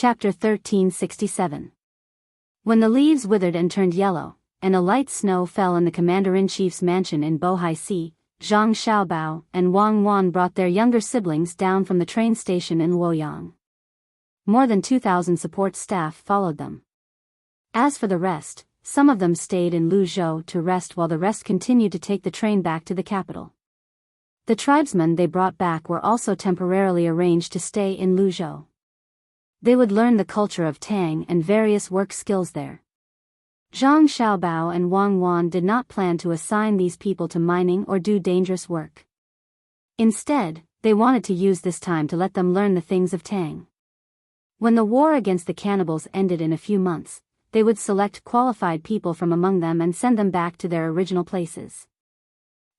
Chapter 1367. When the leaves withered and turned yellow, and a light snow fell in the commander-in-chief's mansion in Bohai Sea, Zhang Xiaobao and Wang Wan brought their younger siblings down from the train station in Luoyang. More than 2,000 support staff followed them. As for the rest, some of them stayed in Luzhou to rest while the rest continued to take the train back to the capital. The tribesmen they brought back were also temporarily arranged to stay in Luzhou. They would learn the culture of Tang and various work skills there. Zhang Xiaobao and Wang Wan did not plan to assign these people to mining or do dangerous work. Instead, they wanted to use this time to let them learn the things of Tang. When the war against the cannibals ended in a few months, they would select qualified people from among them and send them back to their original places.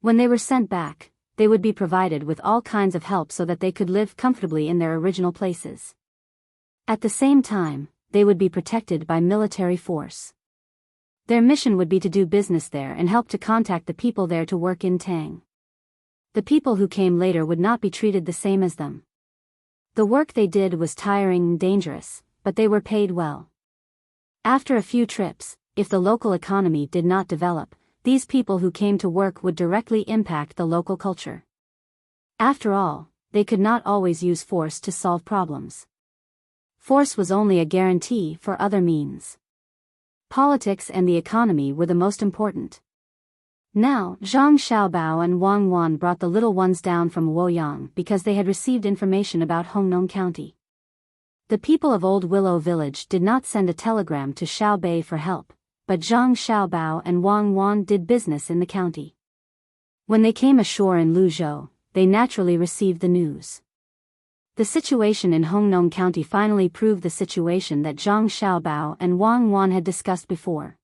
When they were sent back, they would be provided with all kinds of help so that they could live comfortably in their original places. At the same time, they would be protected by military force. Their mission would be to do business there and help to contact the people there to work in Tang. The people who came later would not be treated the same as them. The work they did was tiring and dangerous, but they were paid well. After a few trips, if the local economy did not develop, these people who came to work would directly impact the local culture. After all, they could not always use force to solve problems. Force was only a guarantee for other means. Politics and the economy were the most important. Now, Zhang Xiaobao and Wang Wan brought the little ones down from Luoyang because they had received information about Hongnong County. The people of Old Willow Village did not send a telegram to Xiaobei for help, but Zhang Xiaobao and Wang Wan did business in the county. When they came ashore in Luzhou, they naturally received the news. The situation in Hongnong County finally proved the situation that Zhang Xiaobao and Wang Wan had discussed before.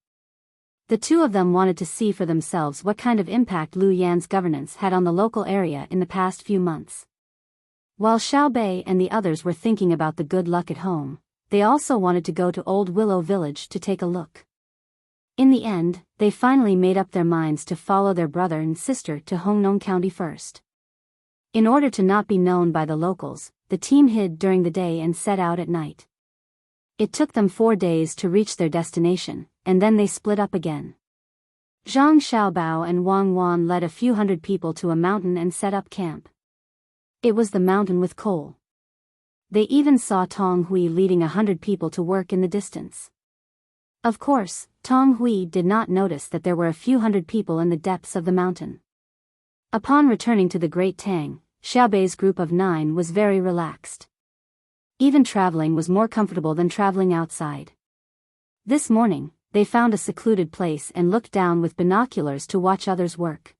The two of them wanted to see for themselves what kind of impact Lu Yan's governance had on the local area in the past few months. While Xiaobei and the others were thinking about the good luck at home, they also wanted to go to Old Willow Village to take a look. In the end, they finally made up their minds to follow their brother and sister to Hongnong County first. In order to not be known by the locals, the team hid during the day and set out at night. It took them 4 days to reach their destination, and then they split up again. Zhang Xiaobao and Wang Wan led a few hundred people to a mountain and set up camp. It was the mountain with coal. They even saw Tong Hui leading 100 people to work in the distance. Of course, Tong Hui did not notice that there were a few hundred people in the depths of the mountain. Upon returning to the Great Tang, Xiaobei's group of 9 was very relaxed. Even traveling was more comfortable than traveling outside. This morning, they found a secluded place and looked down with binoculars to watch others work.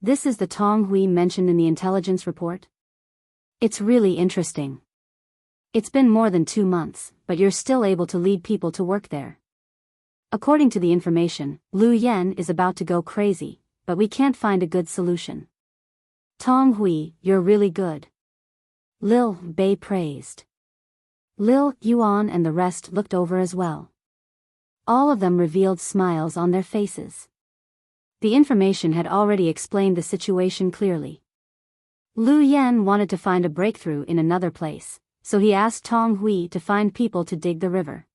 This is the Tong Hui mentioned in the intelligence report? It's really interesting. It's been more than 2 months, but you're still able to lead people to work there. According to the information, Lu Yan is about to go crazy, but we can't find a good solution. Tong Hui, you're really good. Lil Bei praised. Lil Yuan and the rest looked over as well. All of them revealed smiles on their faces. The information had already explained the situation clearly. Lu Yan wanted to find a breakthrough in another place, so he asked Tong Hui to find people to dig the river.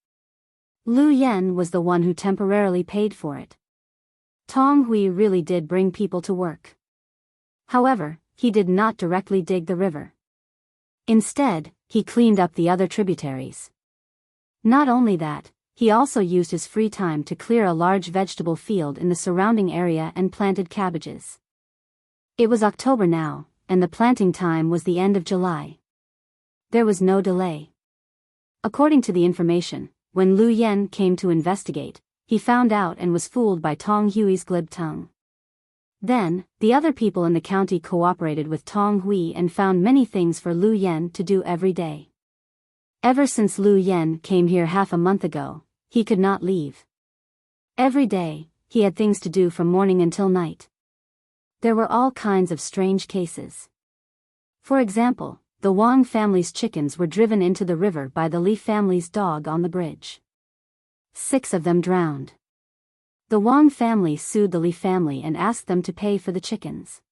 Lu Yan was the one who temporarily paid for it. Tong Hui really did bring people to work. However, he did not directly dig the river. Instead, he cleaned up the other tributaries. Not only that, he also used his free time to clear a large vegetable field in the surrounding area and planted cabbages. It was October now, and the planting time was the end of July. There was no delay. According to the information, when Lu Yan came to investigate, he found out and was fooled by Tong Hui's glib tongue. Then, the other people in the county cooperated with Tong Hui and found many things for Lu Yan to do every day. Ever since Lu Yan came here half a month ago, he could not leave. Every day, he had things to do from morning until night. There were all kinds of strange cases. For example, the Wang family's chickens were driven into the river by the Li family's dog on the bridge. 6 of them drowned. The Wang family sued the Li family and asked them to pay for the chickens.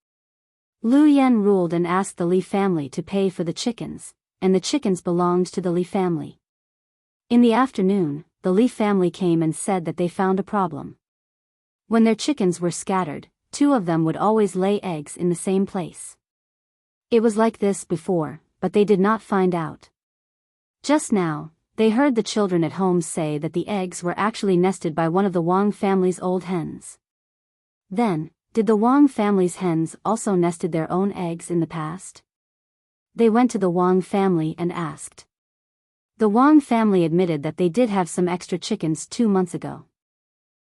Lu Yan ruled and asked the Li family to pay for the chickens, and the chickens belonged to the Li family. In the afternoon, the Li family came and said that they found a problem. When their chickens were scattered, two of them would always lay eggs in the same place. It was like this before, but they did not find out. Just now, they heard the children at home say that the eggs were actually nested by one of the Wang family's old hens. Then, did the Wang family's hens also nested their own eggs in the past? They went to the Wang family and asked. The Wang family admitted that they did have some extra chickens 2 months ago.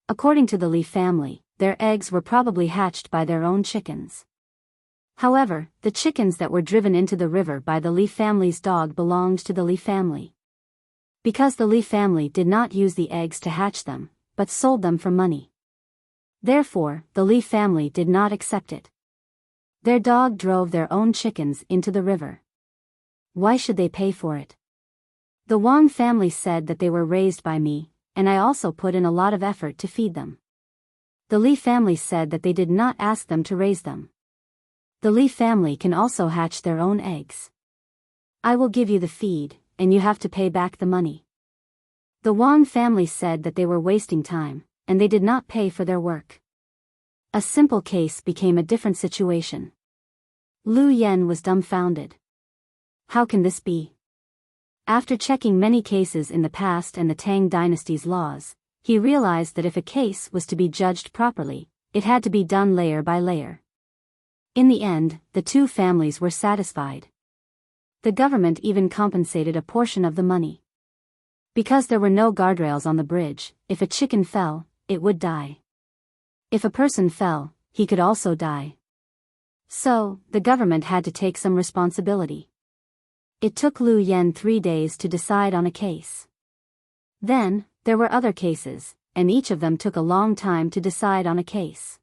According to the Li family, their eggs were probably hatched by their own chickens. However, the chickens that were driven into the river by the Li family's dog belonged to the Li family. Because the Li family did not use the eggs to hatch them, but sold them for money. Therefore, the Li family did not accept it. Their dog drove their own chickens into the river. Why should they pay for it? The Wang family said that they were raised by me, and I also put in a lot of effort to feed them. The Li family said that they did not ask them to raise them. The Li family can also hatch their own eggs. I will give you the feed, and you have to pay back the money. The Wang family said that they were wasting time, and they did not pay for their work. A simple case became a different situation. Lu Yen was dumbfounded. How can this be? After checking many cases in the past and the Tang Dynasty's laws, he realized that if a case was to be judged properly, it had to be done layer by layer. In the end, the two families were satisfied. The government even compensated a portion of the money. Because there were no guardrails on the bridge, if a chicken fell, it would die. If a person fell, he could also die. So, the government had to take some responsibility. It took Lu Yen 3 days to decide on a case. Then, there were other cases, and each of them took a long time to decide on a case.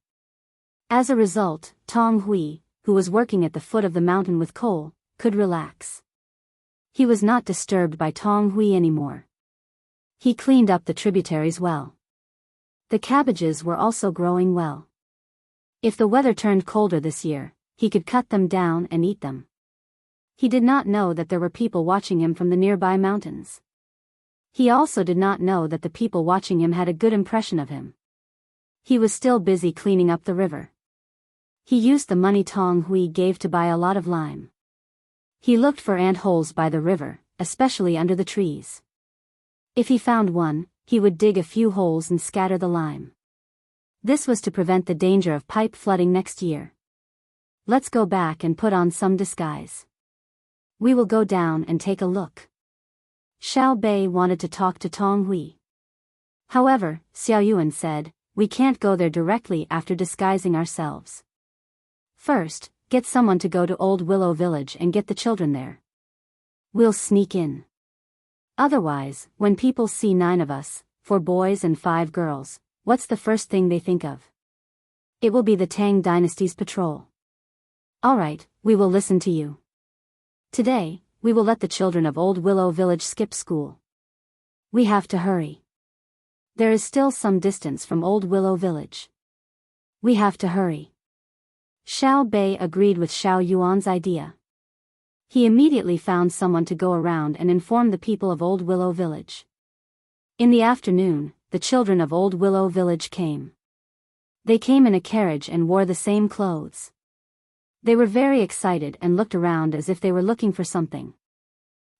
As a result, Tong Hui, who was working at the foot of the mountain with coal, could relax. He was not disturbed by Tong Hui anymore. He cleaned up the tributaries well. The cabbages were also growing well. If the weather turned colder this year, he could cut them down and eat them. He did not know that there were people watching him from the nearby mountains. He also did not know that the people watching him had a good impression of him. He was still busy cleaning up the river. He used the money Tong Hui gave to buy a lot of lime. He looked for ant holes by the river, especially under the trees. If he found one, he would dig a few holes and scatter the lime. This was to prevent the danger of pipe flooding next year. Let's go back and put on some disguise. We will go down and take a look. Xiao Bei wanted to talk to Tong Hui. However, Xiao Yuan said, we can't go there directly after disguising ourselves. First, get someone to go to Old Willow Village and get the children there. We'll sneak in. Otherwise, when people see 9 of us, 4 boys and 5 girls, what's the first thing they think of? It will be the Tang Dynasty's patrol. Alright, we will listen to you. Today, we will let the children of Old Willow Village skip school. We have to hurry. There is still some distance from Old Willow Village. We have to hurry. Xiao Bei agreed with Xiao Yuan's idea. He immediately found someone to go around and inform the people of Old Willow Village. In the afternoon, the children of Old Willow Village came. They came in a carriage and wore the same clothes. They were very excited and looked around as if they were looking for something.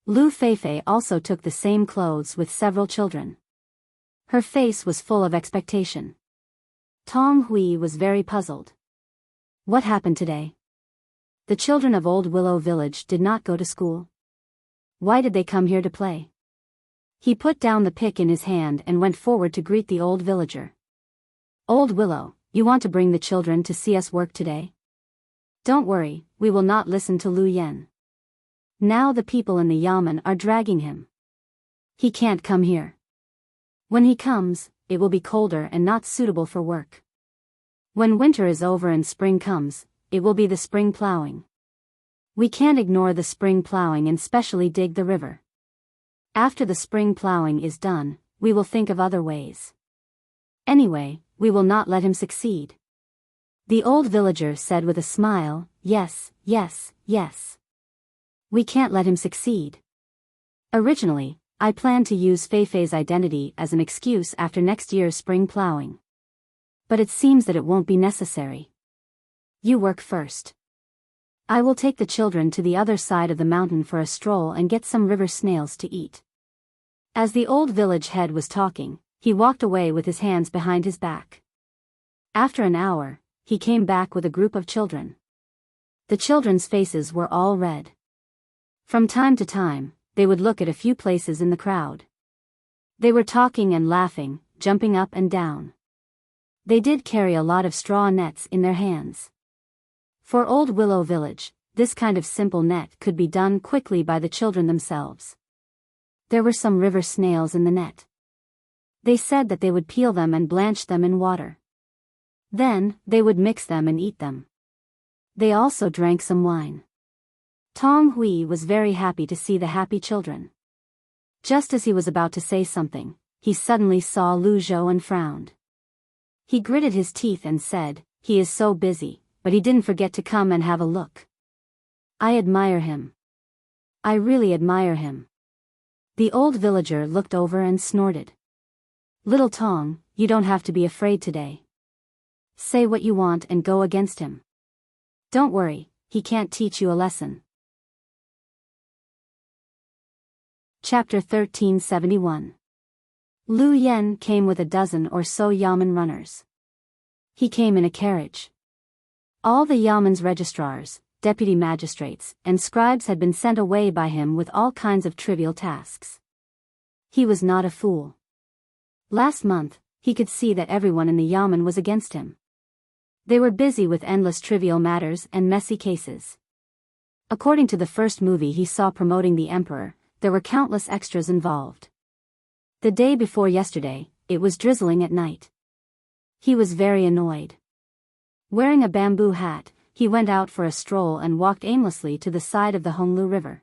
Lu Feifei also took the same clothes with several children. Her face was full of expectation. Tong Hui was very puzzled. What happened today? The children of Old Willow Village did not go to school. Why did they come here to play? He put down the pick in his hand and went forward to greet the old villager. Old Willow, you want to bring the children to see us work today? Don't worry, we will not listen to Lu Yen. Now the people in the yamen are dragging him. He can't come here. When he comes, it will be colder and not suitable for work. When winter is over and spring comes, it will be the spring plowing. We can't ignore the spring plowing and specially dig the river. After the spring plowing is done, we will think of other ways. Anyway, we will not let him succeed. The old villager said with a smile, yes, yes, yes. We can't let him succeed. Originally, I plan to use Feifei's identity as an excuse after next year's spring plowing. But it seems that it won't be necessary. You work first. I will take the children to the other side of the mountain for a stroll and get some river snails to eat." As the old village head was talking, he walked away with his hands behind his back. After an hour, he came back with a group of children. The children's faces were all red. From time to time, they would look at a few places in the crowd. They were talking and laughing, jumping up and down. They did carry a lot of straw nets in their hands. For Old Willow Village, this kind of simple net could be done quickly by the children themselves. There were some river snails in the net. They said that they would peel them and blanch them in water. Then, they would mix them and eat them. They also drank some wine. Tong Hui was very happy to see the happy children. Just as he was about to say something, he suddenly saw Lu Zhou and frowned. He gritted his teeth and said, "He is so busy, but he didn't forget to come and have a look. I admire him. I really admire him." The old villager looked over and snorted. "Little Tong, you don't have to be afraid today. Say what you want and go against him. Don't worry, he can't teach you a lesson." Chapter 1371. Lu Yen came with a dozen or so yamen runners. He came in a carriage. All the yamen's registrars, deputy magistrates, and scribes had been sent away by him with all kinds of trivial tasks. He was not a fool. Last month, he could see that everyone in the yamen was against him. They were busy with endless trivial matters and messy cases. According to the first movie he saw promoting the emperor, there were countless extras involved. The day before yesterday, it was drizzling at night. He was very annoyed. Wearing a bamboo hat, he went out for a stroll and walked aimlessly to the side of the Honglu River.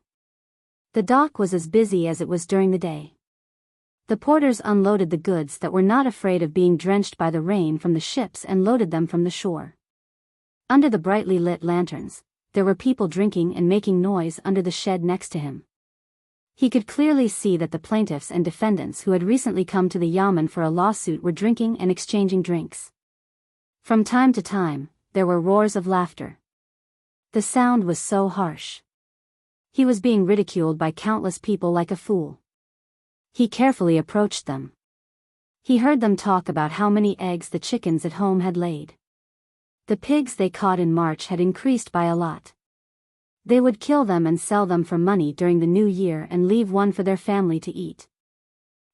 The dock was as busy as it was during the day. The porters unloaded the goods that were not afraid of being drenched by the rain from the ships and loaded them from the shore. Under the brightly lit lanterns, there were people drinking and making noise under the shed next to him. He could clearly see that the plaintiffs and defendants who had recently come to the yamen for a lawsuit were drinking and exchanging drinks. From time to time, there were roars of laughter. The sound was so harsh. He was being ridiculed by countless people like a fool. He carefully approached them. He heard them talk about how many eggs the chickens at home had laid. The pigs they caught in March had increased by a lot. They would kill them and sell them for money during the new year and leave one for their family to eat.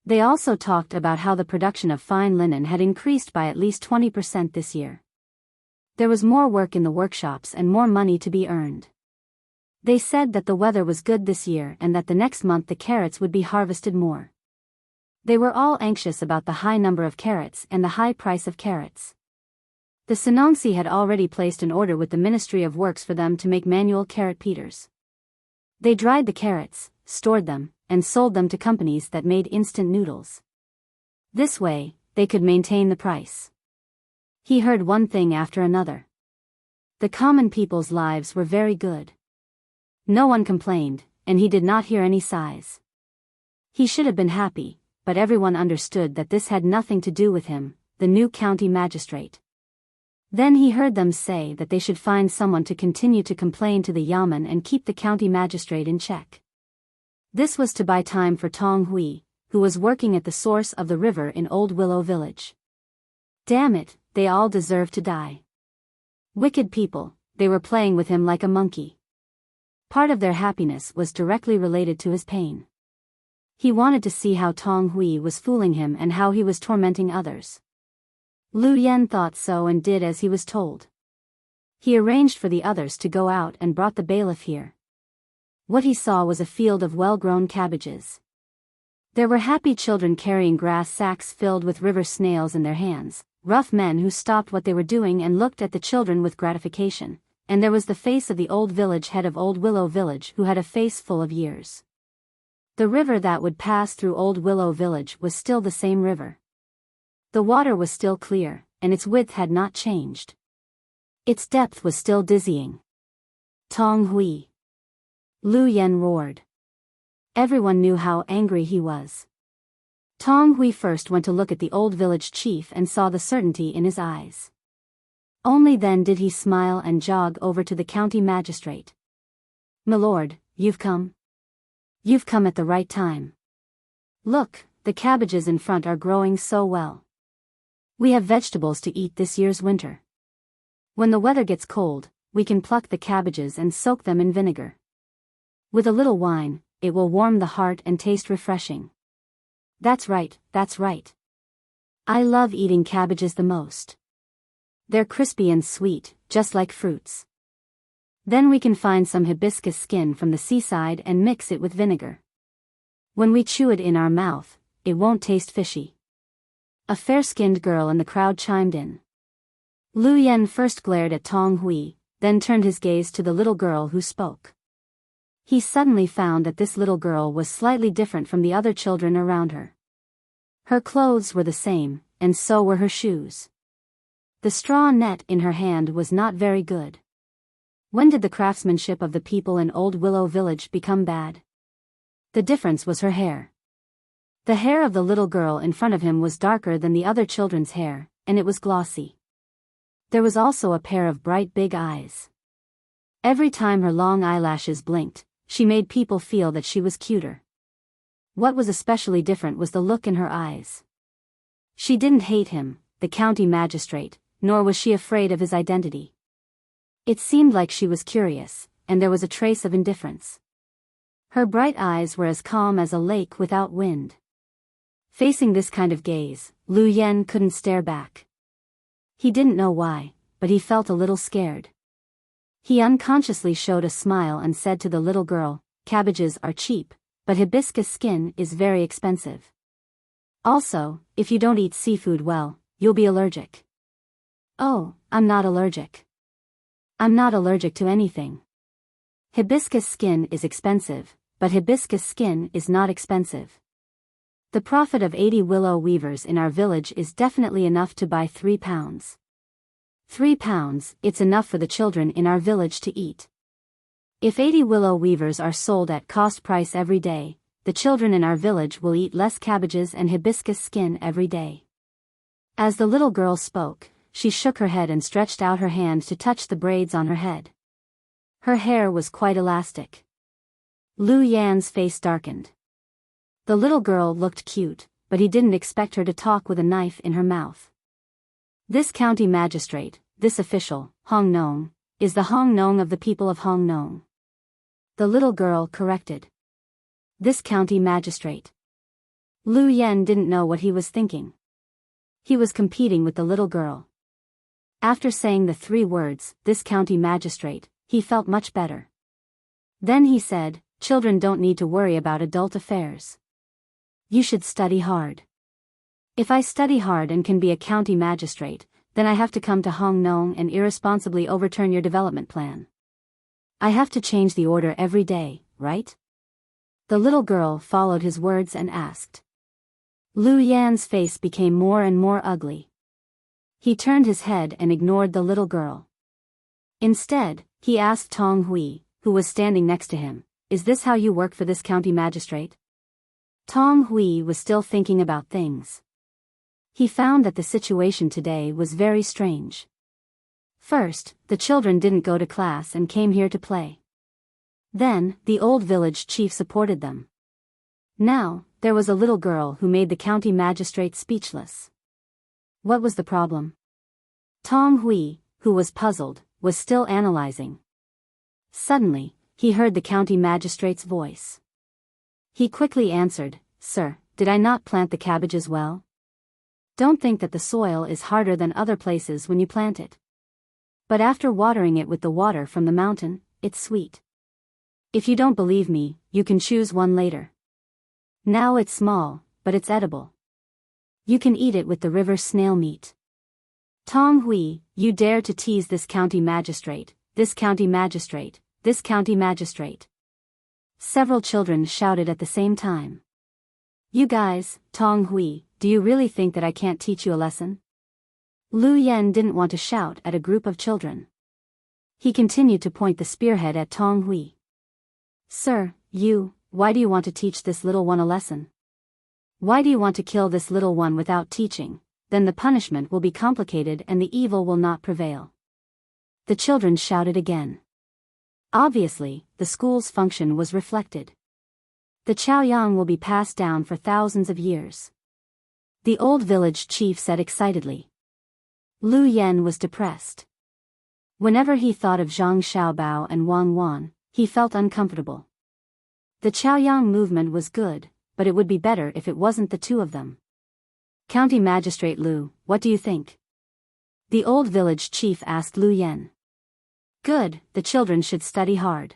They also talked about how the production of fine linen had increased by at least 20% this year. There was more work in the workshops and more money to be earned. They said that the weather was good this year and that the next month the carrots would be harvested more. They were all anxious about the high number of carrots and the high price of carrots. The Senongsi had already placed an order with the Ministry of Works for them to make manual carrot peelers. They dried the carrots, stored them, and sold them to companies that made instant noodles. This way, they could maintain the price. He heard one thing after another. The common people's lives were very good. No one complained, and he did not hear any sighs. He should have been happy, but everyone understood that this had nothing to do with him, the new county magistrate. Then he heard them say that they should find someone to continue to complain to the yamen and keep the county magistrate in check. This was to buy time for Tong Hui, who was working at the source of the river in Old Willow Village. Damn it, they all deserved to die. Wicked people, they were playing with him like a monkey. Part of their happiness was directly related to his pain. He wanted to see how Tong Hui was fooling him and how he was tormenting others. Lu Yen thought so and did as he was told. He arranged for the others to go out and brought the bailiff here. What he saw was a field of well-grown cabbages. There were happy children carrying grass sacks filled with river snails in their hands, rough men who stopped what they were doing and looked at the children with gratification, and there was the face of the old village head of Old Willow Village who had a face full of years. The river that would pass through Old Willow Village was still the same river. The water was still clear, and its width had not changed. Its depth was still dizzying. Tong Hui. Lu Yen roared. Everyone knew how angry he was. Tang Hui first went to look at the old village chief and saw the certainty in his eyes. Only then did he smile and jog over to the county magistrate. "Milord, you've come. You've come at the right time. Look, the cabbages in front are growing so well. We have vegetables to eat this year's winter. When the weather gets cold, we can pluck the cabbages and soak them in vinegar. With a little wine, it will warm the heart and taste refreshing." That's right, that's right. I love eating cabbages the most. They're crispy and sweet, just like fruits. Then we can find some hibiscus skin from the seaside and mix it with vinegar. When we chew it in our mouth, it won't taste fishy. A fair-skinned girl in the crowd chimed in. Lu Yen first glared at Tang Hui, then turned his gaze to the little girl who spoke. He suddenly found that this little girl was slightly different from the other children around her. Her clothes were the same, and so were her shoes. The straw net in her hand was not very good. When did the craftsmanship of the people in Old Willow Village become bad? The difference was her hair. The hair of the little girl in front of him was darker than the other children's hair, and it was glossy. There was also a pair of bright big eyes. Every time her long eyelashes blinked, she made people feel that she was cuter. What was especially different was the look in her eyes. She didn't hate him, the county magistrate, nor was she afraid of his identity. It seemed like she was curious, and there was a trace of indifference. Her bright eyes were as calm as a lake without wind. Facing this kind of gaze, Lu Yen couldn't stare back. He didn't know why, but he felt a little scared. He unconsciously showed a smile and said to the little girl, "Cabbages are cheap, but hibiscus skin is very expensive. Also, if you don't eat seafood well, you'll be allergic." "Oh, I'm not allergic. I'm not allergic to anything. Hibiscus skin is expensive, but hibiscus skin is not expensive. The profit of 80 willow weavers in our village is definitely enough to buy 3 pounds. 3 pounds, it's enough for the children in our village to eat. If 80 willow weavers are sold at cost price every day, the children in our village will eat less cabbages and hibiscus skin every day." As the little girl spoke, she shook her head and stretched out her hand to touch the braids on her head. Her hair was quite elastic. Lu Yan's face darkened. The little girl looked cute, but he didn't expect her to talk with a knife in her mouth. This county magistrate, this official, Hong Nong, is the Hong Nong of the people of Hong Nong. The little girl corrected. This county magistrate. Lu Yen didn't know what he was thinking. He was competing with the little girl. After saying the 3 words, this county magistrate, he felt much better. Then he said, "Children don't need to worry about adult affairs. You should study hard. If I study hard and can be a county magistrate, then I have to come to Hong Nong and irresponsibly overturn your development plan. I have to change the order every day, right?" The little girl followed his words and asked. Lu Yan's face became more and more ugly. He turned his head and ignored the little girl. Instead, he asked Tang Hui, who was standing next to him, "Is this how you work for this county magistrate?" Tang Hui was still thinking about things. He found that the situation today was very strange. First, the children didn't go to class and came here to play. Then, the old village chief supported them. Now, there was a little girl who made the county magistrate speechless. What was the problem? Tang Hui, who was puzzled, was still analyzing. Suddenly, he heard the county magistrate's voice. He quickly answered, "Sir, did I not plant the cabbages well? Don't think that the soil is harder than other places when you plant it. But after watering it with the water from the mountain, it's sweet. If you don't believe me, you can choose one later. Now it's small, but it's edible. You can eat it with the river snail meat." Tang Hui, you dare to tease this county magistrate, this county magistrate, this county magistrate. Several children shouted at the same time. You guys, Tang Hui, do you really think that I can't teach you a lesson? Lu Yen didn't want to shout at a group of children. He continued to point the spearhead at Tang Hui. Sir, you why do you want to teach this little one a lesson? Why do you want to kill this little one without teaching? Then the punishment will be complicated and the evil will not prevail." The children shouted again. Obviously, the school's function was reflected. The Chaoyang will be passed down for thousands of years. The old village chief said excitedly. Lu Yen was depressed. Whenever he thought of Zhang Xiaobao and Wang Wan, he felt uncomfortable. The Chaoyang movement was good, but it would be better if it wasn't the two of them. "County Magistrate Lu, what do you think?" The old village chief asked Lu Yen. "Good, the children should study hard."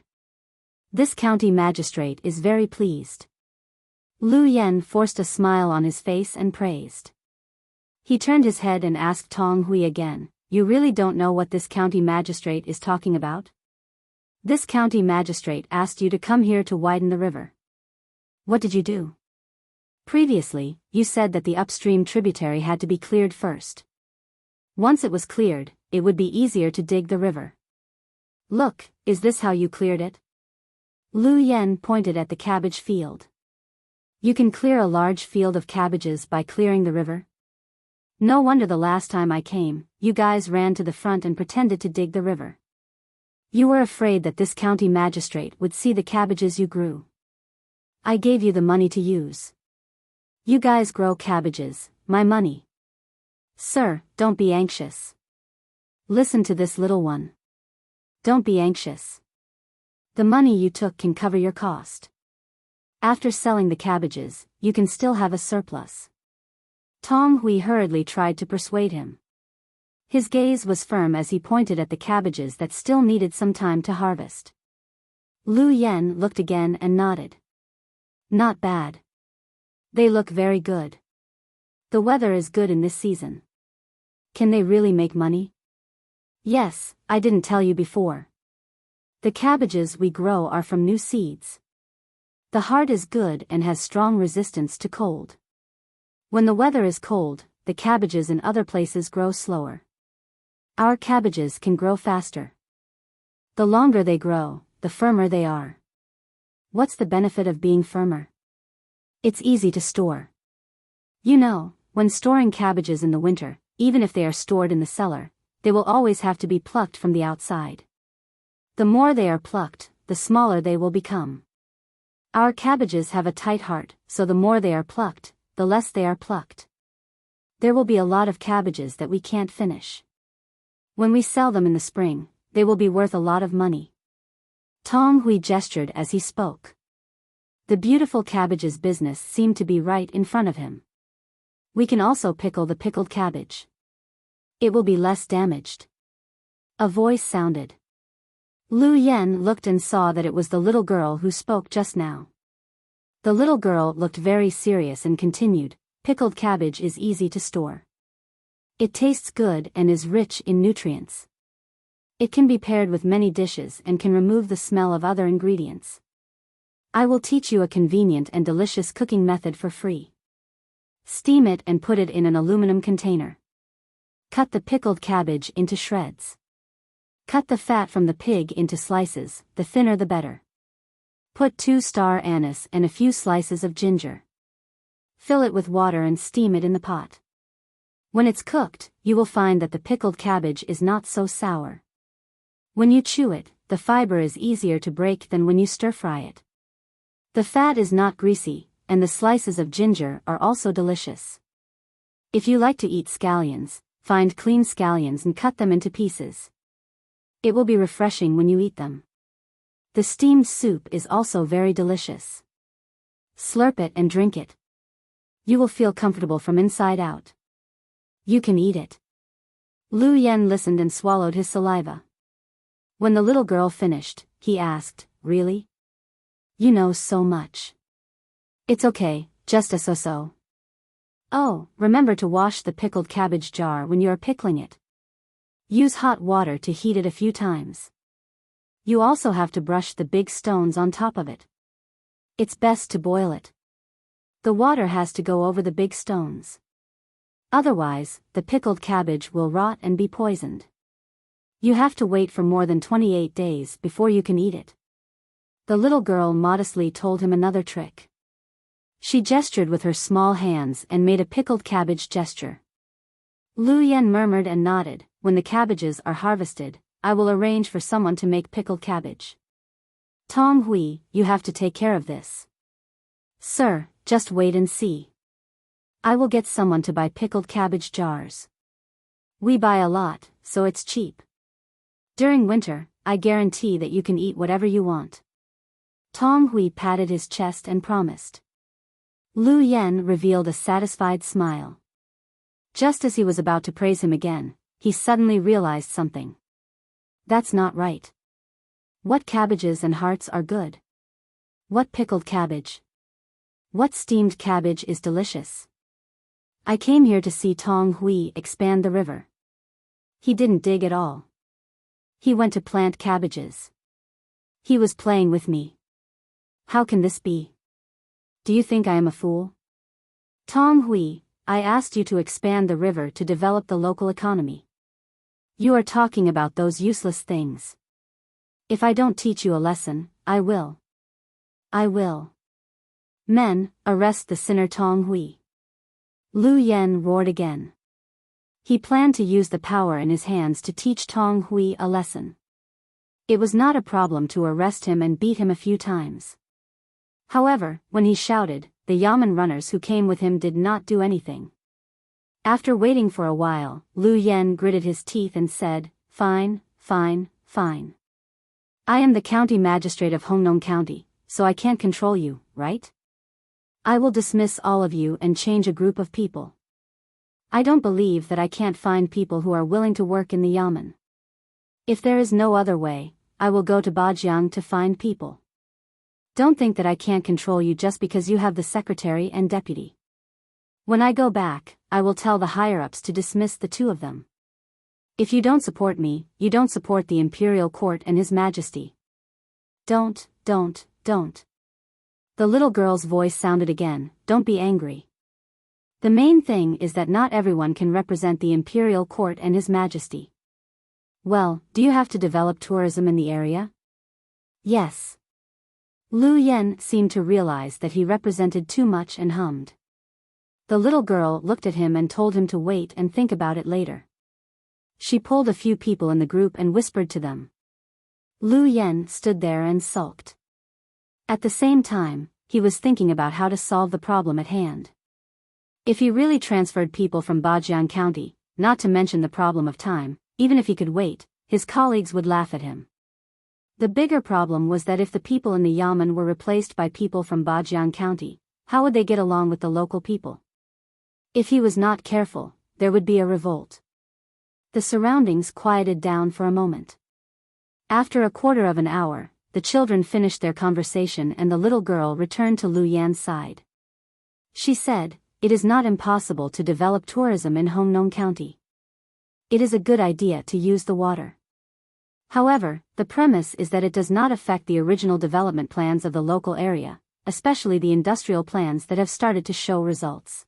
This county magistrate is very pleased. Lu Yen forced a smile on his face and praised. He turned his head and asked Tong Hui again, "You really don't know what this county magistrate is talking about? This county magistrate asked you to come here to widen the river. What did you do? Previously, you said that the upstream tributary had to be cleared first. Once it was cleared, it would be easier to dig the river. Look, is this how you cleared it?" Lu Yen pointed at the cabbage field. "You can clear a large field of cabbages by clearing the river? No wonder the last time I came, you guys ran to the front and pretended to dig the river. You were afraid that this county magistrate would see the cabbages you grew. I gave you the money to use. You guys grow cabbages, my money. Sir, don't be anxious. Listen to this little one. Don't be anxious. The money you took can cover your cost. After selling the cabbages, you can still have a surplus." Tong Hui hurriedly tried to persuade him. His gaze was firm as he pointed at the cabbages that still needed some time to harvest. Lu Yen looked again and nodded. "Not bad. They look very good. The weather is good in this season. Can they really make money?" "Yes, I didn't tell you before. The cabbages we grow are from new seeds. The heart is good and has strong resistance to cold. When the weather is cold, the cabbages in other places grow slower. Our cabbages can grow faster. The longer they grow, the firmer they are." "What's the benefit of being firmer?" "It's easy to store. You know, when storing cabbages in the winter, even if they are stored in the cellar, they will always have to be plucked from the outside. The more they are plucked, the smaller they will become. Our cabbages have a tight heart, so the more they are plucked, the less they are plucked. There will be a lot of cabbages that we can't finish. When we sell them in the spring, they will be worth a lot of money." Tong Hui gestured as he spoke. The beautiful cabbages business seemed to be right in front of him. "We can also pickle the pickled cabbage. It will be less damaged." A voice sounded. Lu Yen looked and saw that it was the little girl who spoke just now. The little girl looked very serious and continued, "Pickled cabbage is easy to store. It tastes good and is rich in nutrients. It can be paired with many dishes and can remove the smell of other ingredients. I will teach you a convenient and delicious cooking method for free. Steam it and put it in an aluminum container. Cut the pickled cabbage into shreds. Cut the fat from the pig into slices, the thinner the better. Put 2-star anise and a few slices of ginger. Fill it with water and steam it in the pot. When it's cooked, you will find that the pickled cabbage is not so sour. When you chew it, the fiber is easier to break than when you stir-fry it. The fat is not greasy, and the slices of ginger are also delicious. If you like to eat scallions, find clean scallions and cut them into pieces. It will be refreshing when you eat them. The steamed soup is also very delicious. Slurp it and drink it. You will feel comfortable from inside out. You can eat it." Lu Yen listened and swallowed his saliva. When the little girl finished, he asked, "Really? You know so much." "It's okay, just a so-so." "Oh, remember to wash the pickled cabbage jar when you are pickling it. Use hot water to heat it a few times. You also have to brush the big stones on top of it. It's best to boil it. The water has to go over the big stones. Otherwise, the pickled cabbage will rot and be poisoned. You have to wait for more than 28 days before you can eat it. The little girl modestly told him another trick. She gestured with her small hands and made a pickled cabbage gesture. Lu Yen murmured and nodded. When the cabbages are harvested, I will arrange for someone to make pickled cabbage. Tong Hui, you have to take care of this. Sir, just wait and see. I will get someone to buy pickled cabbage jars. We buy a lot, so it's cheap. During winter, I guarantee that you can eat whatever you want. Tong Hui patted his chest and promised. Lu Yen revealed a satisfied smile. Just as he was about to praise him again, he suddenly realized something. That's not right. What cabbages and hearts are good? What pickled cabbage? What steamed cabbage is delicious? I came here to see Tong Hui expand the river. He didn't dig at all. He went to plant cabbages. He was playing with me. How can this be? Do you think I am a fool? Tong Hui, I asked you to expand the river to develop the local economy. You are talking about those useless things. If I don't teach you a lesson, I will. I will. Men, arrest the sinner Tong Hui. Lu Yen roared again. He planned to use the power in his hands to teach Tong Hui a lesson. It was not a problem to arrest him and beat him a few times. However, when he shouted, the Yamen runners who came with him did not do anything. After waiting for a while, Lu Yen gritted his teeth and said, Fine, fine, fine. I am the county magistrate of Hongnong County, so I can't control you, right? I will dismiss all of you and change a group of people. I don't believe that I can't find people who are willing to work in the Yamen. If there is no other way, I will go to Bajiang to find people. Don't think that I can't control you just because you have the secretary and deputy. When I go back, I will tell the higher-ups to dismiss the two of them. If you don't support me, you don't support the imperial court and His Majesty. Don't. The little girl's voice sounded again, don't be angry. The main thing is that not everyone can represent the imperial court and His Majesty. Well, do you have to develop tourism in the area? Yes. Lu Yen seemed to realize that he represented too much and hummed. The little girl looked at him and told him to wait and think about it later. She pulled a few people in the group and whispered to them. Lu Yen stood there and sulked. At the same time, he was thinking about how to solve the problem at hand. If he really transferred people from Bajiang County, not to mention the problem of time, even if he could wait, his colleagues would laugh at him. The bigger problem was that if the people in the Yamen were replaced by people from Bajiang County, how would they get along with the local people? If he was not careful, there would be a revolt. The surroundings quieted down for a moment. After a quarter of an hour, the children finished their conversation and the little girl returned to Lu Yan's side. She said, It is not impossible to develop tourism in Hongnong County. It is a good idea to use the water. However, the premise is that it does not affect the original development plans of the local area, especially the industrial plans that have started to show results.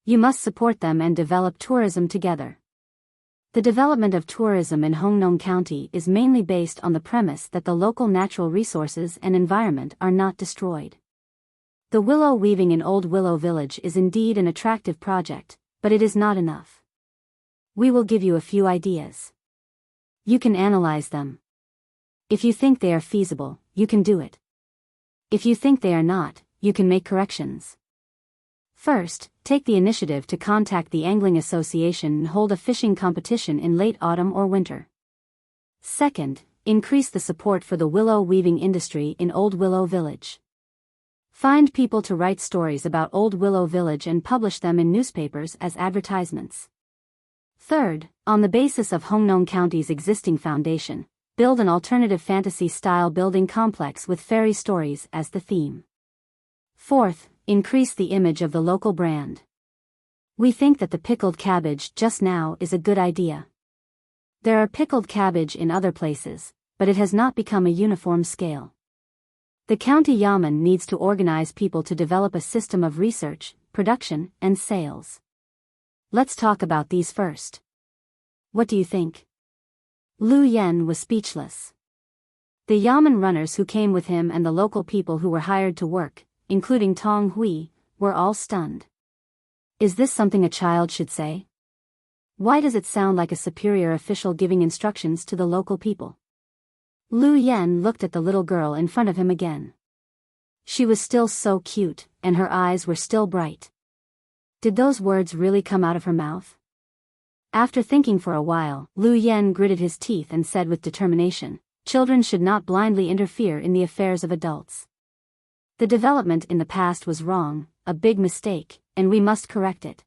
You must support them and develop tourism together. The development of tourism in Hongnong County is mainly based on the premise that the local natural resources and environment are not destroyed. The willow weaving in Old Willow Village is indeed an attractive project, but it is not enough. We will give you a few ideas. You can analyze them. If you think they are feasible, you can do it. If you think they are not, you can make corrections. First, take the initiative to contact the Angling Association and hold a fishing competition in late autumn or winter. Second, increase the support for the willow weaving industry in Old Willow Village. Find people to write stories about Old Willow Village and publish them in newspapers as advertisements. Third, on the basis of Hongnong County's existing foundation, build an alternative fantasy-style building complex with fairy stories as the theme. Fourth, increase the image of the local brand. We think that the pickled cabbage just now is a good idea. There are pickled cabbage in other places, but it has not become a uniform scale. The county Yamen needs to organize people to develop a system of research, production, and sales. Let's talk about these first. What do you think? Lu Yen was speechless. The Yamen runners who came with him and the local people who were hired to work, including Tong Hui, were all stunned. Is this something a child should say? Why does it sound like a superior official giving instructions to the local people? Lu Yen looked at the little girl in front of him again. She was still so cute, and her eyes were still bright. Did those words really come out of her mouth? After thinking for a while, Lu Yen gritted his teeth and said with determination, "Children should not blindly interfere in the affairs of adults. The development in the past was wrong, a big mistake, and we must correct it.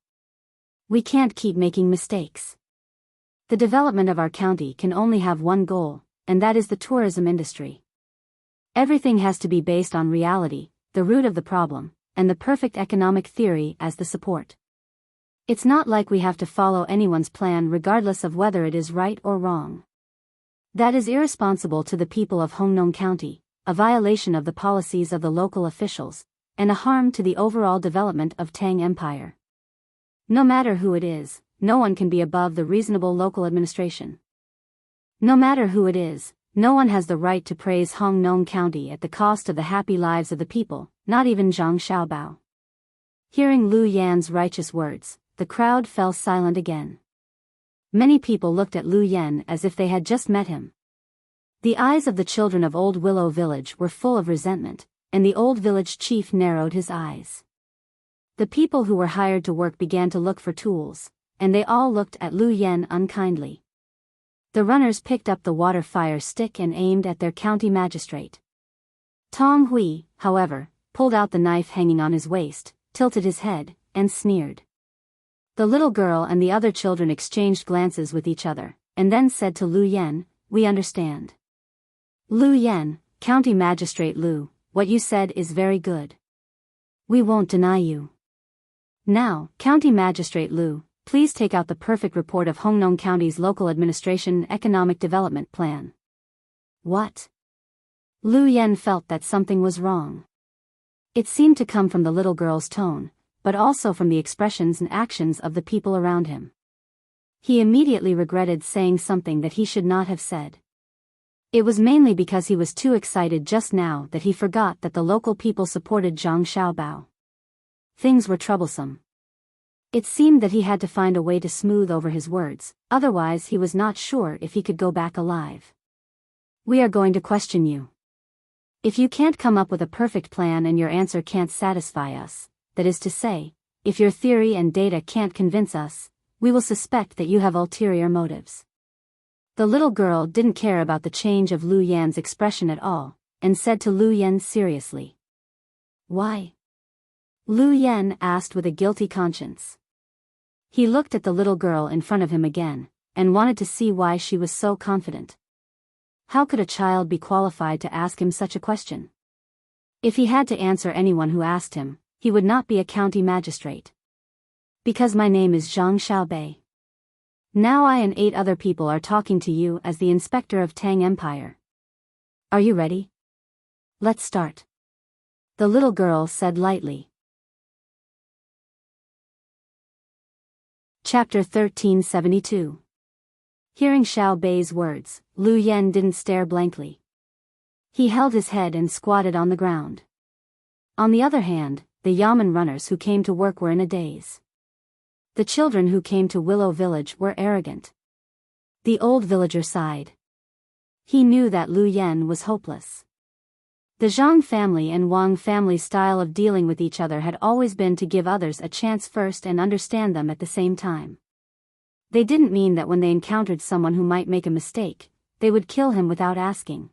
We can't keep making mistakes. The development of our county can only have one goal, and that is the tourism industry. Everything has to be based on reality, the root of the problem, and the perfect economic theory as the support. It's not like we have to follow anyone's plan regardless of whether it is right or wrong. That is irresponsible to the people of Hongnong County, a violation of the policies of the local officials, and a harm to the overall development of Tang Empire. No matter who it is, no one can be above the reasonable local administration. No matter who it is, no one has the right to praise Hongnong County at the cost of the happy lives of the people, not even Zhang Xiaobao." Hearing Lu Yan's righteous words, the crowd fell silent again. Many people looked at Lu Yan as if they had just met him. The eyes of the children of Old Willow Village were full of resentment, and the old village chief narrowed his eyes. The people who were hired to work began to look for tools, and they all looked at Lu Yan unkindly. The runners picked up the water fire stick and aimed at their county magistrate. Tong Hui, however, pulled out the knife hanging on his waist, tilted his head, and sneered. The little girl and the other children exchanged glances with each other, and then said to Lu Yan, "We understand." "Lu Yan, County Magistrate Lu, what you said is very good. We won't deny you. Now, County Magistrate Lu, please take out the perfect report of Hongnong County's local administration economic development plan." "What?" Lu Yan felt that something was wrong. It seemed to come from the little girl's tone, but also from the expressions and actions of the people around him. He immediately regretted saying something that he should not have said. It was mainly because he was too excited just now that he forgot that the local people supported Zhang Xiaobao. Things were troublesome. It seemed that he had to find a way to smooth over his words, otherwise he was not sure if he could go back alive. "We are going to question you. If you can't come up with a perfect plan and your answer can't satisfy us, that is to say, if your theory and data can't convince us, we will suspect that you have ulterior motives." The little girl didn't care about the change of Lu Yan's expression at all, and said to Lu Yan seriously. "Why?" Lu Yan asked with a guilty conscience. He looked at the little girl in front of him again, and wanted to see why she was so confident. How could a child be qualified to ask him such a question? If he had to answer anyone who asked him, he would not be a county magistrate. "Because my name is Zhang Xiaobei. Now I and 8 other people are talking to you as the inspector of Tang Empire. Are you ready? Let's start." The little girl said lightly. Chapter 1372. Hearing Xiao Bei's words, Lu Yan didn't stare blankly. He held his head and squatted on the ground. On the other hand, the Yamen runners who came to work were in a daze. The children who came to Willow Village were arrogant. The old villager sighed. He knew that Lu Yan was hopeless. The Zhang family and Wang family's style of dealing with each other had always been to give others a chance first and understand them at the same time. They didn't mean that when they encountered someone who might make a mistake, they would kill him without asking.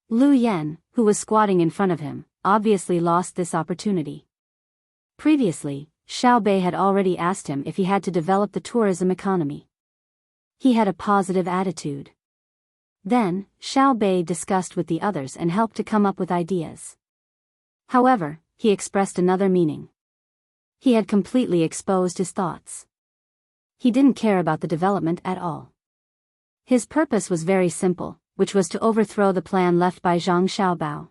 Lu Yan, who was squatting in front of him, obviously lost this opportunity. Previously, Xiao Bei had already asked him if he had to develop the tourism economy. He had a positive attitude. Then, Xiao Bei discussed with the others and helped to come up with ideas. However, he expressed another meaning. He had completely exposed his thoughts. He didn't care about the development at all. His purpose was very simple, which was to overthrow the plan left by Zhang Xiaobao.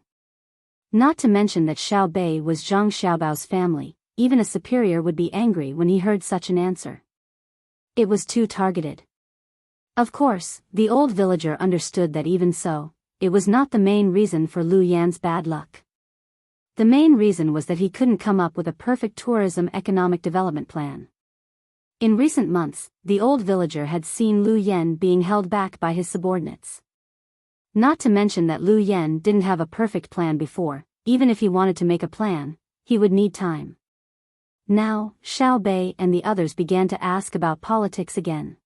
Not to mention that Xiao Bei was Zhang Xiaobao's family, even a superior would be angry when he heard such an answer. It was too targeted. Of course, the old villager understood that even so, it was not the main reason for Lu Yan's bad luck. The main reason was that he couldn't come up with a perfect tourism economic development plan. In recent months, the old villager had seen Lu Yan being held back by his subordinates. Not to mention that Lu Yan didn't have a perfect plan before. Even if he wanted to make a plan, he would need time. Now, Xiao Bei and the others began to ask about politics again.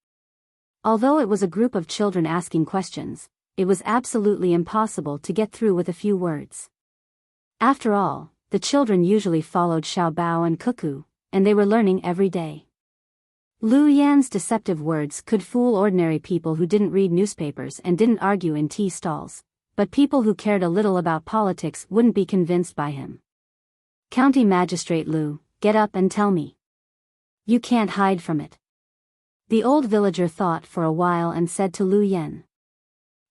Although it was a group of children asking questions, it was absolutely impossible to get through with a few words. After all, the children usually followed Xiao Bao and Cuckoo, and they were learning every day. Lu Yan's deceptive words could fool ordinary people who didn't read newspapers and didn't argue in tea stalls, but people who cared a little about politics wouldn't be convinced by him. County Magistrate Lu, get up and tell me. You can't hide from it. The old villager thought for a while and said to Lu Yan.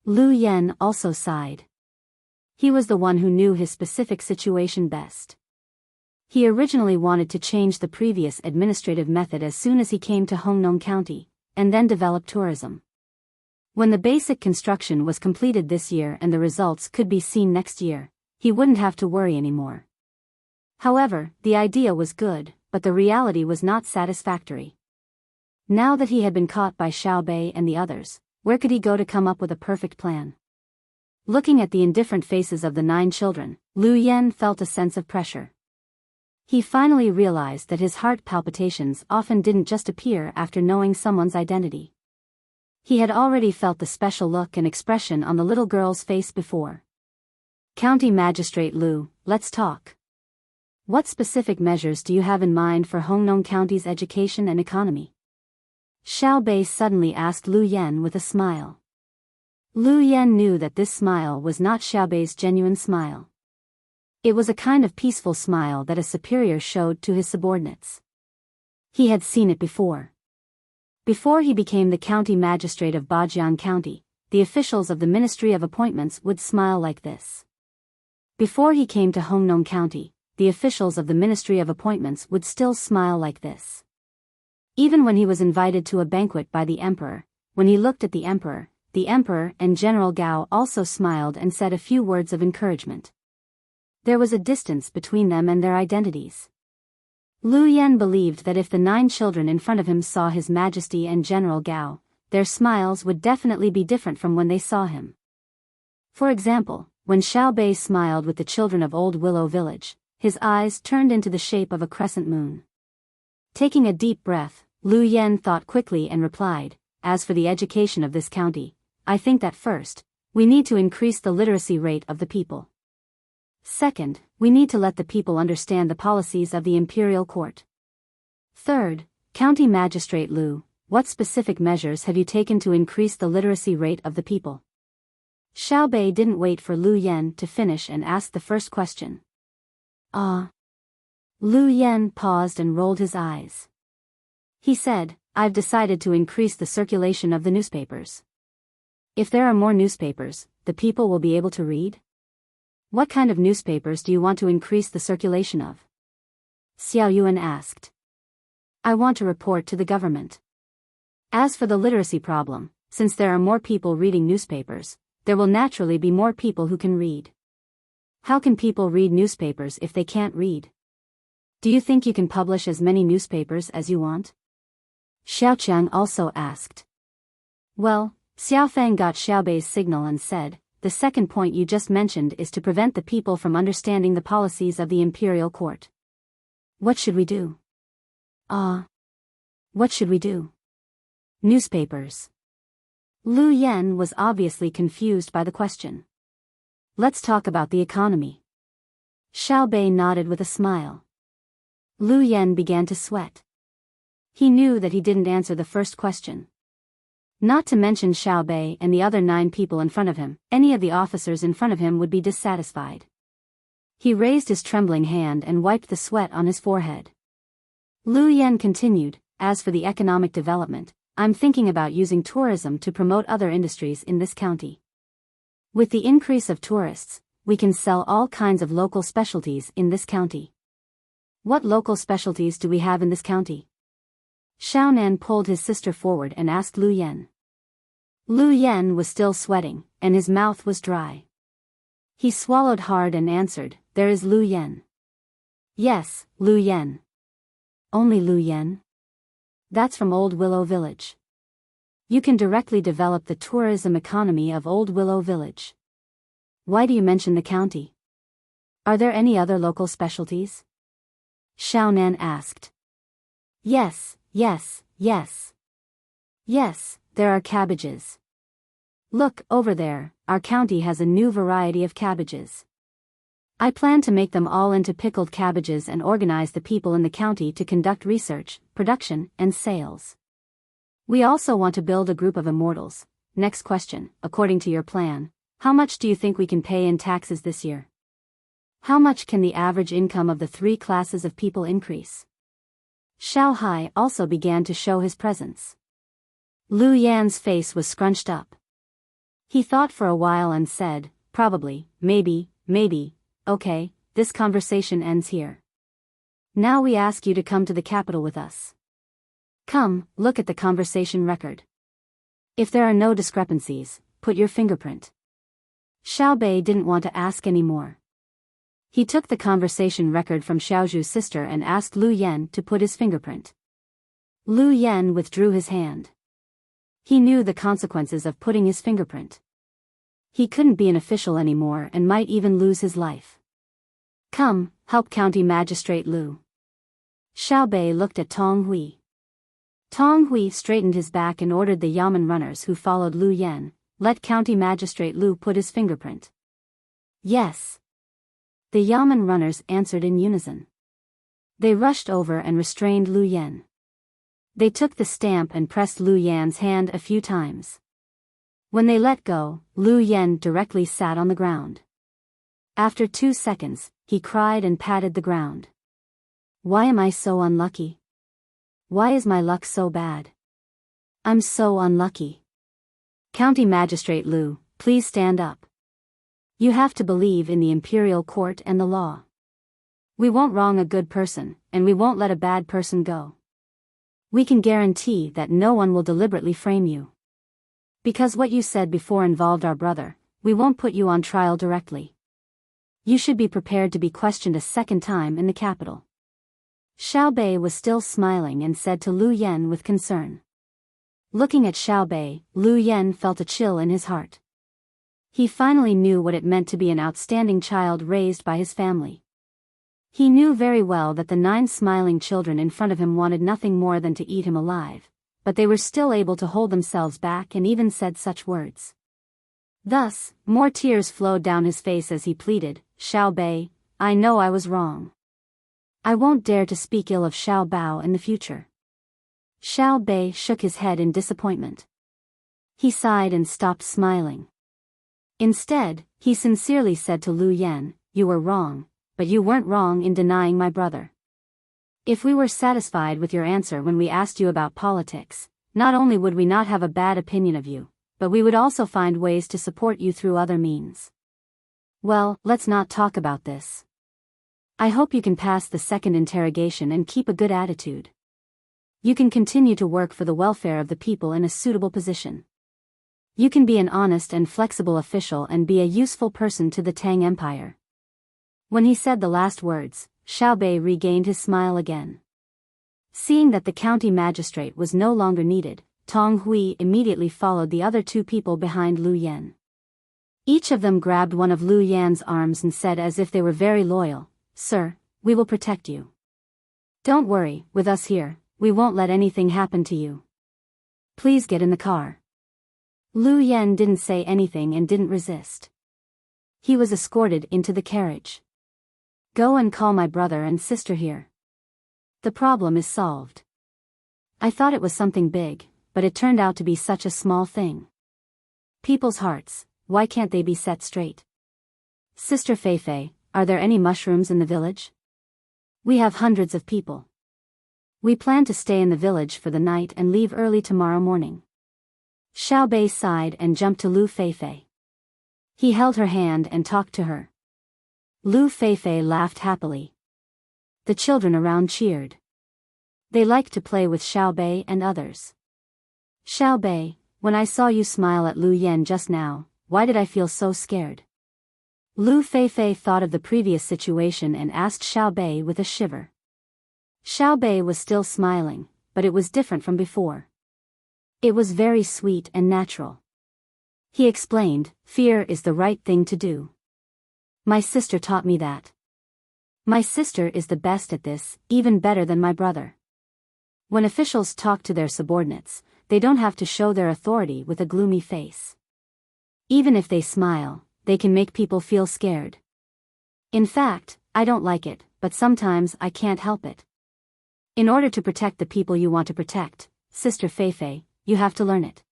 Lu Yan also sighed. He was the one who knew his specific situation best. He originally wanted to change the previous administrative method as soon as he came to Hongnong County, and then develop tourism. When the basic construction was completed this year and the results could be seen next year, he wouldn't have to worry anymore. However, the idea was good, but the reality was not satisfactory. Now that he had been caught by Xiao Bei and the others, where could he go to come up with a perfect plan? Looking at the indifferent faces of the 9 children, Lu Yan felt a sense of pressure. He finally realized that his heart palpitations often didn't just appear after knowing someone's identity. He had already felt the special look and expression on the little girl's face before. County Magistrate Lu, let's talk. What specific measures do you have in mind for Hongnong County's education and economy? Xiao Bei suddenly asked Lu Yan with a smile. Lu Yan knew that this smile was not Xiao Bei's genuine smile. It was a kind of peaceful smile that a superior showed to his subordinates. He had seen it before. Before he became the county magistrate of Bajiang County, the officials of the Ministry of Appointments would smile like this. Before he came to Hongnong County, the officials of the Ministry of Appointments would still smile like this. Even when he was invited to a banquet by the emperor, when he looked at the emperor and General Gao also smiled and said a few words of encouragement. There was a distance between them and their identities. Lu Yan believed that if the 9 children in front of him saw His Majesty and General Gao, their smiles would definitely be different from when they saw him. For example, when Xiao Bei smiled with the children of Old Willow Village, his eyes turned into the shape of a crescent moon. Taking a deep breath, Lu Yan thought quickly and replied, as for the education of this county, I think that first, we need to increase the literacy rate of the people. Second, we need to let the people understand the policies of the imperial court. Third, County Magistrate Lu, what specific measures have you taken to increase the literacy rate of the people? Xiao Bei didn't wait for Lu Yan to finish and asked the first question. Lu Yan paused and rolled his eyes. He said, I've decided to increase the circulation of the newspapers. If there are more newspapers, the people will be able to read? What kind of newspapers do you want to increase the circulation of? Xiao Yuan asked. I want to report to the government. As for the literacy problem, since there are more people reading newspapers, there will naturally be more people who can read. How can people read newspapers if they can't read? Do you think you can publish as many newspapers as you want? Xiaoqiang also asked. Well, Xiaofeng got Xiao Bei's signal and said, the second point you just mentioned is to prevent the people from understanding the policies of the imperial court. What should we do? What should we do? Newspapers. Lu Yan was obviously confused by the question. Let's talk about the economy. Xiao Bei nodded with a smile. Lu Yan began to sweat. He knew that he didn't answer the first question. Not to mention Xiao Bei and the other 9 people in front of him, any of the officers in front of him would be dissatisfied. He raised his trembling hand and wiped the sweat on his forehead. Lu Yan continued, as for the economic development, I'm thinking about using tourism to promote other industries in this county. With the increase of tourists, we can sell all kinds of local specialties in this county. What local specialties do we have in this county? Xiaonan pulled his sister forward and asked Lu Yan. Lu Yen was still sweating, and his mouth was dry. He swallowed hard and answered, "There is Lu Yen." "Yes, Lu Yen." "Only Lu Yen?" "That's from Old Willow Village. You can directly develop the tourism economy of Old Willow Village." "Why do you mention the county? Are there any other local specialties?" Xiaonan asked. Yes, yes, yes. Yes, there are cabbages. Look, over there, our county has a new variety of cabbages. I plan to make them all into pickled cabbages and organize the people in the county to conduct research, production, and sales. We also want to build a group of immortals. Next question, according to your plan, how much do you think we can pay in taxes this year? How much can the average income of the three classes of people increase? Xiao Hai also began to show his presence. Lu Yan's face was scrunched up. He thought for a while and said, "Probably, maybe, okay, this conversation ends here. Now we ask you to come to the capital with us. Come, look at the conversation record. If there are no discrepancies, put your fingerprint." Xiao Bei didn't want to ask any more. He took the conversation record from Xiaozhu's sister and asked Lu Yan to put his fingerprint. Lu Yan withdrew his hand. He knew the consequences of putting his fingerprint. He couldn't be an official anymore and might even lose his life. "Come, help County Magistrate Lu." Xiao Bei looked at Tong Hui. Tong Hui straightened his back and ordered the Yamen runners who followed Lu Yan, "Let County Magistrate Lu put his fingerprint." "Yes." The Yamen runners answered in unison. They rushed over and restrained Lu Yan. They took the stamp and pressed Lu Yan's hand a few times. When they let go, Lu Yan directly sat on the ground. After 2 seconds, he cried and patted the ground. "Why am I so unlucky? Why is my luck so bad? I'm so unlucky. County Magistrate Lu, please stand up. You have to believe in the imperial court and the law. We won't wrong a good person, and we won't let a bad person go. We can guarantee that no one will deliberately frame you. Because what you said before involved our brother, we won't put you on trial directly. You should be prepared to be questioned a second time in the capital." Xiao Bei was still smiling and said to Lu Yan with concern. Looking at Xiao Bei, Lu Yan felt a chill in his heart. He finally knew what it meant to be an outstanding child raised by his family. He knew very well that the 9 smiling children in front of him wanted nothing more than to eat him alive, but they were still able to hold themselves back and even said such words. Thus, more tears flowed down his face as he pleaded, "Xiao Bei, I know I was wrong. I won't dare to speak ill of Xiao Bao in the future." Xiao Bei shook his head in disappointment. He sighed and stopped smiling. Instead, he sincerely said to Lu Yan, "You were wrong, but you weren't wrong in denying my brother. If we were satisfied with your answer when we asked you about politics, not only would we not have a bad opinion of you, but we would also find ways to support you through other means. Well, let's not talk about this. I hope you can pass the second interrogation and keep a good attitude. You can continue to work for the welfare of the people in a suitable position. You can be an honest and flexible official and be a useful person to the Tang Empire." When he said the last words, Xiao Bei regained his smile again. Seeing that the county magistrate was no longer needed, Tong Hui immediately followed the other 2 people behind Lu Yan. Each of them grabbed one of Lu Yan's arms and said as if they were very loyal, "Sir, we will protect you. Don't worry, with us here, we won't let anything happen to you. Please get in the car." Lu Yan didn't say anything and didn't resist. He was escorted into the carriage. "Go and call my brother and sister here. The problem is solved. I thought it was something big, but it turned out to be such a small thing. People's hearts, why can't they be set straight? Sister Feifei, are there any mushrooms in the village? We have hundreds of people. We plan to stay in the village for the night and leave early tomorrow morning." Xiao Bei sighed and jumped to Lu Feifei. He held her hand and talked to her. Lu Feifei laughed happily. The children around cheered. They liked to play with Xiao Bei and others. "Xiao Bei, when I saw you smile at Lu Yen just now, why did I feel so scared? Lu Feifei thought of the previous situation and asked Xiao Bei with a shiver. Xiao Bei was still smiling, but it was different from before. It was very sweet and natural. He explained, fear is the right thing to do. My sister taught me that. My sister is the best at this, even better than my brother. When officials talk to their subordinates, they don't have to show their authority with a gloomy face. Even if they smile, they can make people feel scared. In fact, I don't like it, but sometimes I can't help it. In order to protect the people you want to protect, Sister Feifei, you have to learn it.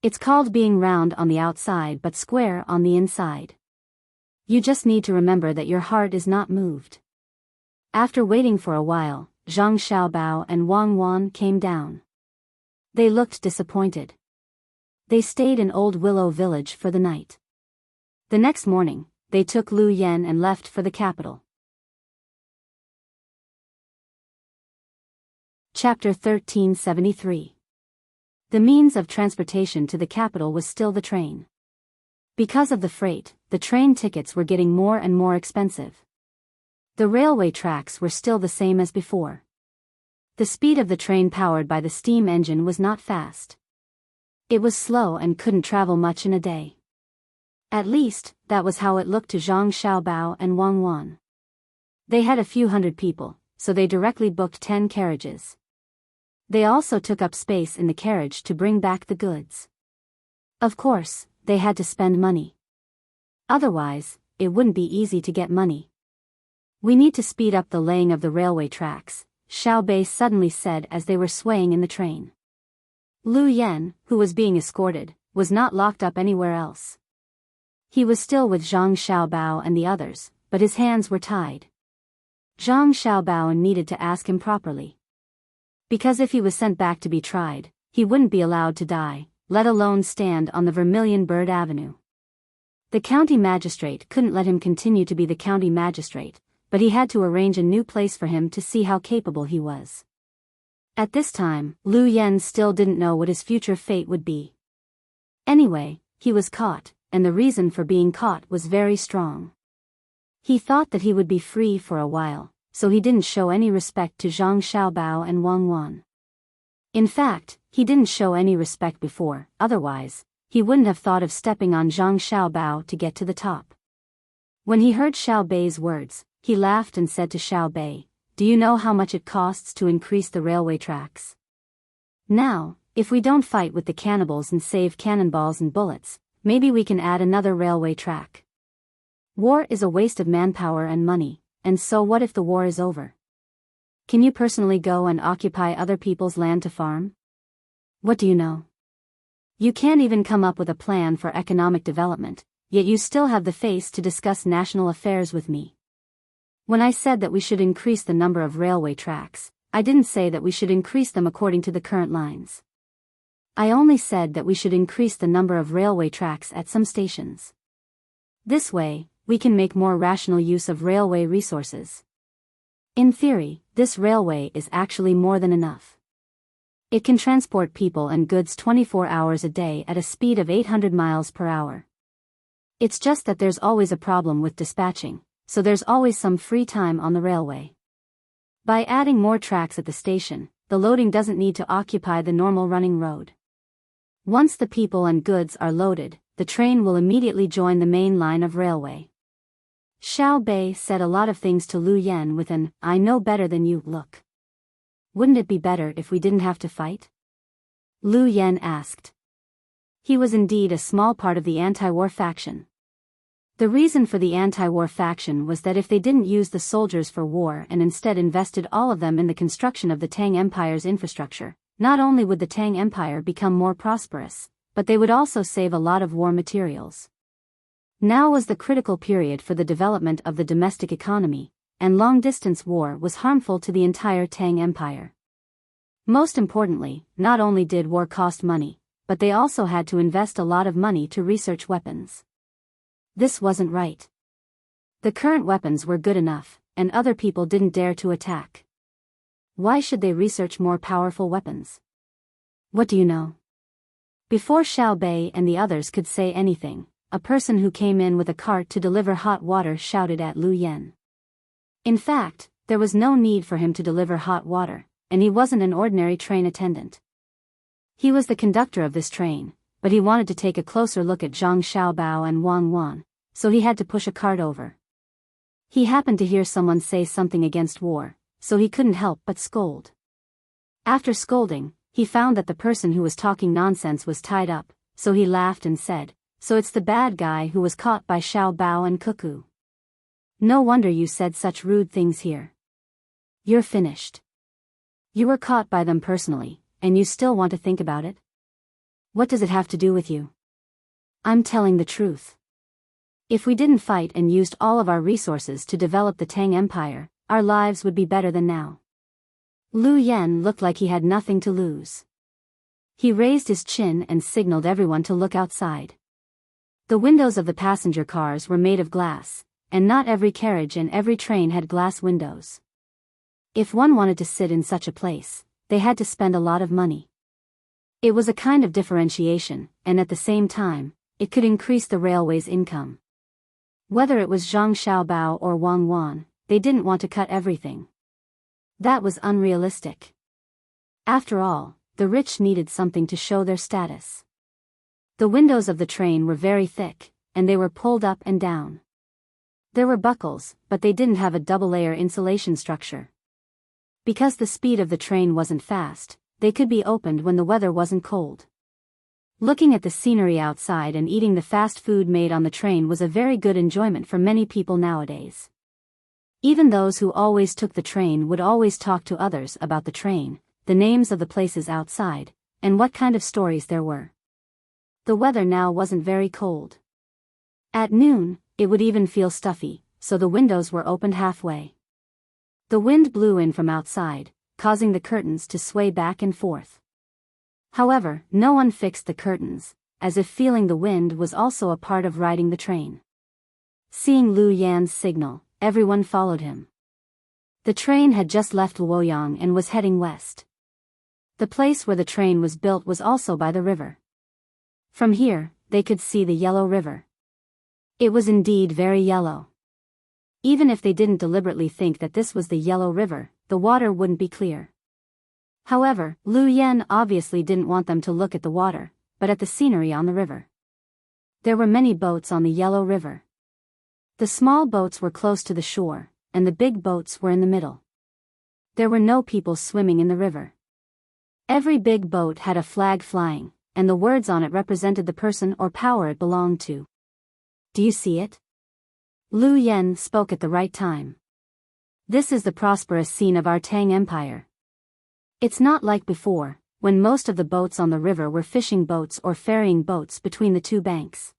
It's called being round on the outside but square on the inside. You just need to remember that your heart is not moved. After waiting for a while, Zhang Xiaobao and Wang Wan came down. They looked disappointed. They stayed in Old Willow Village for the night. The next morning, they took Lu Yen and left for the capital. Chapter 1373. The means of transportation to the capital was still the train. Because of the freight, the train tickets were getting more and more expensive. The railway tracks were still the same as before. The speed of the train powered by the steam engine was not fast. It was slow and couldn't travel much in a day. At least, that was how it looked to Zhang Xiaobao and Wang Wan. They had a few hundred people, so they directly booked 10 carriages. They also took up space in the carriage to bring back the goods. Of course, they had to spend money. Otherwise, it wouldn't be easy to get money. We need to speed up the laying of the railway tracks, Xiao Bei suddenly said as they were swaying in the train. Lu Yen, who was being escorted, was not locked up anywhere else. He was still with Zhang Xiaobao and the others, but his hands were tied. Zhang Xiaobao needed to ask him properly. Because if he was sent back to be tried, he wouldn't be allowed to die, let alone stand on the Vermilion Bird Avenue. The county magistrate couldn't let him continue to be the county magistrate, but he had to arrange a new place for him to see how capable he was. At this time, Lu Yen still didn't know what his future fate would be. Anyway, he was caught, and the reason for being caught was very strong. He thought that he would be free for a while, so he didn't show any respect to Zhang Xiaobao and Wang Wan. In fact, he didn't show any respect before, otherwise, he wouldn't have thought of stepping on Zhang Xiaobao to get to the top. When he heard Xiao Bei's words, he laughed and said to Xiao Bei, "Do you know how much it costs to increase the railway tracks? Now, if we don't fight with the cannibals and save cannonballs and bullets, maybe we can add another railway track. War is a waste of manpower and money, and so what if the war is over? Can you personally go and occupy other people's land to farm? What do you know? You can't even come up with a plan for economic development, yet you still have the face to discuss national affairs with me. When I said that we should increase the number of railway tracks, I didn't say that we should increase them according to the current lines. I only said that we should increase the number of railway tracks at some stations. This way, we can make more rational use of railway resources. In theory, this railway is actually more than enough. It can transport people and goods 24 hours a day at a speed of 800 miles per hour. It's just that there's always a problem with dispatching, so there's always some free time on the railway. By adding more tracks at the station, the loading doesn't need to occupy the normal running road. Once the people and goods are loaded, the train will immediately join the main line of railway. Xiao Bei said a lot of things to Lu Yen with an "I know better than you" look. Wouldn't it be better if we didn't have to fight? Lu Yen asked. He was indeed a small part of the anti-war faction. The reason for the anti-war faction was that if they didn't use the soldiers for war and instead invested all of them in the construction of the Tang Empire's infrastructure, not only would the Tang Empire become more prosperous, but they would also save a lot of war materials. Now was the critical period for the development of the domestic economy, and long-distance war was harmful to the entire Tang Empire. Most importantly, not only did war cost money, but they also had to invest a lot of money to research weapons. This wasn't right. The current weapons were good enough, and other people didn't dare to attack. Why should they research more powerful weapons? What do you know? Before Xiao Bei and the others could say anything, a person who came in with a cart to deliver hot water shouted at Lu Yan. In fact, there was no need for him to deliver hot water, and he wasn't an ordinary train attendant. He was the conductor of this train, but he wanted to take a closer look at Zhang Xiaobao and Wang Wan, so he had to push a cart over. He happened to hear someone say something against war, so he couldn't help but scold. After scolding, he found that the person who was talking nonsense was tied up, so he laughed and said, "So it's the bad guy who was caught by Xiao Bao and Cuckoo. No wonder you said such rude things here. You're finished. You were caught by them personally, and you still want to think about it? What does it have to do with you? I'm telling the truth. If we didn't fight and used all of our resources to develop the Tang Empire, our lives would be better than now." Lu Yan looked like he had nothing to lose. He raised his chin and signaled everyone to look outside. The windows of the passenger cars were made of glass, and not every carriage and every train had glass windows. If one wanted to sit in such a place, they had to spend a lot of money. It was a kind of differentiation, and at the same time, it could increase the railway's income. Whether it was Zhang Xiaobao or Wang Wan, they didn't want to cut everything. That was unrealistic. After all, the rich needed something to show their status. The windows of the train were very thick, and they were pulled up and down. There were buckles, but they didn't have a double-layer insulation structure. Because the speed of the train wasn't fast, they could be opened when the weather wasn't cold. Looking at the scenery outside and eating the fast food made on the train was a very good enjoyment for many people nowadays. Even those who always took the train would always talk to others about the train, the names of the places outside, and what kind of stories there were. The weather now wasn't very cold. At noon, it would even feel stuffy, so the windows were opened halfway. The wind blew in from outside, causing the curtains to sway back and forth. However, no one fixed the curtains, as if feeling the wind was also a part of riding the train. Seeing Lu Yan's signal, everyone followed him. The train had just left Luoyang and was heading west. The place where the train was built was also by the river. From here, they could see the Yellow River. It was indeed very yellow. Even if they didn't deliberately think that this was the Yellow River, the water wouldn't be clear. However, Lu Yan obviously didn't want them to look at the water, but at the scenery on the river. There were many boats on the Yellow River. The small boats were close to the shore, and the big boats were in the middle. There were no people swimming in the river. Every big boat had a flag flying, and the words on it represented the person or power it belonged to. Do you see it? Lu Yan spoke at the right time. This is the prosperous scene of our Tang Empire. It's not like before, when most of the boats on the river were fishing boats or ferrying boats between the two banks.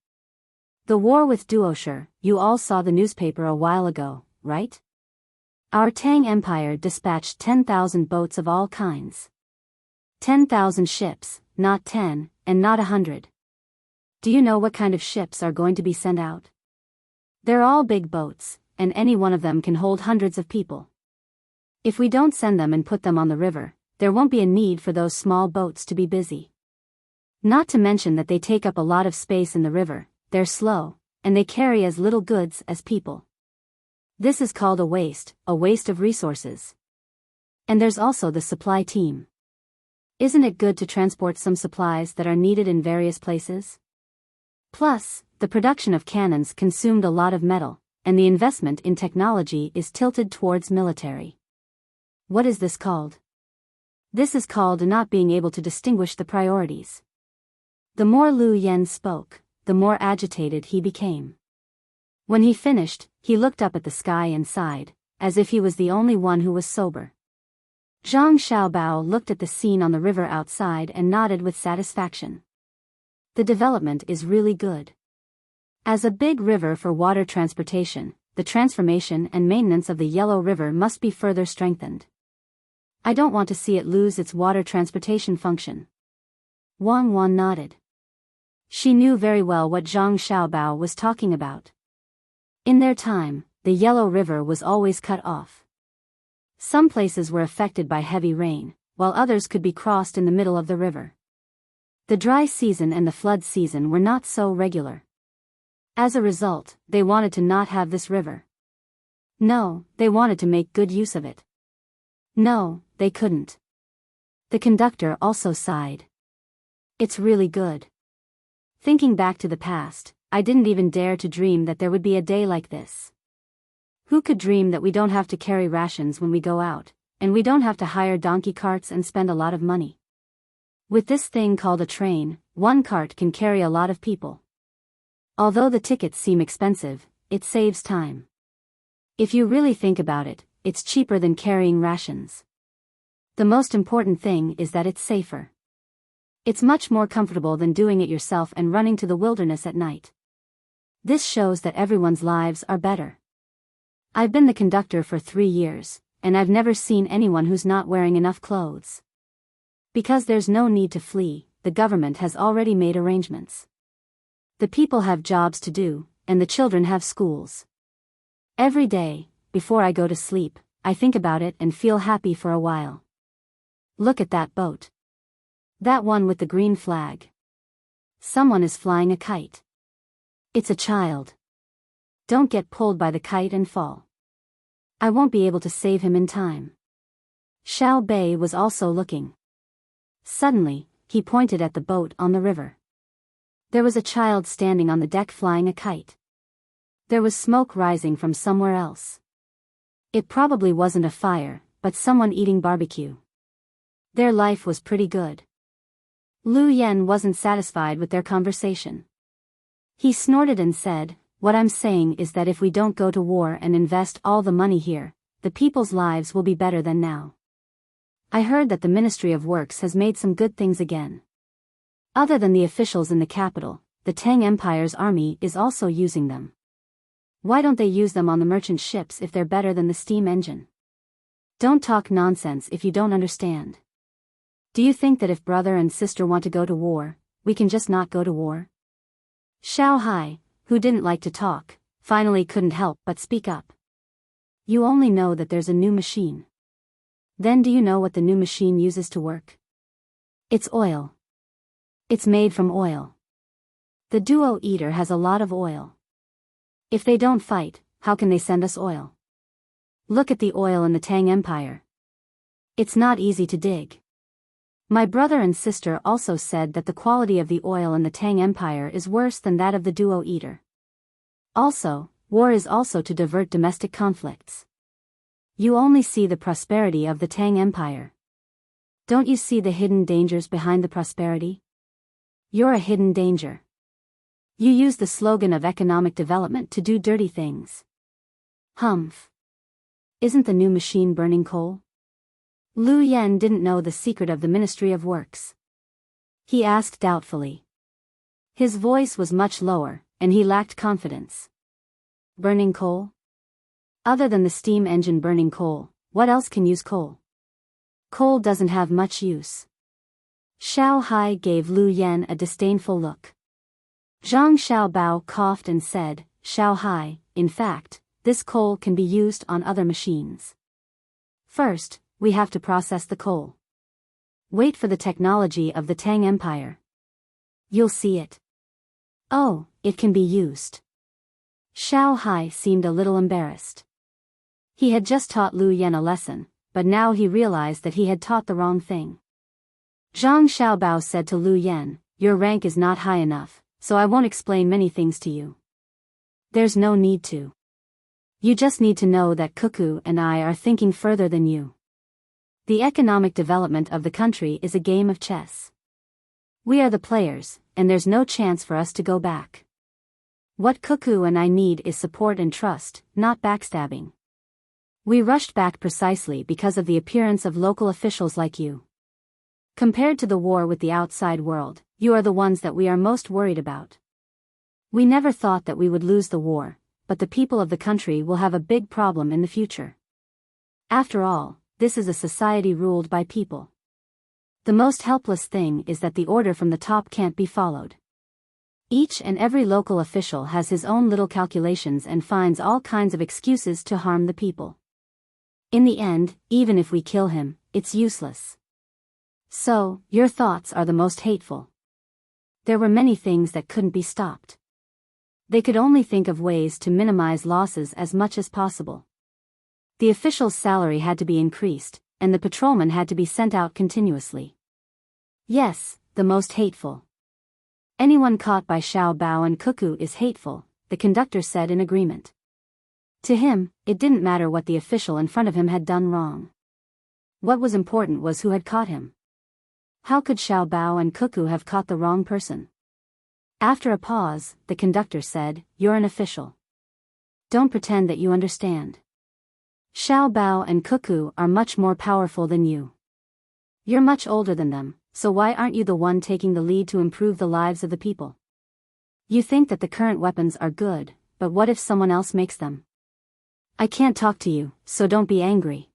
The war with Duoshi, you all saw the newspaper a while ago, right? Our Tang Empire dispatched 10,000 boats of all kinds. 10,000 ships, not 10, and not 100. Do you know what kind of ships are going to be sent out? They're all big boats, and any one of them can hold hundreds of people. If we don't send them and put them on the river, there won't be a need for those small boats to be busy. Not to mention that they take up a lot of space in the river, they're slow, and they carry as little goods as people. This is called a waste of resources. And there's also the supply team. Isn't it good to transport some supplies that are needed in various places? Plus, the production of cannons consumed a lot of metal, and the investment in technology is tilted towards military. What is this called? This is called not being able to distinguish the priorities. The more Lu Yan spoke, the more agitated he became. When he finished, he looked up at the sky and sighed, as if he was the only one who was sober. Zhang Xiaobao looked at the scene on the river outside and nodded with satisfaction. The development is really good. As a big river for water transportation, the transformation and maintenance of the Yellow River must be further strengthened. I don't want to see it lose its water transportation function. Wang Wan nodded. She knew very well what Zhang Xiaobao was talking about. In their time, the Yellow River was always cut off. Some places were affected by heavy rain, while others could be crossed in the middle of the river. The dry season and the flood season were not so regular. As a result, they wanted to not have this river. No, they wanted to make good use of it. No, they couldn't. The conductor also sighed. It's really good. Thinking back to the past, I didn't even dare to dream that there would be a day like this. Who could dream that we don't have to carry rations when we go out, and we don't have to hire donkey carts and spend a lot of money? With this thing called a train, one cart can carry a lot of people. Although the tickets seem expensive, it saves time. If you really think about it, it's cheaper than carrying rations. The most important thing is that it's safer. It's much more comfortable than doing it yourself and running to the wilderness at night. This shows that everyone's lives are better. I've been the conductor for 3 years, and I've never seen anyone who's not wearing enough clothes. Because there's no need to flee, the government has already made arrangements. The people have jobs to do, and the children have schools. Every day, before I go to sleep, I think about it and feel happy for a while. Look at that boat. That one with the green flag. Someone is flying a kite. It's a child. Don't get pulled by the kite and fall. I won't be able to save him in time. Xiao Bei was also looking. Suddenly, he pointed at the boat on the river. There was a child standing on the deck flying a kite. There was smoke rising from somewhere else. It probably wasn't a fire, but someone eating barbecue. Their life was pretty good. Lu Yen wasn't satisfied with their conversation. He snorted and said, "What I'm saying is that if we don't go to war and invest all the money here, the people's lives will be better than now. I heard that the Ministry of Works has made some good things again. Other than the officials in the capital, the Tang Empire's army is also using them. Why don't they use them on the merchant ships if they're better than the steam engine? Don't talk nonsense if you don't understand. Do you think that if brother and sister want to go to war, we can just not go to war?" Xiao Hai, who didn't like to talk, finally couldn't help but speak up. "You only know that there's a new machine. Then do you know what the new machine uses to work? It's oil. It's made from oil. The Duo Eater has a lot of oil. If they don't fight, how can they send us oil? Look at the oil in the Tang Empire. It's not easy to dig. My brother and sister also said that the quality of the oil in the Tang Empire is worse than that of the Duo Eater. Also, war is also to divert domestic conflicts. You only see the prosperity of the Tang Empire. Don't you see the hidden dangers behind the prosperity? You're a hidden danger. You use the slogan of economic development to do dirty things. Humph. Isn't the new machine burning coal?" Lu Yen didn't know the secret of the Ministry of Works. He asked doubtfully. His voice was much lower, and he lacked confidence. "Burning coal? Other than the steam engine burning coal, what else can use coal? Coal doesn't have much use." Xiao Hai gave Lu Yen a disdainful look. Zhang Xiaobao coughed and said, "Xiao Hai, in fact, this coal can be used on other machines. First, we have to process the coal. Wait for the technology of the Tang Empire. You'll see it." "Oh, it can be used." Xiao Hai seemed a little embarrassed. He had just taught Lu Yen a lesson, but now he realized that he had taught the wrong thing. Zhang Xiaobao said to Lu Yen, "Your rank is not high enough, so I won't explain many things to you. There's no need to. You just need to know that Cuckoo and I are thinking further than you. The economic development of the country is a game of chess. We are the players, and there's no chance for us to go back. What Cuckoo and I need is support and trust, not backstabbing. We rushed back precisely because of the appearance of local officials like you. Compared to the war with the outside world, you are the ones that we are most worried about. We never thought that we would lose the war, but the people of the country will have a big problem in the future. After all, this is a society ruled by people. The most helpless thing is that the order from the top can't be followed. Each and every local official has his own little calculations and finds all kinds of excuses to harm the people. In the end, even if we kill him, it's useless. So, your thoughts are the most hateful. There were many things that couldn't be stopped. They could only think of ways to minimize losses as much as possible. The official's salary had to be increased, and the patrolmen had to be sent out continuously. Yes, the most hateful. Anyone caught by Xiao Bao and Cuckoo is hateful, the conductor said in agreement. To him, it didn't matter what the official in front of him had done wrong. What was important was who had caught him. How could Xiao Bao and Cuckoo have caught the wrong person? After a pause, the conductor said, "You're an official. Don't pretend that you understand. Xiao Bao and Cuckoo are much more powerful than you. You're much older than them, so why aren't you the one taking the lead to improve the lives of the people? You think that the current weapons are good, but what if someone else makes them? I can't talk to you, so don't be angry."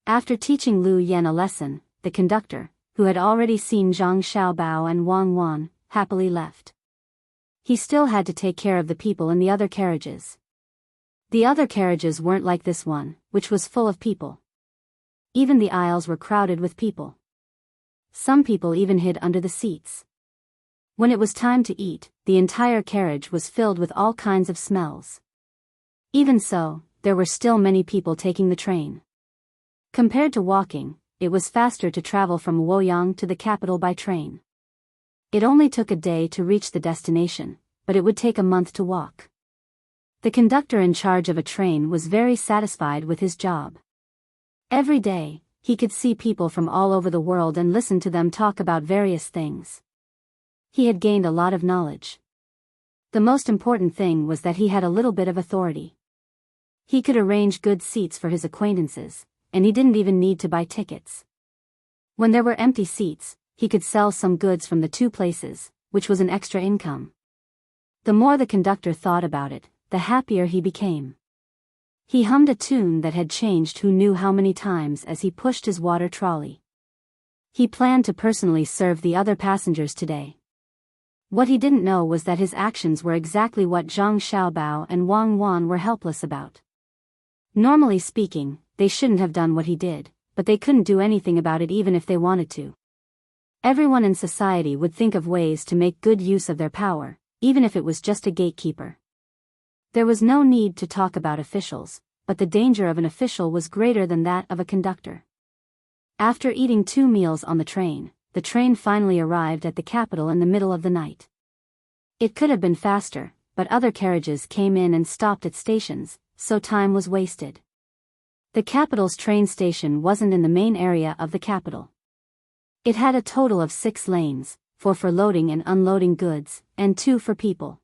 After teaching Lu Yan a lesson, the conductor, who had already seen Zhang Xiaobao and Wang Wan, happily left. He still had to take care of the people in the other carriages. The other carriages weren't like this one, which was full of people. Even the aisles were crowded with people. Some people even hid under the seats. When it was time to eat, the entire carriage was filled with all kinds of smells. Even so, there were still many people taking the train. Compared to walking, it was faster to travel from Luoyang to the capital by train. It only took a day to reach the destination, but it would take a month to walk. The conductor in charge of a train was very satisfied with his job. Every day, he could see people from all over the world and listen to them talk about various things. He had gained a lot of knowledge. The most important thing was that he had a little bit of authority. He could arrange good seats for his acquaintances, and he didn't even need to buy tickets. When there were empty seats, he could sell some goods from the two places, which was an extra income. The more the conductor thought about it, the happier he became. He hummed a tune that had changed who knew how many times as he pushed his water trolley. He planned to personally serve the other passengers today. What he didn't know was that his actions were exactly what Zhang Xiaobao and Wang Wan were helpless about. Normally speaking, they shouldn't have done what he did, but they couldn't do anything about it even if they wanted to. Everyone in society would think of ways to make good use of their power, even if it was just a gatekeeper. There was no need to talk about officials, but the danger of an official was greater than that of a conductor. After eating 2 meals on the train finally arrived at the capital in the middle of the night. It could have been faster, but other carriages came in and stopped at stations, so time was wasted. The capital's train station wasn't in the main area of the capital. It had a total of 6 lanes, 4 for loading and unloading goods, and 2 for people.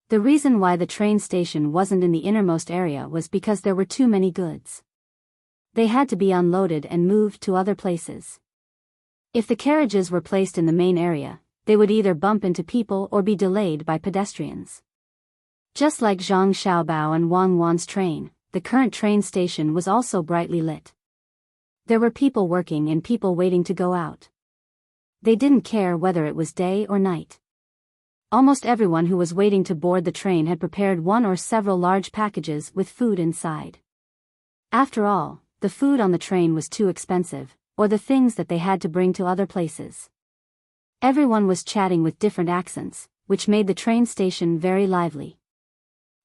The reason why the train station wasn't in the innermost area was because there were too many goods. They had to be unloaded and moved to other places. If the carriages were placed in the main area, they would either bump into people or be delayed by pedestrians. Just like Zhang Xiaobao and Wang Wan's train, the current train station was also brightly lit. There were people working and people waiting to go out. They didn't care whether it was day or night. Almost everyone who was waiting to board the train had prepared one or several large packages with food inside. After all, the food on the train was too expensive, or the things that they had to bring to other places. Everyone was chatting with different accents, which made the train station very lively.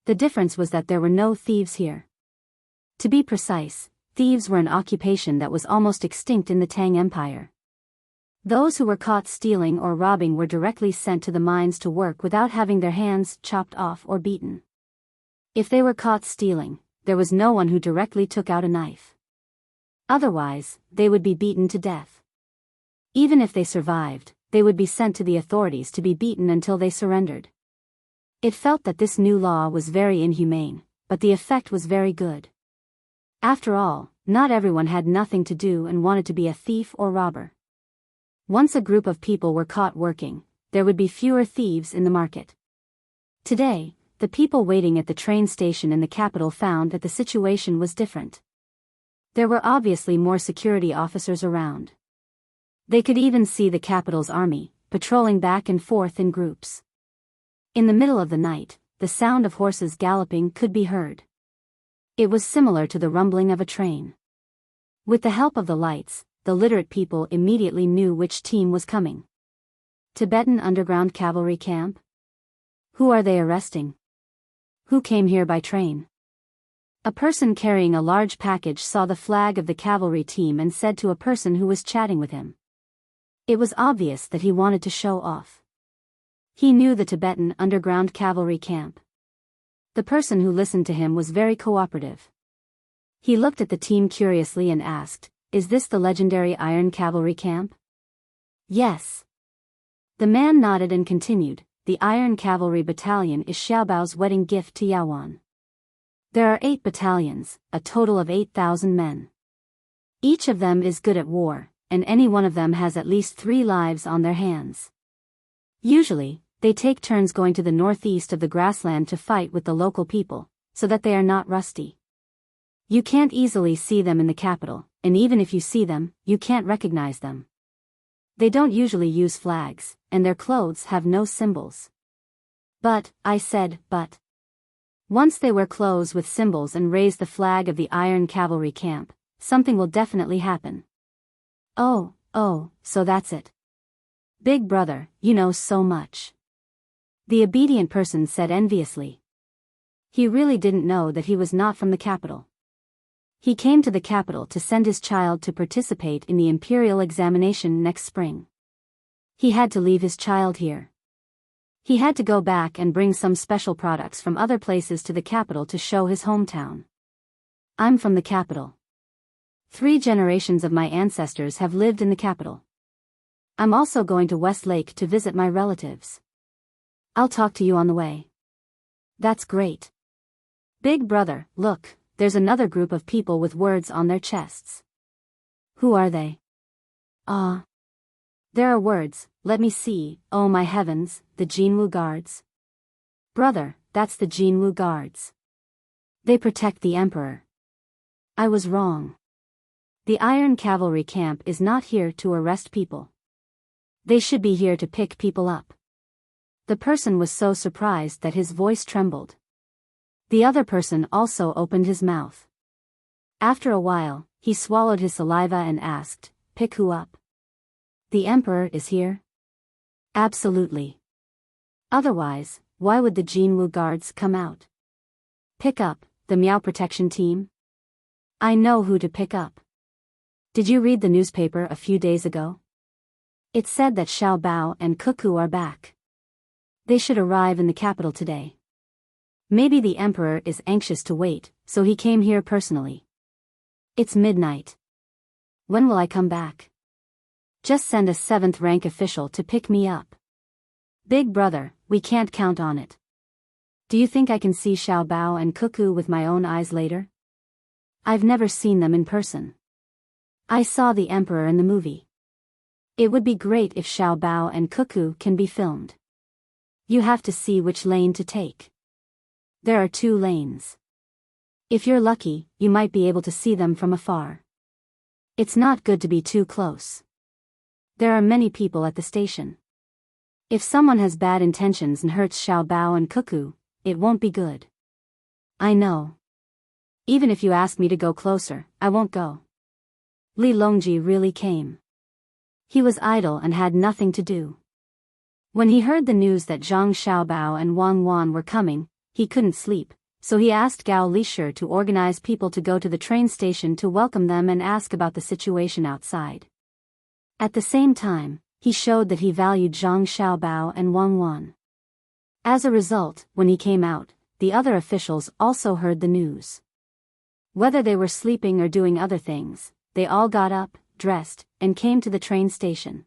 The difference was that there were no thieves here. To be precise, thieves were an occupation that was almost extinct in the Tang Empire. Those who were caught stealing or robbing were directly sent to the mines to work without having their hands chopped off or beaten. If they were caught stealing, there was no one who directly took out a knife. Otherwise, they would be beaten to death. Even if they survived, they would be sent to the authorities to be beaten until they surrendered. It felt that this new law was very inhumane, but the effect was very good. After all, not everyone had nothing to do and wanted to be a thief or robber. Once a group of people were caught working, there would be fewer thieves in the market. Today, the people waiting at the train station in the capital found that the situation was different. There were obviously more security officers around. They could even see the capital's army, patrolling back and forth in groups. In the middle of the night, the sound of horses galloping could be heard. It was similar to the rumbling of a train. With the help of the lights, the literate people immediately knew which team was coming. Tibetan underground cavalry camp? Who are they arresting? Who came here by train? A person carrying a large package saw the flag of the cavalry team and said to a person who was chatting with him. It was obvious that he wanted to show off. He knew the Tibetan underground cavalry camp. The person who listened to him was very cooperative. He looked at the team curiously and asked, "Is this the legendary Iron Cavalry camp?" "Yes." The man nodded and continued, "The Iron Cavalry Battalion is Xiaobao's wedding gift to Yaoan. There are 8 battalions, a total of 8,000 men. Each of them is good at war, and any one of them has at least 3 lives on their hands. Usually, they take turns going to the northeast of the grassland to fight with the local people, so that they are not rusty. You can't easily see them in the capital, and even if you see them, you can't recognize them. They don't usually use flags, and their clothes have no symbols." "But," I said, "but. Once they wear clothes with symbols and raise the flag of the Iron Cavalry camp, something will definitely happen." Oh, so that's it. Big brother, you know so much." The obedient person said enviously. He really didn't know that he was not from the capital. He came to the capital to send his child to participate in the imperial examination next spring. He had to leave his child here. He had to go back and bring some special products from other places to the capital to show his hometown. "I'm from the capital. 3 generations of my ancestors have lived in the capital. I'm also going to West Lake to visit my relatives. I'll talk to you on the way." "That's great. Big brother, look, there's another group of people with words on their chests." "Who are they?" There are words, let me see, oh my heavens, the Jinwu Guards." "Brother, that's the Jinwu Guards. They protect the emperor." I was wrong. The Iron Cavalry camp is not here to arrest people. They should be here to pick people up. The person was so surprised that his voice trembled. The other person also opened his mouth. After a while, he swallowed his saliva and asked, "Pick who up?" "The emperor is here?" "Absolutely. Otherwise, why would the Jinwu Guards come out?" "Pick up, the Miao protection team?" "I know who to pick up. Did you read the newspaper a few days ago? It said that Xiao Bao and Cuckoo are back. They should arrive in the capital today. Maybe the emperor is anxious to wait, so he came here personally. It's midnight. When will I come back?" "Just send a 7th rank official to pick me up." "Big brother, we can't count on it. Do you think I can see Xiao Bao and Cuckoo with my own eyes later? I've never seen them in person. I saw the emperor in the movie. It would be great if Xiao Bao and Cuckoo can be filmed. You have to see which lane to take. There are 2 lanes. If you're lucky, you might be able to see them from afar. It's not good to be too close. There are many people at the station. If someone has bad intentions and hurts Xiao Bao and Cuckoo, it won't be good." "I know. Even if you ask me to go closer, I won't go." Li Longji really came. He was idle and had nothing to do. When he heard the news that Zhang Xiaobao and Wang Wan were coming, he couldn't sleep, so he asked Gao Lishir to organize people to go to the train station to welcome them and ask about the situation outside. At the same time, he showed that he valued Zhang Xiaobao and Wang Wan. As a result, when he came out, the other officials also heard the news. Whether they were sleeping or doing other things, they all got up, dressed, and came to the train station.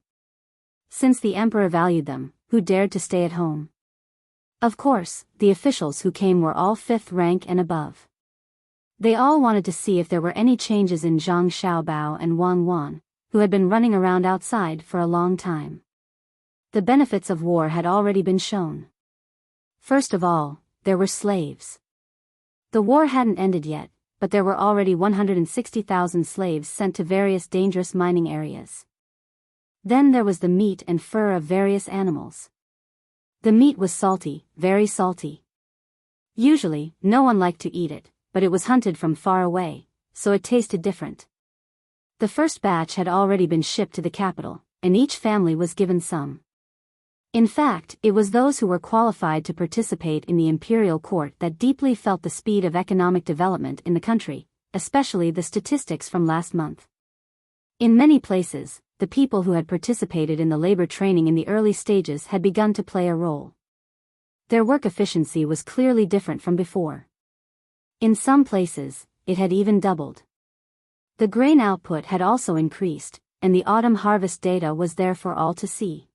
Since the emperor valued them, who dared to stay at home? Of course, the officials who came were all 5th rank and above. They all wanted to see if there were any changes in Zhang Xiaobao and Wang Wan, who had been running around outside for a long time. The benefits of war had already been shown. First of all, there were slaves. The war hadn't ended yet, but there were already 160,000 slaves sent to various dangerous mining areas. Then there was the meat and fur of various animals. The meat was salty, very salty. Usually, no one liked to eat it, but it was hunted from far away, so it tasted different. The first batch had already been shipped to the capital, and each family was given some. In fact, it was those who were qualified to participate in the imperial court that deeply felt the speed of economic development in the country, especially the statistics from last month. In many places, the people who had participated in the labor training in the early stages had begun to play a role. Their work efficiency was clearly different from before. In some places, it had even doubled. The grain output had also increased, and the autumn harvest data was there for all to see.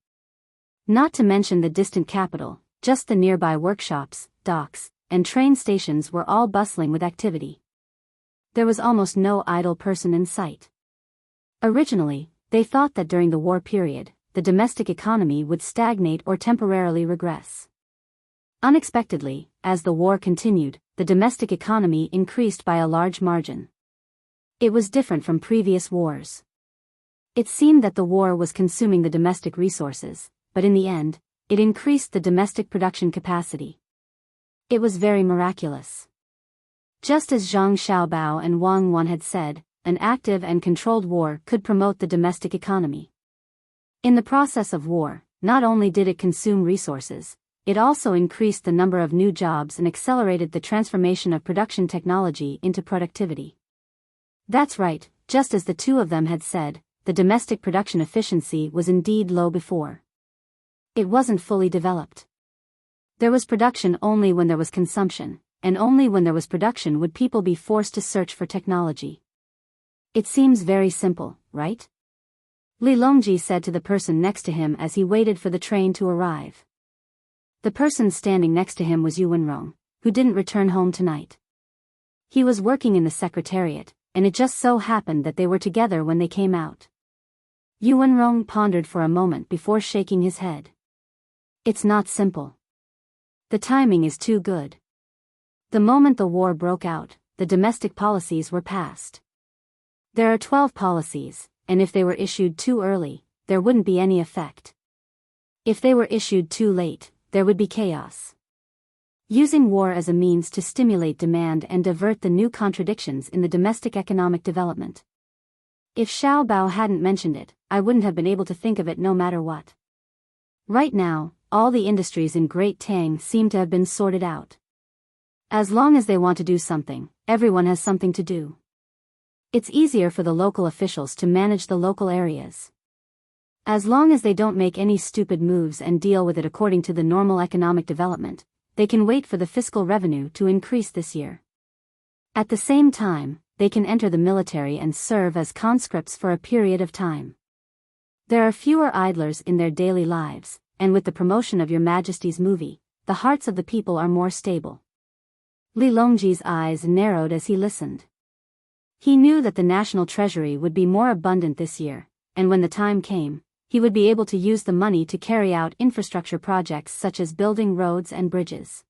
Not to mention the distant capital, just the nearby workshops, docks, and train stations were all bustling with activity. There was almost no idle person in sight. Originally, they thought that during the war period, the domestic economy would stagnate or temporarily regress. Unexpectedly, as the war continued, the domestic economy increased by a large margin. It was different from previous wars. It seemed that the war was consuming the domestic resources, but in the end, it increased the domestic production capacity. It was very miraculous. Just as Zhang Xiaobao and Wang Wan had said, an active and controlled war could promote the domestic economy. In the process of war, not only did it consume resources, it also increased the number of new jobs and accelerated the transformation of production technology into productivity. That's right, just as the two of them had said, the domestic production efficiency was indeed low before. It wasn't fully developed. There was production only when there was consumption, and only when there was production would people be forced to search for technology. It seems very simple, right? Li Longji said to the person next to him as he waited for the train to arrive. The person standing next to him was Yu Wenrong, who didn't return home tonight. He was working in the secretariat, and it just so happened that they were together when they came out. Yu Wenrong pondered for a moment before shaking his head. It's not simple. The timing is too good. The moment the war broke out, the domestic policies were passed. There are 12 policies, and if they were issued too early, there wouldn't be any effect. If they were issued too late, there would be chaos. Using war as a means to stimulate demand and divert the new contradictions in the domestic economic development. If Xiao Bao hadn't mentioned it, I wouldn't have been able to think of it no matter what. Right now, all the industries in Great Tang seem to have been sorted out. As long as they want to do something, everyone has something to do. It's easier for the local officials to manage the local areas. As long as they don't make any stupid moves and deal with it according to the normal economic development, they can wait for the fiscal revenue to increase this year. At the same time, they can enter the military and serve as conscripts for a period of time. There are fewer idlers in their daily lives, and with the promotion of Your Majesty's movie, the hearts of the people are more stable. Li Longji's eyes narrowed as he listened. He knew that the national treasury would be more abundant this year, and when the time came, he would be able to use the money to carry out infrastructure projects such as building roads and bridges.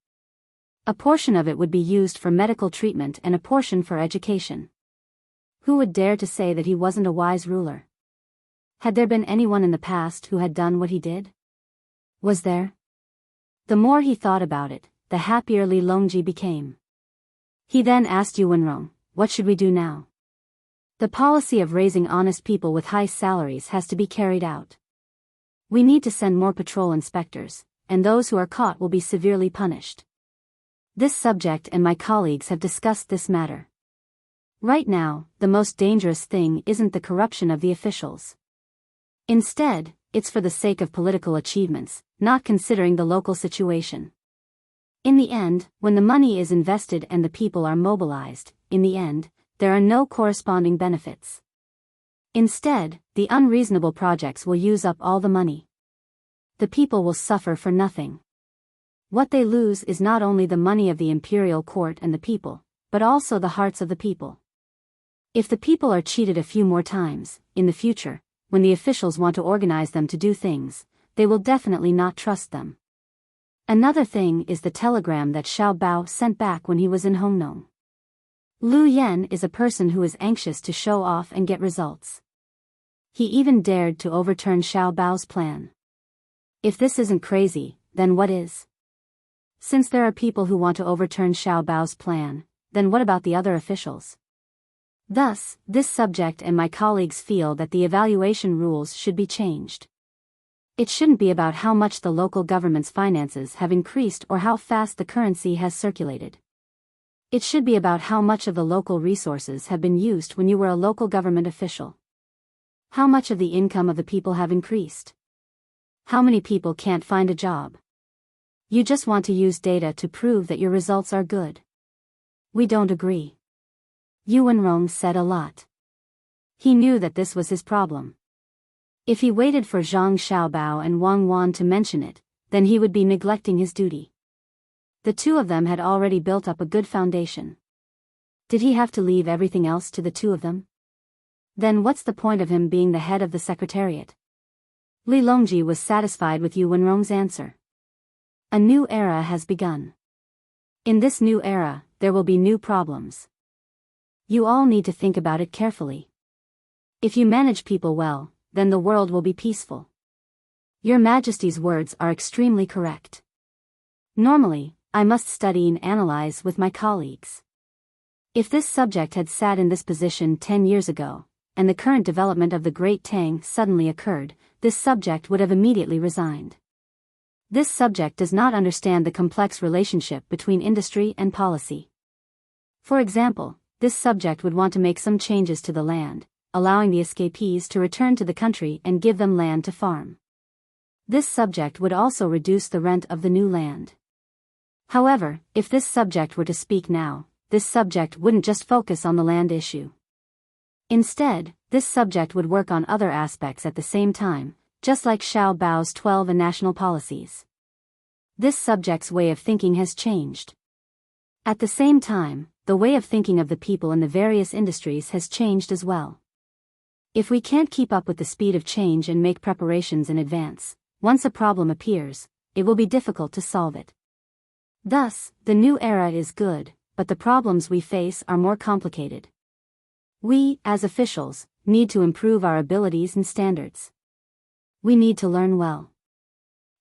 A portion of it would be used for medical treatment and a portion for education. Who would dare to say that he wasn't a wise ruler? Had there been anyone in the past who had done what he did? Was there? The more he thought about it, the happier Li Longji became. He then asked Yu Wenrong, "What should we do now?" The policy of raising honest people with high salaries has to be carried out. We need to send more patrol inspectors, and those who are caught will be severely punished. This subject and my colleagues have discussed this matter. Right now, the most dangerous thing isn't the corruption of the officials. Instead, it's for the sake of political achievements, not considering the local situation. In the end, when the money is invested and the people are mobilized, in the end, there are no corresponding benefits. Instead, the unreasonable projects will use up all the money. The people will suffer for nothing. What they lose is not only the money of the imperial court and the people, but also the hearts of the people. If the people are cheated a few more times, in the future, when the officials want to organize them to do things, they will definitely not trust them. Another thing is the telegram that Xiao Bao sent back when he was in Hongnong. Lu Yen is a person who is anxious to show off and get results. He even dared to overturn Xiao Bao's plan. If this isn't crazy, then what is? Since there are people who want to overturn Xiao Bao's plan, then what about the other officials? Thus, this subject and my colleagues feel that the evaluation rules should be changed. It shouldn't be about how much the local government's finances have increased or how fast the currency has circulated. It should be about how much of the local resources have been used when you were a local government official. How much of the income of the people have increased? How many people can't find a job? You just want to use data to prove that your results are good. We don't agree. Yu Wenrong said a lot. He knew that this was his problem. If he waited for Zhang Xiaobao and Wang Wan to mention it, then he would be neglecting his duty. The two of them had already built up a good foundation. Did he have to leave everything else to the two of them? Then what's the point of him being the head of the secretariat? Li Longji was satisfied with Yu Wenrong's answer. A new era has begun. In this new era, there will be new problems. You all need to think about it carefully. If you manage people well, then the world will be peaceful. Your Majesty's words are extremely correct. Normally, I must study and analyze with my colleagues. If this subject had sat in this position 10 years ago, and the current development of the Great Tang suddenly occurred, this subject would have immediately resigned. This subject does not understand the complex relationship between industry and policy. For example, this subject would want to make some changes to the land, allowing the escapees to return to the country and give them land to farm. This subject would also reduce the rent of the new land. However, if this subject were to speak now, this subject wouldn't just focus on the land issue. Instead, this subject would work on other aspects at the same time, just like Xiao Bao's 12 and national policies. This subject's way of thinking has changed. At the same time, the way of thinking of the people in the various industries has changed as well. If we can't keep up with the speed of change and make preparations in advance, once a problem appears, it will be difficult to solve it. Thus, the new era is good, but the problems we face are more complicated. We, as officials, need to improve our abilities and standards. We need to learn well.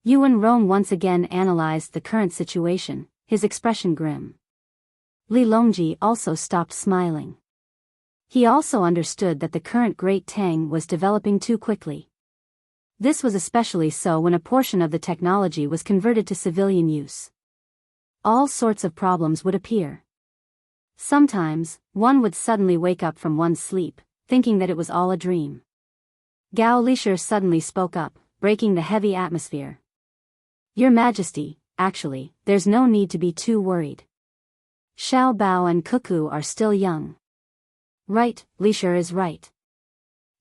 Yu Wenrong once again analyzed the current situation, his expression grim. Li Longji also stopped smiling. He also understood that the current Great Tang was developing too quickly. This was especially so when a portion of the technology was converted to civilian use. All sorts of problems would appear. Sometimes, one would suddenly wake up from one's sleep, thinking that it was all a dream. Gao Lishir suddenly spoke up, breaking the heavy atmosphere. Your Majesty, actually, there's no need to be too worried. Xiao Bao and Cuckoo are still young. Right, Lishir is right.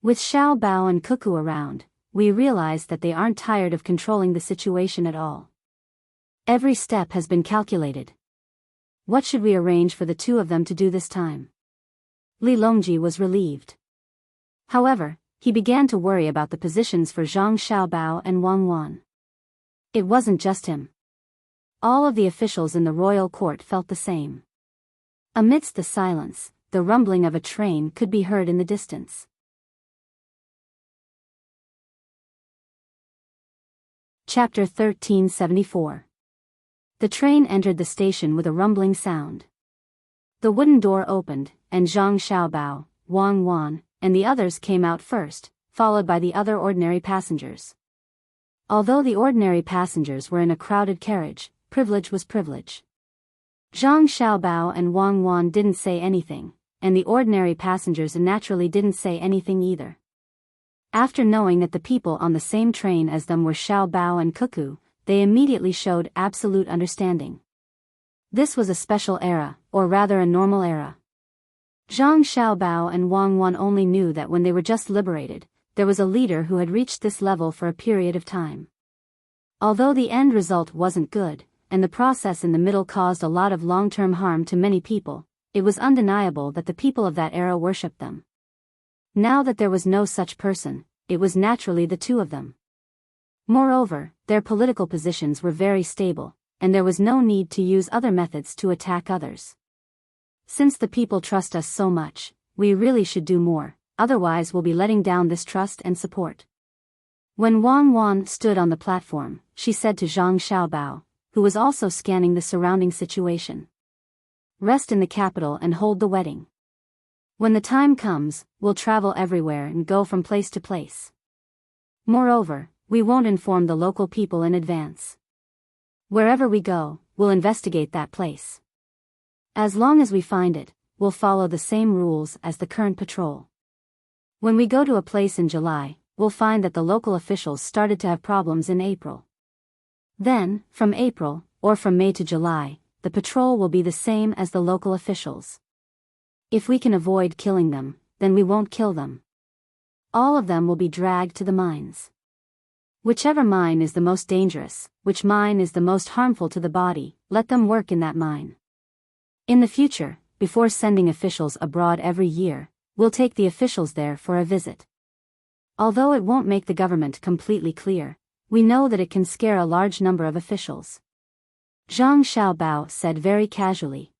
With Xiao Bao and Cuckoo around, we realize that they aren't tired of controlling the situation at all. Every step has been calculated. What should we arrange for the two of them to do this time? Li Longji was relieved. However, he began to worry about the positions for Zhang Xiaobao and Wang Wan. It wasn't just him. All of the officials in the royal court felt the same. Amidst the silence, the rumbling of a train could be heard in the distance. Chapter 1374. The train entered the station with a rumbling sound. The wooden door opened, and Zhang Xiaobao, Wang Wan, and the others came out first, followed by the other ordinary passengers. Although the ordinary passengers were in a crowded carriage, privilege was privilege. Zhang Xiaobao and Wang Wan didn't say anything, and the ordinary passengers naturally didn't say anything either. After knowing that the people on the same train as them were Xiao Bao and Cuckoo, they immediately showed absolute understanding. This was a special era, or rather a normal era. Zhang Xiaobao and Wang Wan only knew that when they were just liberated, there was a leader who had reached this level for a period of time. Although the end result wasn't good, and the process in the middle caused a lot of long-term harm to many people, it was undeniable that the people of that era worshipped them. Now that there was no such person, it was naturally the two of them. Moreover, their political positions were very stable, and there was no need to use other methods to attack others. Since the people trust us so much, we really should do more, otherwise we'll be letting down this trust and support. When Wang Wan stood on the platform, she said to Zhang Xiaobao, who was also scanning the surrounding situation. Rest in the capital and hold the wedding. When the time comes, we'll travel everywhere and go from place to place. Moreover, we won't inform the local people in advance. Wherever we go, we'll investigate that place. As long as we find it, we'll follow the same rules as the current patrol. When we go to a place in July, we'll find that the local officials started to have problems in April. Then, from April, or from May to July, the patrol will be the same as the local officials. If we can avoid killing them, then we won't kill them. All of them will be dragged to the mines. Whichever mine is the most dangerous, which mine is the most harmful to the body, let them work in that mine. In the future, before sending officials abroad every year, we'll take the officials there for a visit. Although it won't make the government completely clear, we know that it can scare a large number of officials. Zhang Xiaobao said very casually.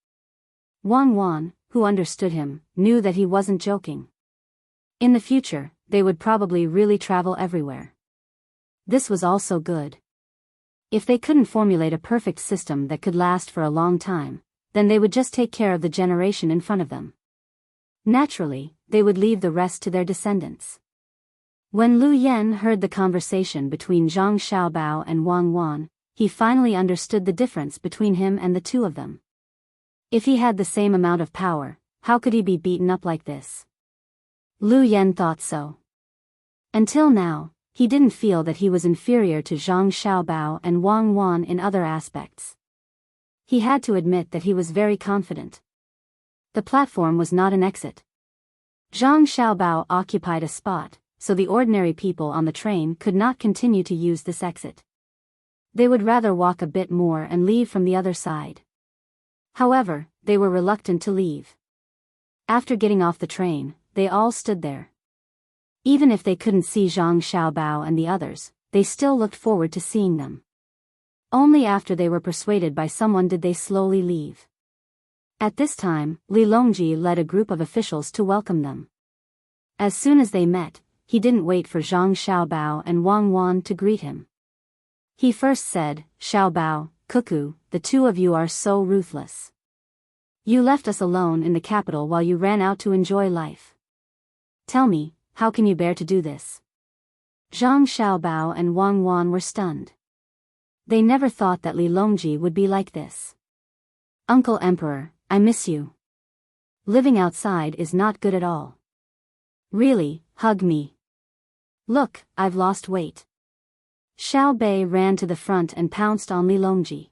Wang Wan, who understood him, knew that he wasn't joking. In the future, they would probably really travel everywhere. This was also good. If they couldn't formulate a perfect system that could last for a long time, then they would just take care of the generation in front of them. Naturally, they would leave the rest to their descendants. When Lu Yan heard the conversation between Zhang Xiaobao and Wang Wan, he finally understood the difference between him and the two of them. If he had the same amount of power, how could he be beaten up like this? Lu Yan thought so. Until now, he didn't feel that he was inferior to Zhang Xiaobao and Wang Wan in other aspects. He had to admit that he was very confident. The platform was not an exit. Zhang Xiaobao occupied a spot, so the ordinary people on the train could not continue to use this exit. They would rather walk a bit more and leave from the other side. However, they were reluctant to leave. After getting off the train, they all stood there. Even if they couldn't see Zhang Xiaobao and the others, they still looked forward to seeing them. Only after they were persuaded by someone did they slowly leave. At this time, Li Longji led a group of officials to welcome them. As soon as they met, he didn't wait for Zhang Xiaobao and Wang Wan to greet him. He first said, Xiaobao, Cuckoo, the two of you are so ruthless. You left us alone in the capital while you ran out to enjoy life. Tell me, how can you bear to do this? Zhang Xiaobao and Wang Wan were stunned. They never thought that Li Longji would be like this. Uncle Emperor, I miss you. Living outside is not good at all. Really, hug me. Look, I've lost weight. Xiao Bei ran to the front and pounced on Li Longji.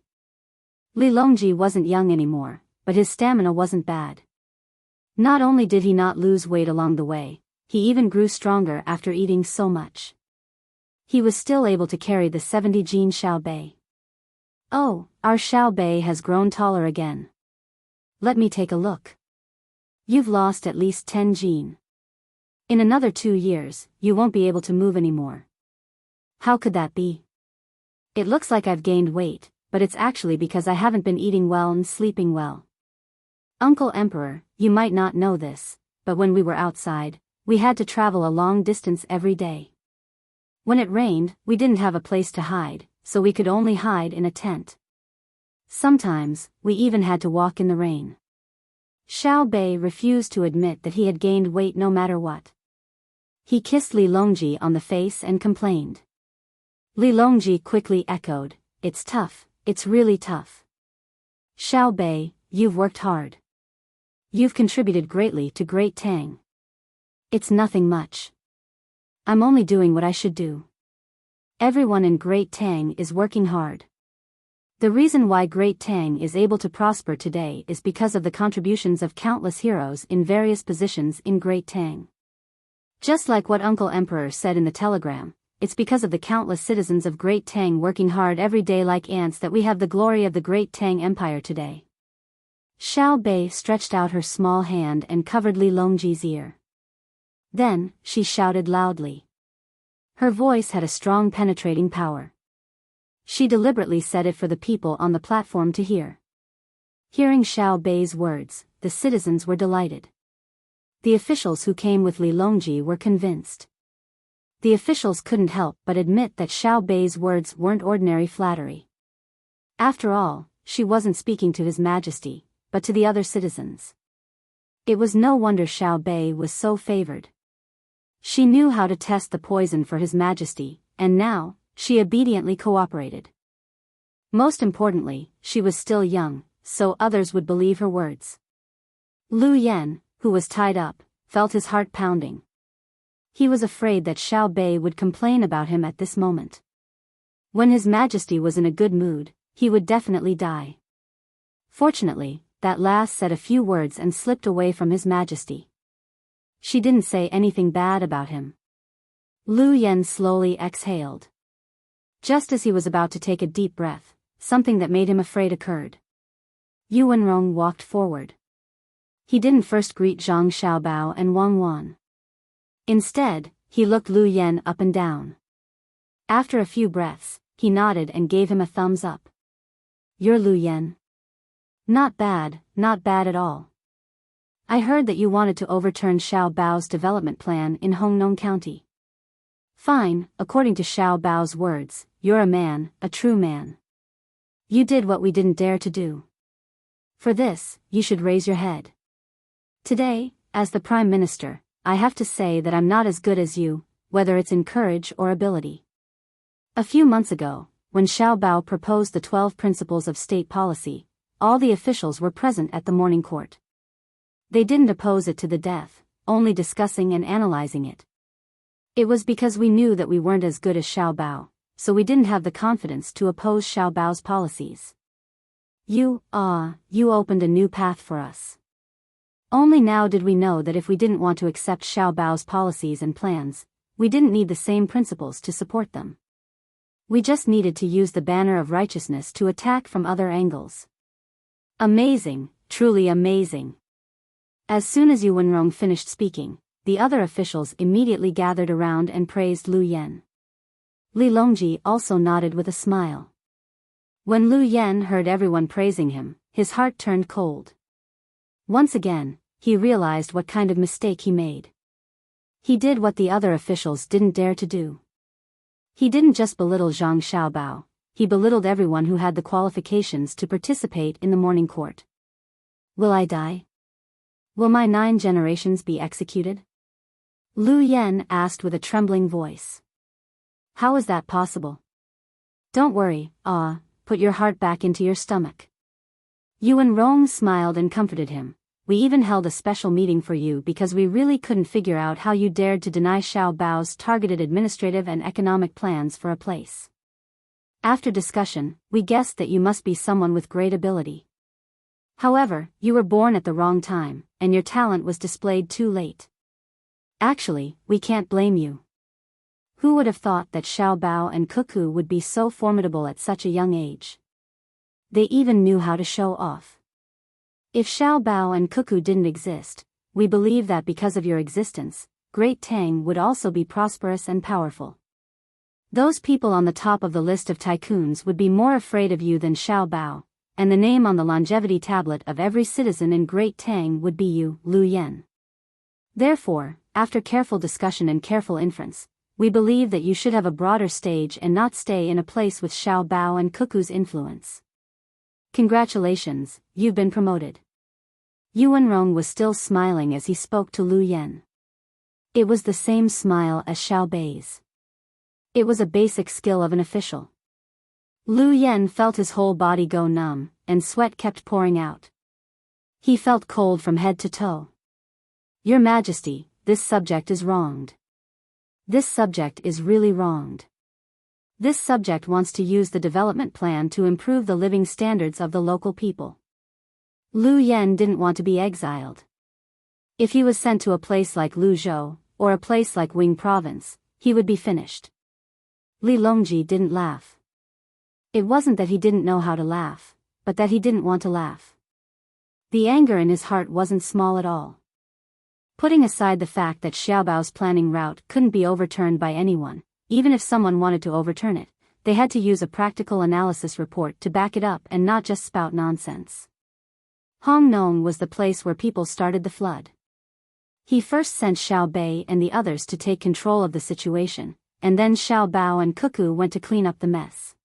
Li Longji wasn't young anymore, but his stamina wasn't bad. Not only did he not lose weight along the way, he even grew stronger after eating so much. He was still able to carry the 70 gene Xiao Bei. Oh, our Xiao Bei has grown taller again. Let me take a look. You've lost at least 10 gene. In another 2 years, you won't be able to move anymore. How could that be? It looks like I've gained weight, but it's actually because I haven't been eating well and sleeping well. Uncle Emperor, you might not know this, but when we were outside, we had to travel a long distance every day. When it rained, we didn't have a place to hide, so we could only hide in a tent. Sometimes, we even had to walk in the rain. Xiao Bei refused to admit that he had gained weight no matter what. He kissed Li Longji on the face and complained. Li Longji quickly echoed, It's tough, it's really tough. Xiao Bei, you've worked hard. You've contributed greatly to Great Tang. It's nothing much. I'm only doing what I should do. Everyone in Great Tang is working hard. The reason why Great Tang is able to prosper today is because of the contributions of countless heroes in various positions in Great Tang. Just like what Uncle Emperor said in the telegram, it's because of the countless citizens of Great Tang working hard every day like ants that we have the glory of the Great Tang Empire today. Xiao Bei stretched out her small hand and covered Li Longji's ear. Then, she shouted loudly. Her voice had a strong penetrating power. She deliberately said it for the people on the platform to hear. Hearing Xiao Bei's words, the citizens were delighted. The officials who came with Li Longji were convinced. The officials couldn't help but admit that Xiao Bei's words weren't ordinary flattery. After all, she wasn't speaking to His Majesty, but to the other citizens. It was no wonder Xiao Bei was so favored. She knew how to test the poison for His Majesty, and now, she obediently cooperated. Most importantly, she was still young, so others would believe her words. Lu Yen, who was tied up, felt his heart pounding. He was afraid that Xiao Bei would complain about him at this moment. When His Majesty was in a good mood, he would definitely die. Fortunately, that lass said a few words and slipped away from His Majesty. She didn't say anything bad about him. Lu Yen slowly exhaled. Just as he was about to take a deep breath, something that made him afraid occurred. Yu Wenrong walked forward. He didn't first greet Zhang Xiaobao and Wang Wan. Instead, he looked Lu Yen up and down. After a few breaths, he nodded and gave him a thumbs up. "You're Lu Yen? Not bad at all. I heard that you wanted to overturn Xiao Bao's development plan in Hongnong County. Fine, according to Xiao Bao's words, you're a man, a true man. You did what we didn't dare to do. For this, you should raise your head. Today, as the Prime Minister, I have to say that I'm not as good as you, whether it's in courage or ability." A few months ago, when Xiao Bao proposed the 12 principles of state policy, all the officials were present at the morning court. They didn't oppose it to the death, only discussing and analyzing it. It was because we knew that we weren't as good as Xiao Bao, so we didn't have the confidence to oppose Xiao Bao's policies. You opened a new path for us. Only now did we know that if we didn't want to accept Xiao Bao's policies and plans, we didn't need the same principles to support them. We just needed to use the banner of righteousness to attack from other angles. Amazing, truly amazing. As soon as Yu Wenrong finished speaking, the other officials immediately gathered around and praised Lu Yen. Li Longji also nodded with a smile. When Lu Yen heard everyone praising him, his heart turned cold. Once again, he realized what kind of mistake he made. He did what the other officials didn't dare to do. He didn't just belittle Zhang Xiaobao, he belittled everyone who had the qualifications to participate in the morning court. Will I die? Will my 9 generations be executed? Lu Yen asked with a trembling voice. How is that possible? Don't worry, put your heart back into your stomach. Yu Wenrong smiled and comforted him. We even held a special meeting for you because we really couldn't figure out how you dared to deny Xiao Bao's targeted administrative and economic plans for a place. After discussion, we guessed that you must be someone with great ability. However, you were born at the wrong time, and your talent was displayed too late. Actually, we can't blame you. Who would have thought that Xiao Bao and Cuckoo would be so formidable at such a young age? They even knew how to show off. If Xiao Bao and Cuckoo didn't exist, we believe that because of your existence, Great Tang would also be prosperous and powerful. Those people on the top of the list of tycoons would be more afraid of you than Xiao Bao, and the name on the longevity tablet of every citizen in Great Tang would be you, Lu Yen. Therefore, after careful discussion and careful inference, we believe that you should have a broader stage and not stay in a place with Xiao Bao and Cuckoo's influence. Congratulations, you've been promoted. Yu Wenrong was still smiling as he spoke to Lu Yen. It was the same smile as Xiao Bei's. It was a basic skill of an official. Lu Yen felt his whole body go numb, and sweat kept pouring out. He felt cold from head to toe. Your Majesty, this subject is wronged. This subject is really wronged. This subject wants to use the development plan to improve the living standards of the local people. Lu Yen didn't want to be exiled. If he was sent to a place like Luzhou, or a place like Wing Province, he would be finished. Li Longji didn't laugh. It wasn't that he didn't know how to laugh, but that he didn't want to laugh. The anger in his heart wasn't small at all. Putting aside the fact that Xiaobao's planning route couldn't be overturned by anyone, even if someone wanted to overturn it, they had to use a practical analysis report to back it up and not just spout nonsense. Hongnong was the place where people started the flood. He first sent Xiao Bei and the others to take control of the situation, and then Xiao Bao and Cuckoo went to clean up the mess.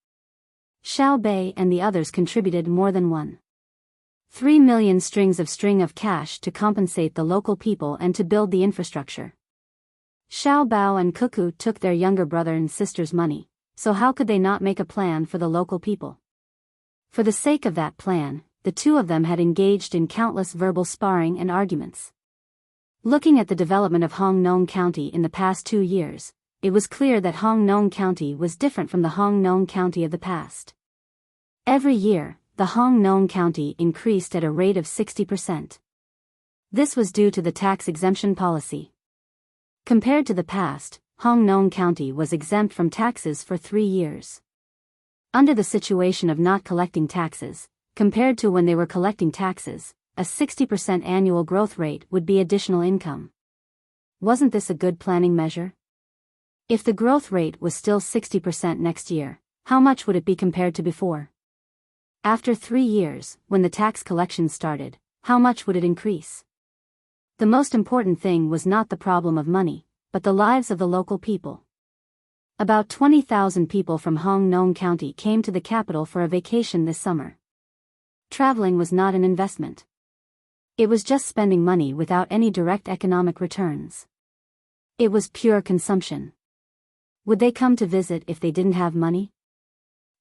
Xiao Bei and the others contributed more than 1.3 million string of cash to compensate the local people and to build the infrastructure. Xiao Bao and Cuckoo took their younger brother and sister's money, so how could they not make a plan for the local people? For the sake of that plan, the two of them had engaged in countless verbal sparring and arguments. Looking at the development of Hong Nong County in the past 2 years, it was clear that Hong Nong County was different from the Hong Nong County of the past. Every year, the Hong Nong County increased at a rate of 60%. This was due to the tax exemption policy. Compared to the past, Hong Nong County was exempt from taxes for 3 years. Under the situation of not collecting taxes, compared to when they were collecting taxes, a 60% annual growth rate would be additional income. Wasn't this a good planning measure? If the growth rate was still 60% next year, how much would it be compared to before? After 3 years, when the tax collection started, how much would it increase? The most important thing was not the problem of money, but the lives of the local people. About 20,000 people from Hong Nong County came to the capital for a vacation this summer. Traveling was not an investment. It was just spending money without any direct economic returns. It was pure consumption. Would they come to visit if they didn't have money?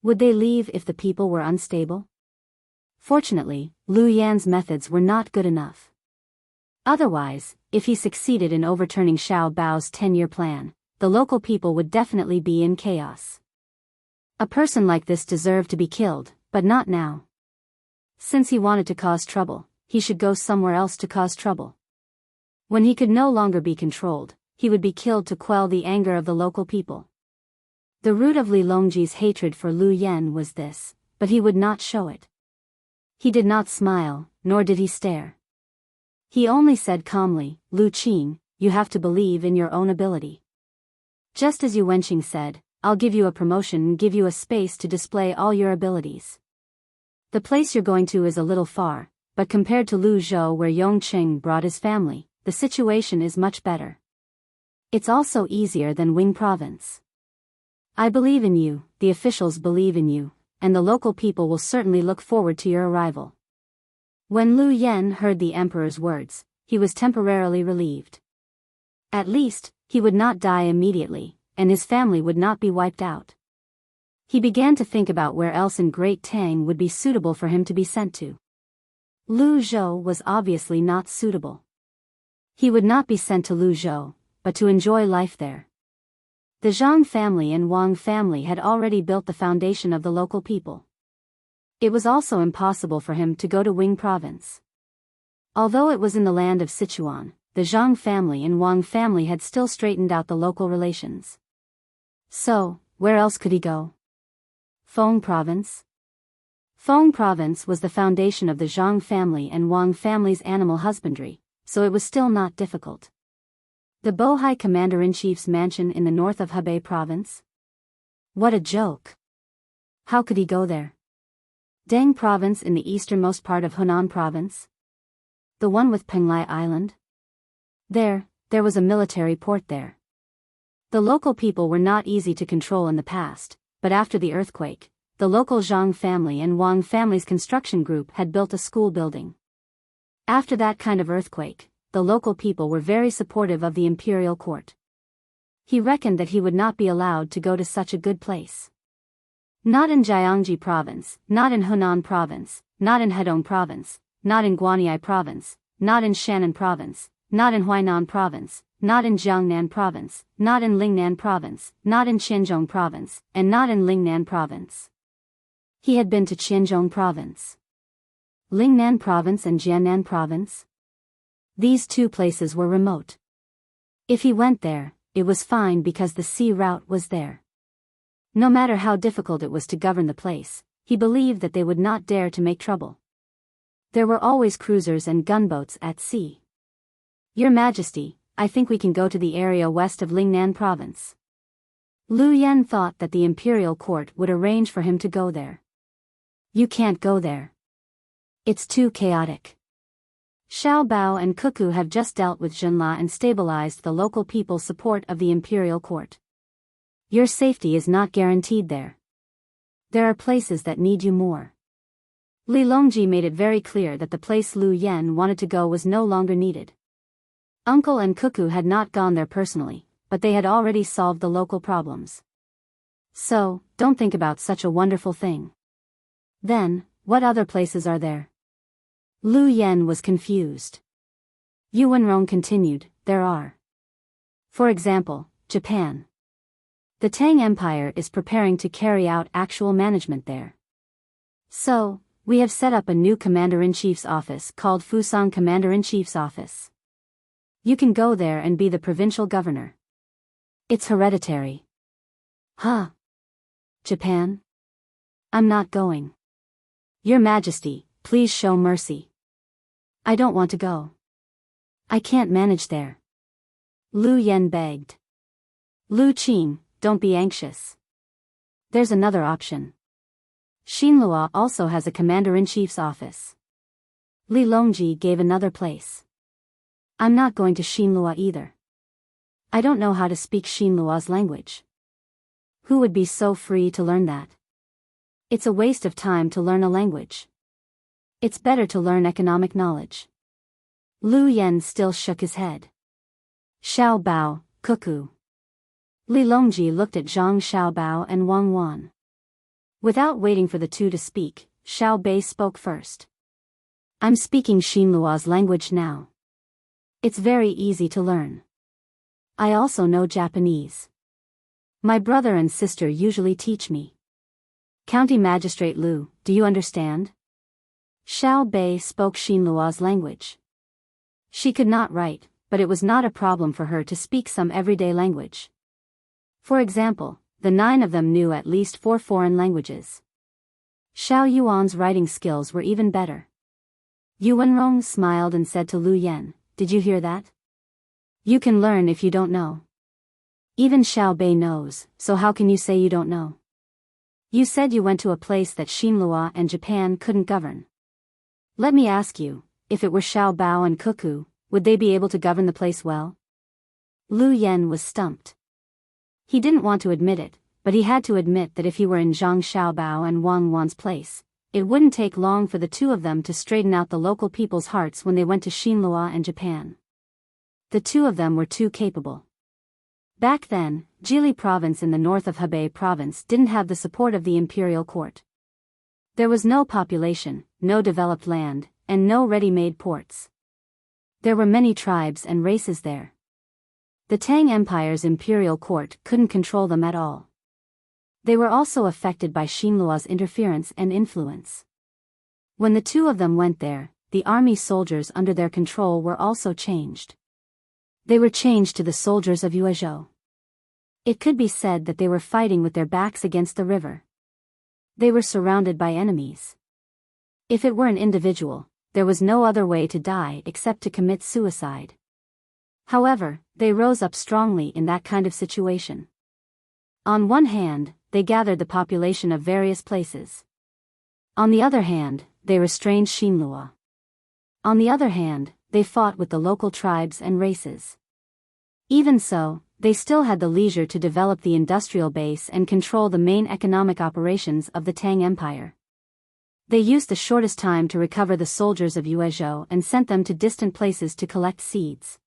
Would they leave if the people were unstable? Fortunately, Lu Yan's methods were not good enough. Otherwise, if he succeeded in overturning Xiao Bao's 10-year plan, the local people would definitely be in chaos. A person like this deserved to be killed, but not now. Since he wanted to cause trouble, he should go somewhere else to cause trouble. When he could no longer be controlled, he would be killed to quell the anger of the local people. The root of Li Longji's hatred for Lu Yan was this, but he would not show it. He did not smile, nor did he stare. He only said calmly, "Lu Qing, you have to believe in your own ability. Just as Yu Wenqing said, I'll give you a promotion and give you a space to display all your abilities. The place you're going to is a little far, but compared to Lu Zhou where Yongqing brought his family, the situation is much better. It's also easier than Wing Province. I believe in you, the officials believe in you, and the local people will certainly look forward to your arrival." When Lu Yan heard the emperor's words, he was temporarily relieved. At least, he would not die immediately, and his family would not be wiped out. He began to think about where else in Great Tang would be suitable for him to be sent to. Lu Zhou was obviously not suitable. He would not be sent to Lu Zhou, but to enjoy life there. The Zhang family and Wang family had already built the foundation of the local people. It was also impossible for him to go to Wing Province. Although it was in the land of Sichuan, the Zhang family and Wang family had still straightened out the local relations. So, where else could he go? Feng Province? Feng Province was the foundation of the Zhang family and Wang family's animal husbandry, so it was still not difficult. The Bohai Commander-in-Chief's mansion in the north of Hebei Province? What a joke! How could he go there? Deng Province in the easternmost part of Hunan Province? The one with Penglai Island? There was a military port there. The local people were not easy to control in the past, but after the earthquake, the local Zhang family and Wang family's construction group had built a school building. After that kind of earthquake, the local people were very supportive of the imperial court. He reckoned that he would not be allowed to go to such a good place. Not in Jiangji Province, not in Hunan Province, not in Hedong Province, not in Guanyi Province, not in Shannan Province, not in Huainan Province, not in Jiangnan Province, not in Lingnan Province, not in Qianzhong Province, and not in Lingnan Province. He had been to Qianzhong Province. Lingnan Province and Jiannan Province? These two places were remote. If he went there, it was fine because the sea route was there. No matter how difficult it was to govern the place, he believed that they would not dare to make trouble. There were always cruisers and gunboats at sea. "Your Majesty, I think we can go to the area west of Lingnan Province." Lu Yan thought that the imperial court would arrange for him to go there. "You can't go there. It's too chaotic. Xiao Bao and Cuckoo have just dealt with Zhenla and stabilized the local people's support of the imperial court. Your safety is not guaranteed there. There are places that need you more." Li Longji made it very clear that the place Lu Yan wanted to go was no longer needed. Uncle and Cuckoo had not gone there personally, but they had already solved the local problems. So, don't think about such a wonderful thing. Then, what other places are there? Lu Yen was confused. Yu Wenrong continued, there are. For example, Japan. The Tang Empire is preparing to carry out actual management there. So, we have set up a new Commander-in-Chief's office called Fusang Commander-in-Chief's Office. You can go there and be the provincial governor. It's hereditary. Huh? Japan? I'm not going. Your Majesty, please show mercy. I don't want to go. I can't manage there. Lu Yen begged. Lu Qing, don't be anxious. There's another option. Xinlua also has a commander-in-chief's office. Li Longji gave another place. I'm not going to Xinlua either. I don't know how to speak Xinlua's language. Who would be so free to learn that? It's a waste of time to learn a language. It's better to learn economic knowledge. Lu Yen still shook his head. Xiao Bao, cuckoo. Li Longji looked at Zhang Xiaobao and Wang Wan. Without waiting for the two to speak, Xiao Bei spoke first. I'm speaking Xinlua's language now. It's very easy to learn. I also know Japanese. My brother and sister usually teach me. County Magistrate Lu, do you understand? Xiao Bei spoke Xinlua's language. She could not write, but it was not a problem for her to speak some everyday language. For example, the 9 of them knew at least 4 foreign languages. Xiao Yuan's writing skills were even better. Yu Wenrong smiled and said to Lu Yen, did you hear that? You can learn if you don't know. Even Xiao Bei knows, so how can you say you don't know? You said you went to a place that Xinlua and Japan couldn't govern. Let me ask you, if it were Xiao Bao and Cuckoo, would they be able to govern the place well? Lu Yen was stumped. He didn't want to admit it, but he had to admit that if he were in Zhang Xiaobao and Wang Wan's place, it wouldn't take long for the two of them to straighten out the local people's hearts when they went to Xinlua and Japan. The two of them were too capable. Back then, Jili province in the north of Hebei province didn't have the support of the imperial court. There was no population, no developed land, and no ready-made ports. There were many tribes and races there. The Tang Empire's imperial court couldn't control them at all. They were also affected by Xinlua's interference and influence. When the two of them went there, the army soldiers under their control were also changed. They were changed to the soldiers of Yuezhou. It could be said that they were fighting with their backs against the river. They were surrounded by enemies. If it were an individual, there was no other way to die except to commit suicide. However, they rose up strongly in that kind of situation. On one hand, they gathered the population of various places. On the other hand, they restrained Xinlua. On the other hand, they fought with the local tribes and races. Even so, they still had the leisure to develop the industrial base and control the main economic operations of the Tang Empire. They used the shortest time to recover the soldiers of Yuezhou and sent them to distant places to collect seeds.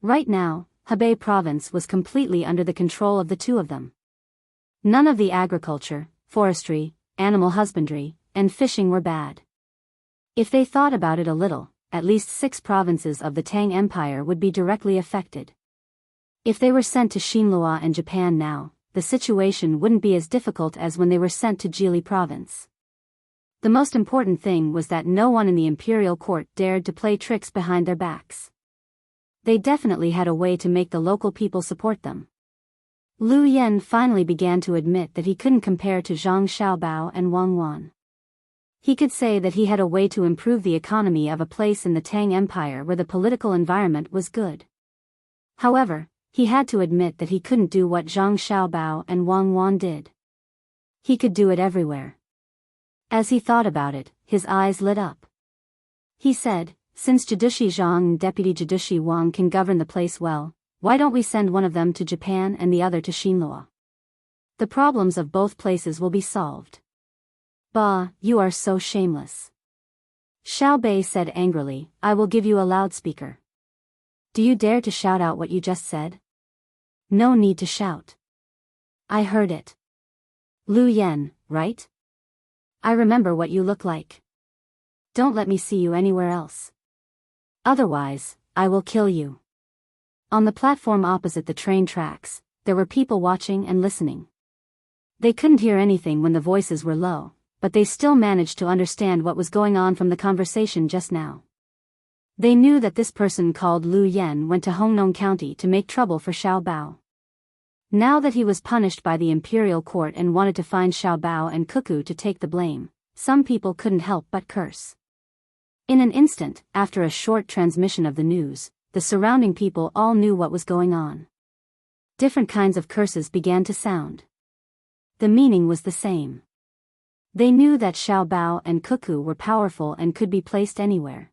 Right now, Hebei province was completely under the control of the two of them. None of the agriculture, forestry, animal husbandry, and fishing were bad. If they thought about it a little, at least 6 provinces of the Tang Empire would be directly affected. If they were sent to Xinlua and Japan now, the situation wouldn't be as difficult as when they were sent to Jili province. The most important thing was that no one in the imperial court dared to play tricks behind their backs. They definitely had a way to make the local people support them. Lu Yen finally began to admit that he couldn't compare to Zhang Xiaobao and Wang Wan. He could say that he had a way to improve the economy of a place in the Tang Empire where the political environment was good. However, he had to admit that he couldn't do what Zhang Xiaobao and Wang Wan did. He could do it everywhere. As he thought about it, his eyes lit up. He said, since Jadushi Zhang and Deputy Jadushi Wang can govern the place well, why don't we send one of them to Japan and the other to Xinlua? The problems of both places will be solved. Bah, you are so shameless. Xiao Bei said angrily, I will give you a loudspeaker. Do you dare to shout out what you just said? No need to shout. I heard it. Lu Yen, right? I remember what you look like. Don't let me see you anywhere else. Otherwise, I will kill you. On the platform opposite the train tracks, there were people watching and listening. They couldn't hear anything when the voices were low, but they still managed to understand what was going on from the conversation just now. They knew that this person called Lu Yen went to Hongnong County to make trouble for Xiao Bao. Now that he was punished by the imperial court and wanted to find Xiao Bao and Cuckoo to take the blame, some people couldn't help but curse. In an instant, after a short transmission of the news, the surrounding people all knew what was going on. Different kinds of curses began to sound. The meaning was the same. They knew that Xiao Bao and Cuckoo were powerful and could be placed anywhere.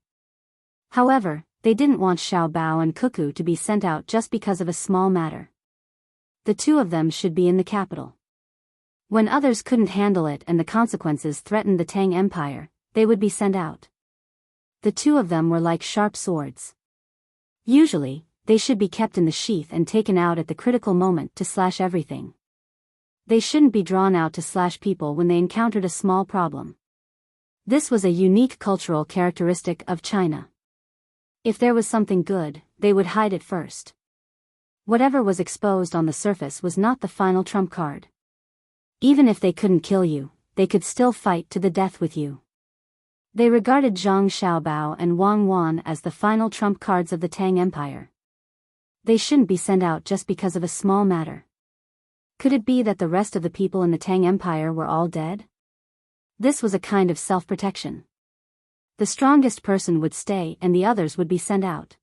However, they didn't want Xiao Bao and Cuckoo to be sent out just because of a small matter. The two of them should be in the capital. When others couldn't handle it and the consequences threatened the Tang Empire, they would be sent out. The two of them were like sharp swords. Usually, they should be kept in the sheath and taken out at the critical moment to slash everything. They shouldn't be drawn out to slash people when they encountered a small problem. This was a unique cultural characteristic of China. If there was something good, they would hide it first. Whatever was exposed on the surface was not the final trump card. Even if they couldn't kill you, they could still fight to the death with you. They regarded Zhang Xiaobao and Wang Wan as the final trump cards of the Tang Empire. They shouldn't be sent out just because of a small matter. Could it be that the rest of the people in the Tang Empire were all dead? This was a kind of self-protection. The strongest person would stay and the others would be sent out.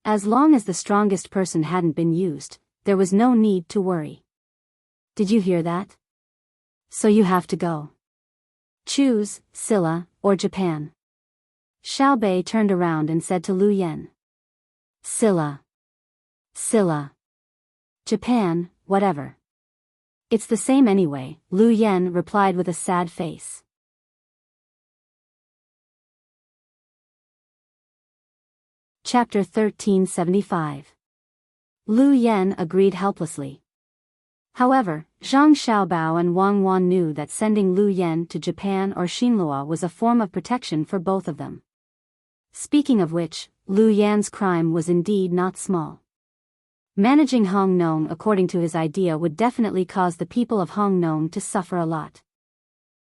As long as the strongest person hadn't been used, there was no need to worry. Did you hear that? So you have to go. Choose, Silla, or Japan. Xiao Bei turned around and said to Lu Yen. Silla. Silla. Japan, whatever. It's the same anyway, Lu Yen replied with a sad face. Chapter 1375. Lu Yen agreed helplessly. However, Zhang Xiaobao and Wang Wan knew that sending Lu Yen to Japan or Xinlua was a form of protection for both of them. Speaking of which, Lu Yan's crime was indeed not small. Managing Hongnong according to his idea would definitely cause the people of Hongnong to suffer a lot.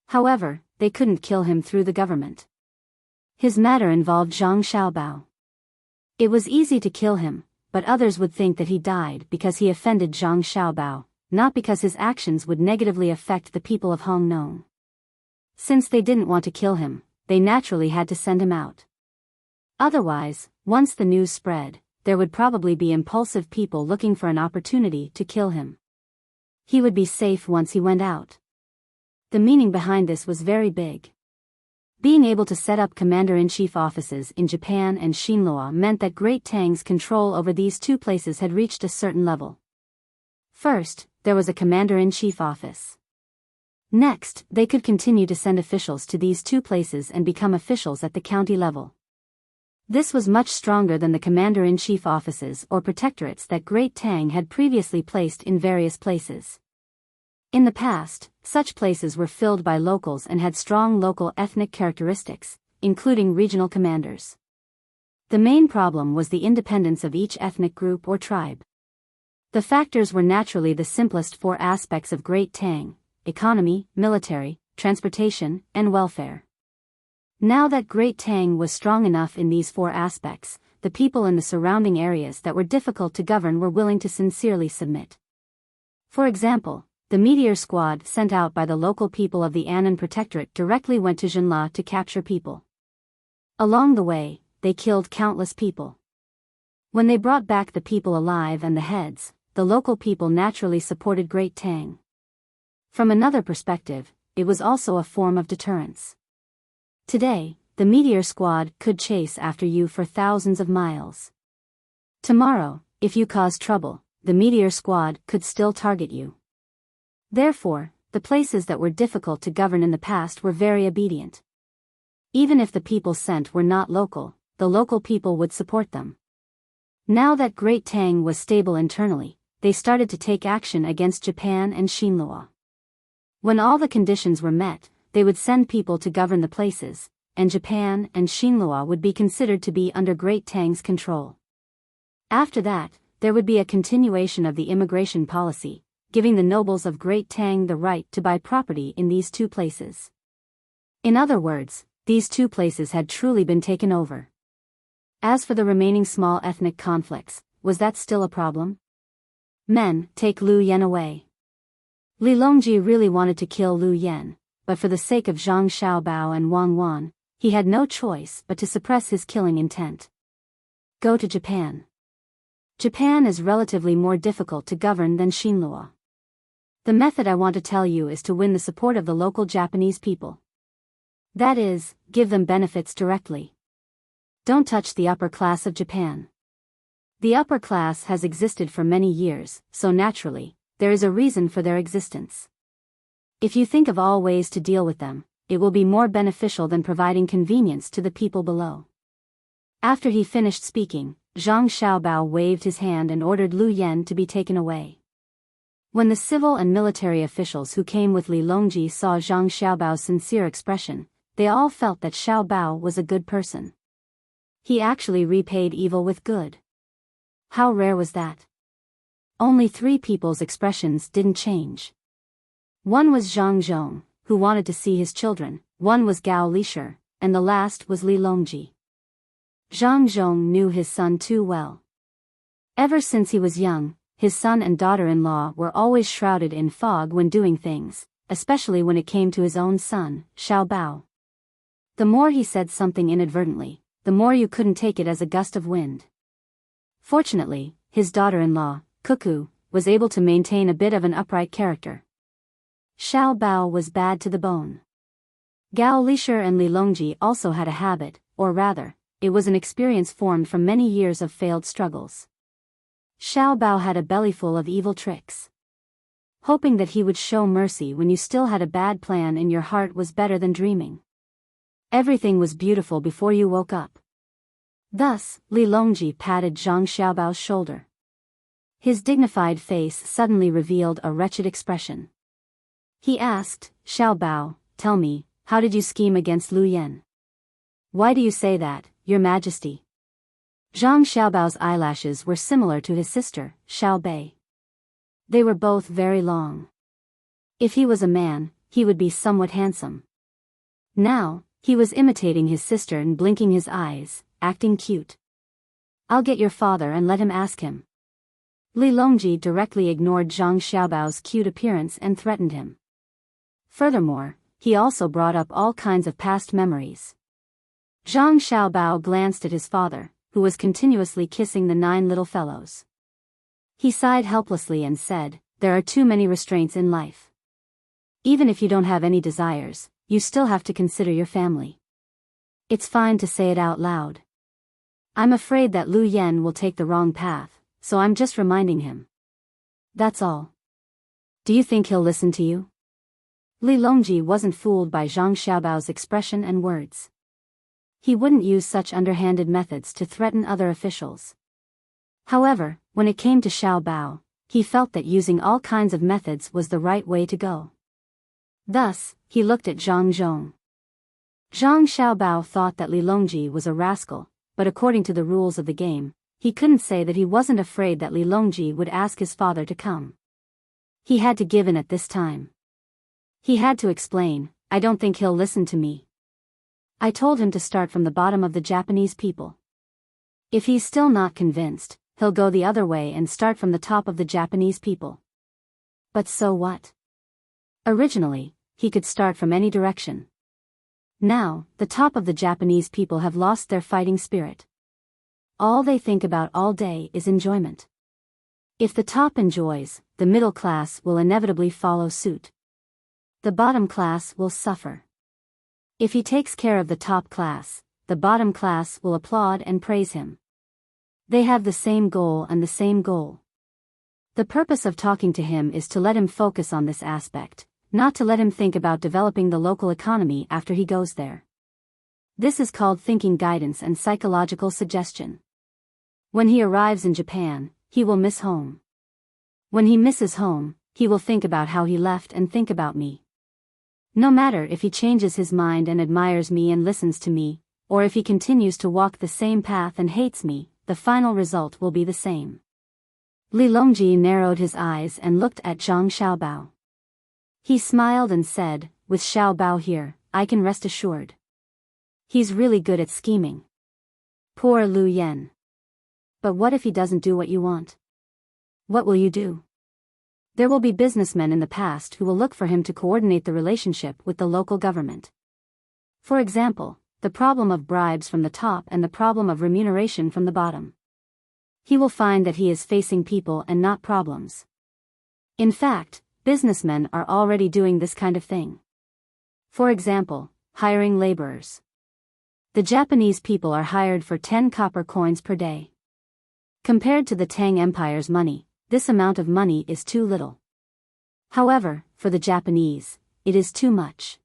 However, they couldn't kill him through the government. His matter involved Zhang Xiaobao. It was easy to kill him, but others would think that he died because he offended Zhang Xiaobao, not because his actions would negatively affect the people of Hongnong. Since they didn't want to kill him, they naturally had to send him out. Otherwise, once the news spread, there would probably be impulsive people looking for an opportunity to kill him. He would be safe once he went out. The meaning behind this was very big. Being able to set up commander-in-chief offices in Japan and Xinlua meant that Great Tang's control over these two places had reached a certain level. First, there was a commander-in-chief office. Next, they could continue to send officials to these two places and become officials at the county level. This was much stronger than the commander-in-chief offices or protectorates that Great Tang had previously placed in various places. In the past, such places were filled by locals and had strong local ethnic characteristics, including regional commanders. The main problem was the independence of each ethnic group or tribe. The factors were naturally the simplest four aspects of Great Tang: economy, military, transportation, and welfare. Now that Great Tang was strong enough in these four aspects, the people in the surrounding areas that were difficult to govern were willing to sincerely submit. For example, the meteor squad sent out by the local people of the Annan Protectorate directly went to Jinla to capture people. Along the way, they killed countless people. When they brought back the people alive and the heads, the local people naturally supported Great Tang. From another perspective, it was also a form of deterrence. Today, the meteor squad could chase after you for thousands of miles. Tomorrow, if you cause trouble, the meteor squad could still target you. Therefore, the places that were difficult to govern in the past were very obedient. Even if the people sent were not local, the local people would support them. Now that Great Tang was stable internally, they started to take action against Japan and Shinlua. When all the conditions were met, they would send people to govern the places, and Japan and Shinlua would be considered to be under Great Tang's control. After that, there would be a continuation of the immigration policy, giving the nobles of Great Tang the right to buy property in these two places. In other words, these two places had truly been taken over. As for the remaining small ethnic conflicts, was that still a problem? Men, take Lu Yen away. Li Longji really wanted to kill Lu Yen, but for the sake of Zhang Xiaobao and Wang Wan, he had no choice but to suppress his killing intent. Go to Japan. Japan is relatively more difficult to govern than Shinlua. The method I want to tell you is to win the support of the local Japanese people. That is, give them benefits directly. Don't touch the upper class of Japan. The upper class has existed for many years, so naturally, there is a reason for their existence. If you think of all ways to deal with them, it will be more beneficial than providing convenience to the people below. After he finished speaking, Zhang Xiaobao waved his hand and ordered Lu Yen to be taken away. When the civil and military officials who came with Li Longji saw Zhang Xiaobao's sincere expression, they all felt that Xiaobao was a good person. He actually repaid evil with good. How rare was that? Only 3 people's expressions didn't change. One was Zhang Zhong, who wanted to see his children, one was Gao Lishir, and the last was Li Longji. Zhang Zhong knew his son too well. Ever since he was young, his son and daughter-in-law were always shrouded in fog when doing things, especially when it came to his own son, Xiaobao. The more he said something inadvertently, the more you couldn't take it as a gust of wind. Fortunately, his daughter-in-law, Cuckoo, was able to maintain a bit of an upright character. Xiaobao was bad to the bone. Gao Lishir and Li Longji also had a habit, or rather, it was an experience formed from many years of failed struggles. Xiaobao had a bellyful of evil tricks. Hoping that he would show mercy when you still had a bad plan in your heart was better than dreaming. Everything was beautiful before you woke up. Thus, Li Longji patted Zhang Xiaobao's shoulder. His dignified face suddenly revealed a wretched expression. He asked, Xiaobao, tell me, how did you scheme against Lu Yen? Why do you say that, Your Majesty? Zhang Xiaobao's eyelashes were similar to his sister, Xiaobei. They were both very long. If he was a man, he would be somewhat handsome. Now, he was imitating his sister and blinking his eyes, acting cute. I'll get your father and let him ask him. Li Longji directly ignored Zhang Xiaobao's cute appearance and threatened him. Furthermore, he also brought up all kinds of past memories. Zhang Xiaobao glanced at his father, who was continuously kissing the 9 little fellows. He sighed helplessly and said, there are too many restraints in life. Even if you don't have any desires, you still have to consider your family. It's fine to say it out loud. I'm afraid that Lu Yen will take the wrong path, so I'm just reminding him. That's all. Do you think he'll listen to you? Li Longji wasn't fooled by Zhang Xiaobao's expression and words. He wouldn't use such underhanded methods to threaten other officials. However, when it came to Xiaobao, he felt that using all kinds of methods was the right way to go. Thus, he looked at Zhang Zhong. Zhang Xiaobao thought that Li Longji was a rascal, but according to the rules of the game, he couldn't say that he wasn't afraid that Li Longji would ask his father to come. He had to give in at this time. He had to explain, I don't think he'll listen to me. I told him to start from the bottom of the Japanese people. If he's still not convinced, he'll go the other way and start from the top of the Japanese people. But so what? Originally, he could start from any direction. Now, the top of the Japanese people have lost their fighting spirit. All they think about all day is enjoyment. If the top enjoys, the middle class will inevitably follow suit. The bottom class will suffer. If he takes care of the top class, the bottom class will applaud and praise him. They have the same goal and the same goal. The purpose of talking to him is to let him focus on this aspect, not to let him think about developing the local economy after he goes there. This is called thinking guidance and psychological suggestion. When he arrives in Japan, he will miss home. When he misses home, he will think about how he left and think about me. No matter if he changes his mind and admires me and listens to me, or if he continues to walk the same path and hates me, the final result will be the same. Li Longji narrowed his eyes and looked at Zhang Xiaobao. He smiled and said, with Xiaobao here, I can rest assured. He's really good at scheming. Poor Lu Yen. But what if he doesn't do what you want? What will you do? There will be businessmen in the past who will look for him to coordinate the relationship with the local government. For example, the problem of bribes from the top and the problem of remuneration from the bottom. He will find that he is facing people and not problems. In fact, businessmen are already doing this kind of thing. For example, hiring laborers. The Japanese people are hired for 10 copper coins per day. Compared to the Tang Empire's money, this amount of money is too little. However, for the Japanese, it is too much.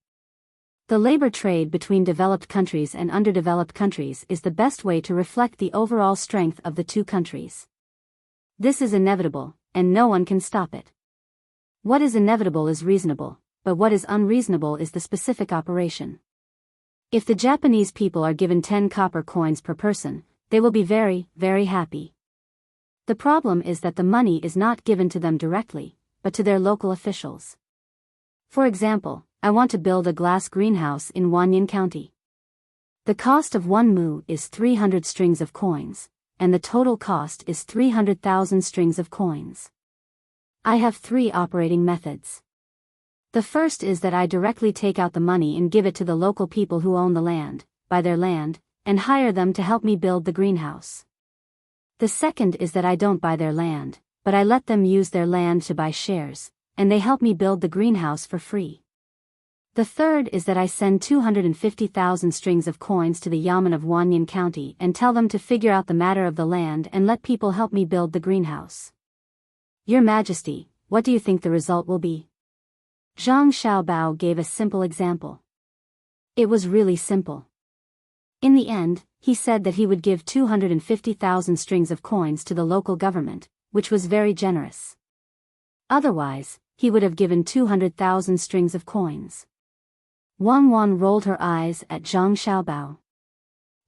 The labor trade between developed countries and underdeveloped countries is the best way to reflect the overall strength of the two countries. This is inevitable, and no one can stop it. What is inevitable is reasonable, but what is unreasonable is the specific operation. If the Japanese people are given 10 copper coins per person, they will be very, very happy. The problem is that the money is not given to them directly, but to their local officials. For example, I want to build a glass greenhouse in Wanyan County. The cost of one mu is 300 strings of coins, and the total cost is 300,000 strings of coins. I have 3 operating methods. The first is that I directly take out the money and give it to the local people who own the land, buy their land, and hire them to help me build the greenhouse. The second is that I don't buy their land, but I let them use their land to buy shares, and they help me build the greenhouse for free. The third is that I send 250,000 strings of coins to the Yamen of Wanyan County and tell them to figure out the matter of the land and let people help me build the greenhouse. Your Majesty, what do you think the result will be? Zhang Xiaobao gave a simple example. It was really simple. In the end, he said that he would give 250,000 strings of coins to the local government, which was very generous. Otherwise, he would have given 200,000 strings of coins. Wang Wan rolled her eyes at Zhang Xiaobao.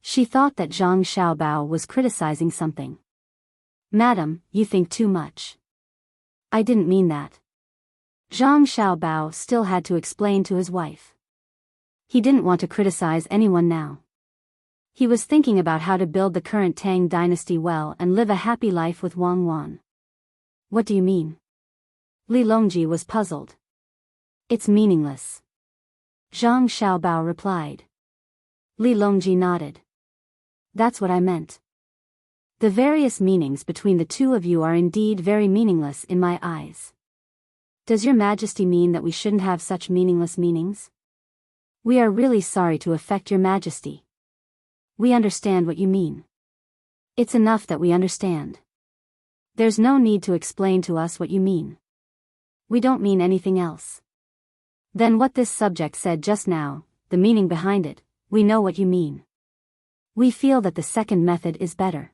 She thought that Zhang Xiaobao was criticizing something. Madam, you think too much. I didn't mean that. Zhang Xiaobao still had to explain to his wife. He didn't want to criticize anyone now. He was thinking about how to build the current Tang Dynasty well and live a happy life with Wang Wan. What do you mean? Li Longji was puzzled. It's meaningless. Zhang Xiaobao replied. Li Longji nodded. That's what I meant. The various meanings between the two of you are indeed very meaningless in my eyes. Does your Majesty mean that we shouldn't have such meaningless meanings? We are really sorry to affect your Majesty. We understand what you mean. It's enough that we understand. There's no need to explain to us what you mean. We don't mean anything else. Then what this subject said just now, the meaning behind it, we know what you mean. We feel that the second method is better.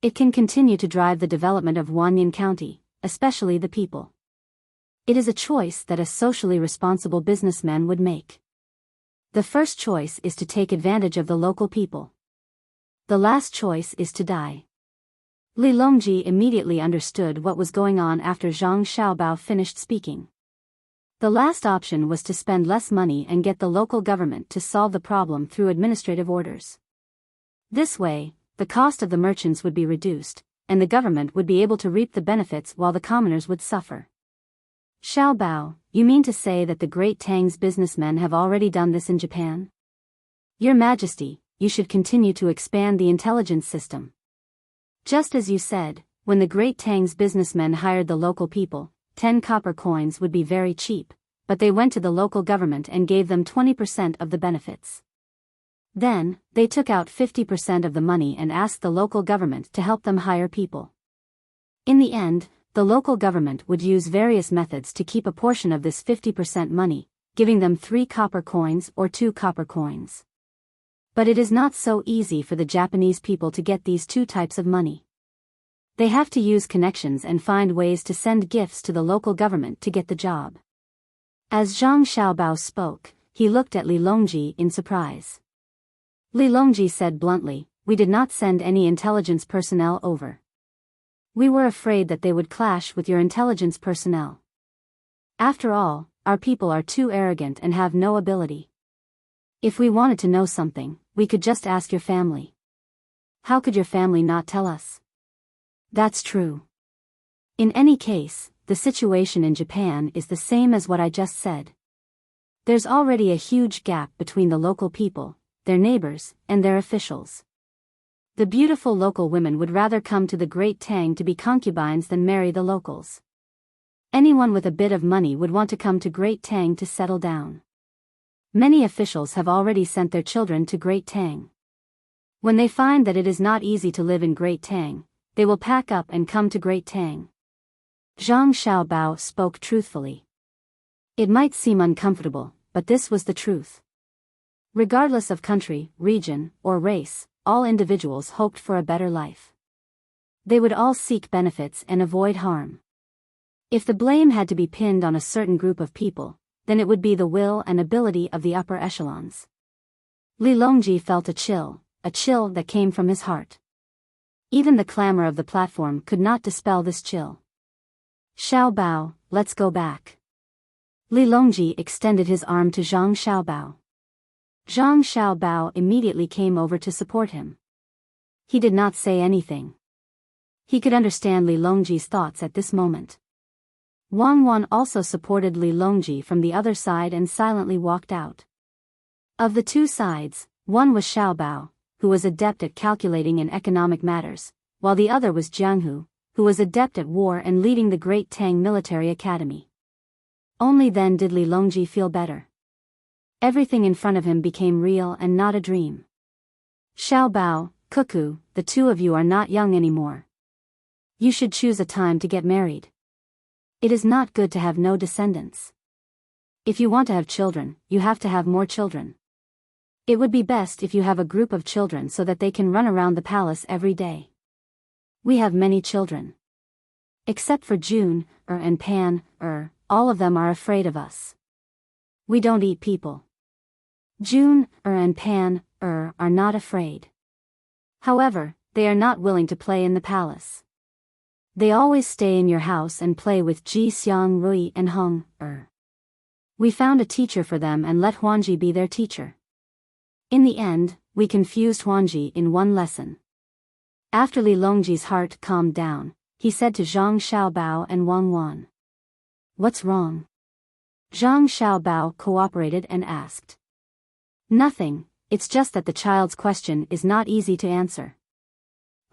It can continue to drive the development of Wanyan County, especially the people. It is a choice that a socially responsible businessman would make. The first choice is to take advantage of the local people. The last choice is to die. Li Longji immediately understood what was going on after Zhang Xiaobao finished speaking. The last option was to spend less money and get the local government to solve the problem through administrative orders. This way, the cost of the merchants would be reduced, and the government would be able to reap the benefits while the commoners would suffer. Xiaobao, you mean to say that the great Tang's businessmen have already done this in Japan? Your Majesty, you should continue to expand the intelligence system. Just as you said, when the great Tang's businessmen hired the local people, 10 copper coins would be very cheap, but they went to the local government and gave them 20% of the benefits. Then, they took out 50% of the money and asked the local government to help them hire people. In the end, the local government would use various methods to keep a portion of this 50% money, giving them 3 copper coins or 2 copper coins. But it is not so easy for the Japanese people to get these 2 types of money. They have to use connections and find ways to send gifts to the local government to get the job. As Zhang Xiaobao spoke, he looked at Li Longji in surprise. Li Longji said bluntly, "We did not send any intelligence personnel over. We were afraid that they would clash with your intelligence personnel. After all, our people are too arrogant and have no ability. If we wanted to know something, we could just ask your family. How could your family not tell us?" That's true. In any case, the situation in Japan is the same as what I just said. There's already a huge gap between the local people, their neighbors, and their officials. The beautiful local women would rather come to the Great Tang to be concubines than marry the locals. Anyone with a bit of money would want to come to Great Tang to settle down. Many officials have already sent their children to Great Tang. When they find that it is not easy to live in Great Tang, they will pack up and come to Great Tang. Zhang Xiaobao spoke truthfully. It might seem uncomfortable, but this was the truth. Regardless of country, region, or race, all individuals hoped for a better life. They would all seek benefits and avoid harm. If the blame had to be pinned on a certain group of people, then it would be the will and ability of the upper echelons. Li Longji felt a chill that came from his heart. Even the clamor of the platform could not dispel this chill. "Xiaobao, let's go back." Li Longji extended his arm to Zhang Xiaobao. Zhang Xiaobao immediately came over to support him. He did not say anything. He could understand Li Longji's thoughts at this moment. Wang Wan also supported Li Longji from the other side and silently walked out. Of the two sides, one was Xiaobao, who was adept at calculating in economic matters, while the other was Jianghu, who was adept at war and leading the Great Tang Military Academy. Only then did Li Longji feel better. Everything in front of him became real and not a dream. "Xiaobao, Cuckoo, the two of you are not young anymore. You should choose a time to get married. It is not good to have no descendants. If you want to have children, you have to have more children. It would be best if you have a group of children so that they can run around the palace every day. We have many children. Except for June, and Pan, all of them are afraid of us. We don't eat people. June, and Pan, are not afraid. However, they are not willing to play in the palace. They always stay in your house and play with Ji Xiang Rui and Hong, We found a teacher for them and let Huanji be their teacher. In the end, we confused Huanji in one lesson." After Li Longji's heart calmed down, he said to Zhang Xiaobao and Wang Wan, "What's wrong?" Zhang Xiaobao cooperated and asked. "Nothing, it's just that the child's question is not easy to answer.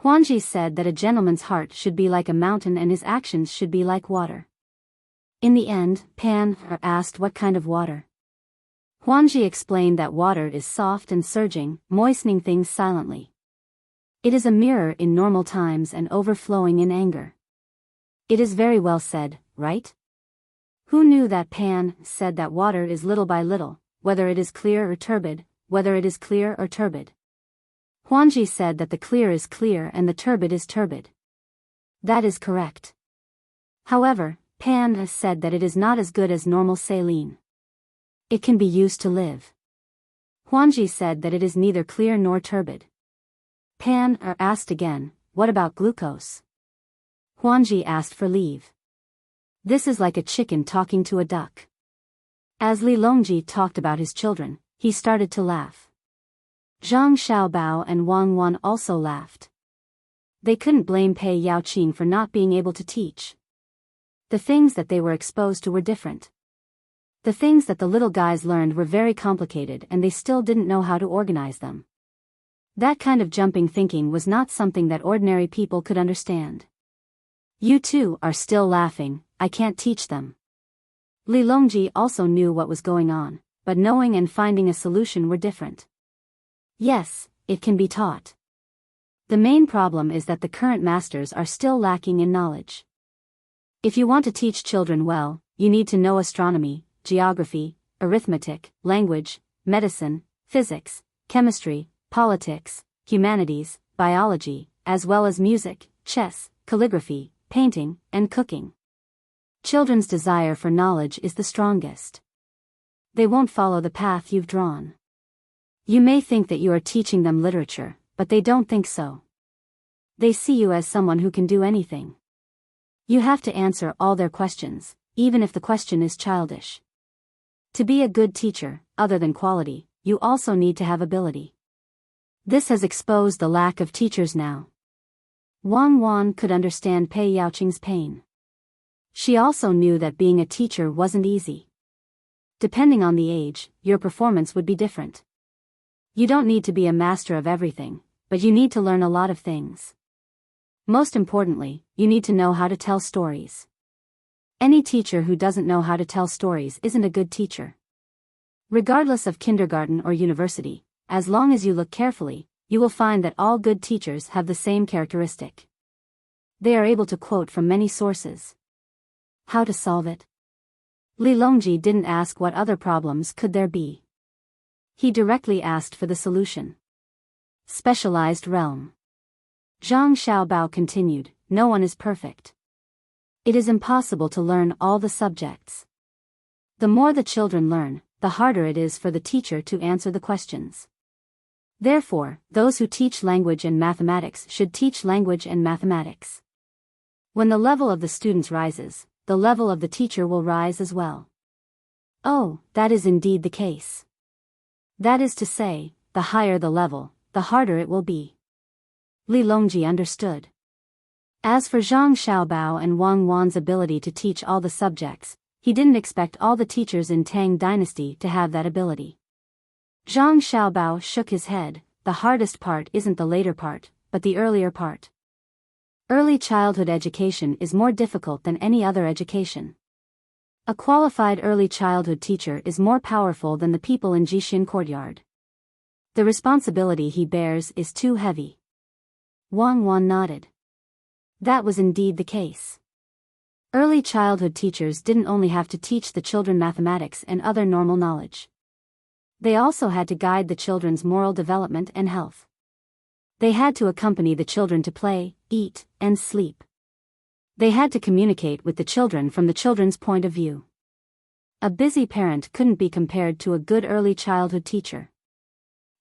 Huanji said that a gentleman's heart should be like a mountain and his actions should be like water." In the end, Pan asked what kind of water. Huanji explained that water is soft and surging, moistening things silently. It is a mirror in normal times and overflowing in anger. It is very well said, right? Who knew that Pan said that water is little by little, whether it is clear or turbid, whether it is clear or turbid. Huanji said that the clear is clear and the turbid is turbid. That is correct. However, Pan said that it is not as good as normal saline. It can be used to live. Huanji said that it is neither clear nor turbid. Pan asked again, "What about glucose?" Huanji asked for leave. This is like a chicken talking to a duck. As Li Longji talked about his children, he started to laugh. Zhang Xiaobao and Wang Wan also laughed. They couldn't blame Pei Yaoqing for not being able to teach. The things that they were exposed to were different. The things that the little guys learned were very complicated and they still didn't know how to organize them. That kind of jumping thinking was not something that ordinary people could understand. "You two are still laughing, I can't teach them." Li Longji also knew what was going on, but knowing and finding a solution were different. Yes, it can be taught. The main problem is that the current masters are still lacking in knowledge. If you want to teach children well, you need to know astronomy, geography, arithmetic, language, medicine, physics, chemistry, politics, humanities, biology, as well as music, chess, calligraphy, painting, and cooking. Children's desire for knowledge is the strongest. They won't follow the path you've drawn. You may think that you are teaching them literature, but they don't think so. They see you as someone who can do anything. You have to answer all their questions, even if the question is childish. To be a good teacher, other than quality, you also need to have ability. This has exposed the lack of teachers now. Wang Wan could understand Pei Yaoqing's pain. She also knew that being a teacher wasn't easy. Depending on the age, your performance would be different. You don't need to be a master of everything, but you need to learn a lot of things. Most importantly, you need to know how to tell stories. Any teacher who doesn't know how to tell stories isn't a good teacher. Regardless of kindergarten or university, as long as you look carefully, you will find that all good teachers have the same characteristic. They are able to quote from many sources. How to solve it? Li Longji didn't ask what other problems could there be. He directly asked for the solution. Specialized realm. Zhang Xiaobao continued, no one is perfect. It is impossible to learn all the subjects. The more the children learn, the harder it is for the teacher to answer the questions. Therefore, those who teach language and mathematics should teach language and mathematics. When the level of the students rises, the level of the teacher will rise as well. Oh, that is indeed the case. That is to say, the higher the level, the harder it will be. Li Longji understood. As for Zhang Xiaobao and Wang Wan's ability to teach all the subjects, he didn't expect all the teachers in Tang Dynasty to have that ability. Zhang Xiaobao shook his head. The hardest part isn't the later part, but the earlier part. Early childhood education is more difficult than any other education. A qualified early childhood teacher is more powerful than the people in Jixin courtyard. The responsibility he bears is too heavy. Wang Wan nodded. That was indeed the case. Early childhood teachers didn't only have to teach the children mathematics and other normal knowledge. They also had to guide the children's moral development and health. They had to accompany the children to play, eat, and sleep. They had to communicate with the children from the children's point of view. A busy parent couldn't be compared to a good early childhood teacher.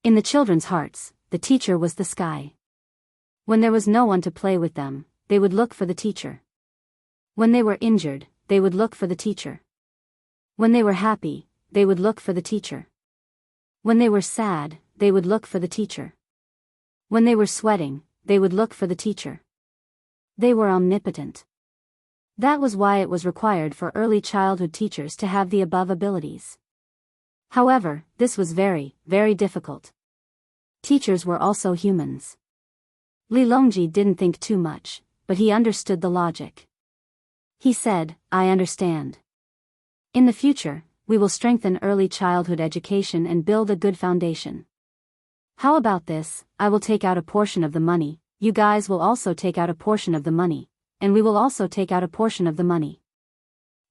In the children's hearts, the teacher was the sky. When there was no one to play with them, they would look for the teacher. When they were injured, they would look for the teacher. When they were happy, they would look for the teacher. When they were sad, they would look for the teacher. When they were sweating, they would look for the teacher. They were omnipotent. That was why it was required for early childhood teachers to have the above abilities. However, this was very, very difficult. Teachers were also humans. Li Longji didn't think too much, but he understood the logic. He said, I understand. In the future, we will strengthen early childhood education and build a good foundation. How about this? I will take out a portion of the money, you guys will also take out a portion of the money, and we will also take out a portion of the money.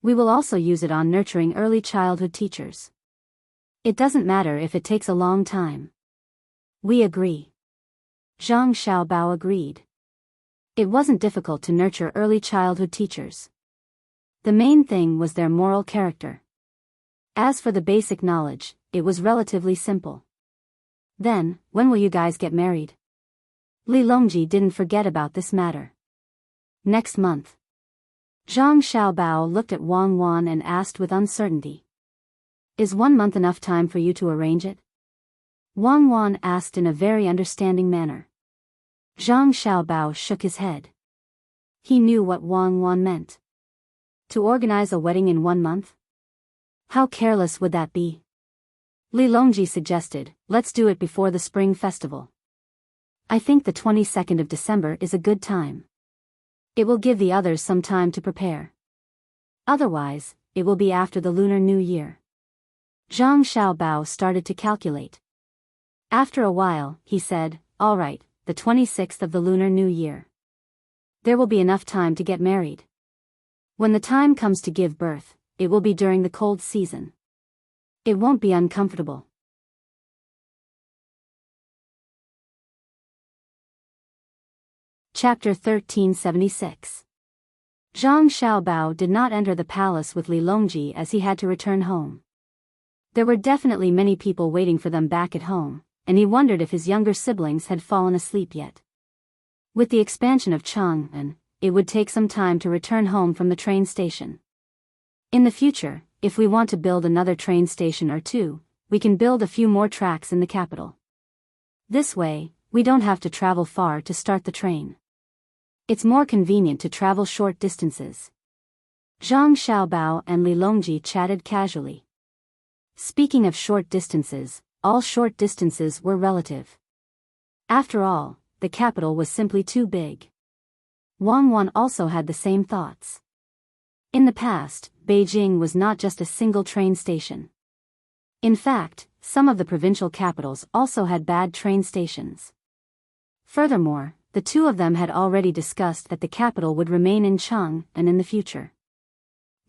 We will also use it on nurturing early childhood teachers. It doesn't matter if it takes a long time. We agree. Zhang Xiaobao agreed. It wasn't difficult to nurture early childhood teachers. The main thing was their moral character. As for the basic knowledge, it was relatively simple. Then, when will you guys get married? Li Longji didn't forget about this matter. Next month. Zhang Xiaobao looked at Wang Wan and asked with uncertainty. Is 1 month enough time for you to arrange it? Wang Wan asked in a very understanding manner. Zhang Xiaobao shook his head. He knew what Wang Wan meant. To organize a wedding in 1 month? How careless would that be? Li Longji suggested, let's do it before the spring festival. I think the 22nd of December is a good time. It will give the others some time to prepare. Otherwise, it will be after the Lunar New Year. Zhang Xiaobao started to calculate. After a while, he said, all right, the 26th of the Lunar New Year. There will be enough time to get married. When the time comes to give birth, it will be during the cold season. It won't be uncomfortable. Chapter 1376. Zhang Xiaobao did not enter the palace with Li Longji as he had to return home. There were definitely many people waiting for them back at home, and he wondered if his younger siblings had fallen asleep yet. With the expansion of Chang'an, it would take some time to return home from the train station. In the future, if we want to build another train station or two, we can build a few more tracks in the capital. This way, we don't have to travel far to start the train. It's more convenient to travel short distances. Zhang Xiaobao and Li Longji chatted casually. Speaking of short distances, all short distances were relative. After all, the capital was simply too big. Wang Wan also had the same thoughts. In the past, Beijing was not just a single train station. In fact, some of the provincial capitals also had bad train stations. Furthermore, the two of them had already discussed that the capital would remain in Chang'an in the future.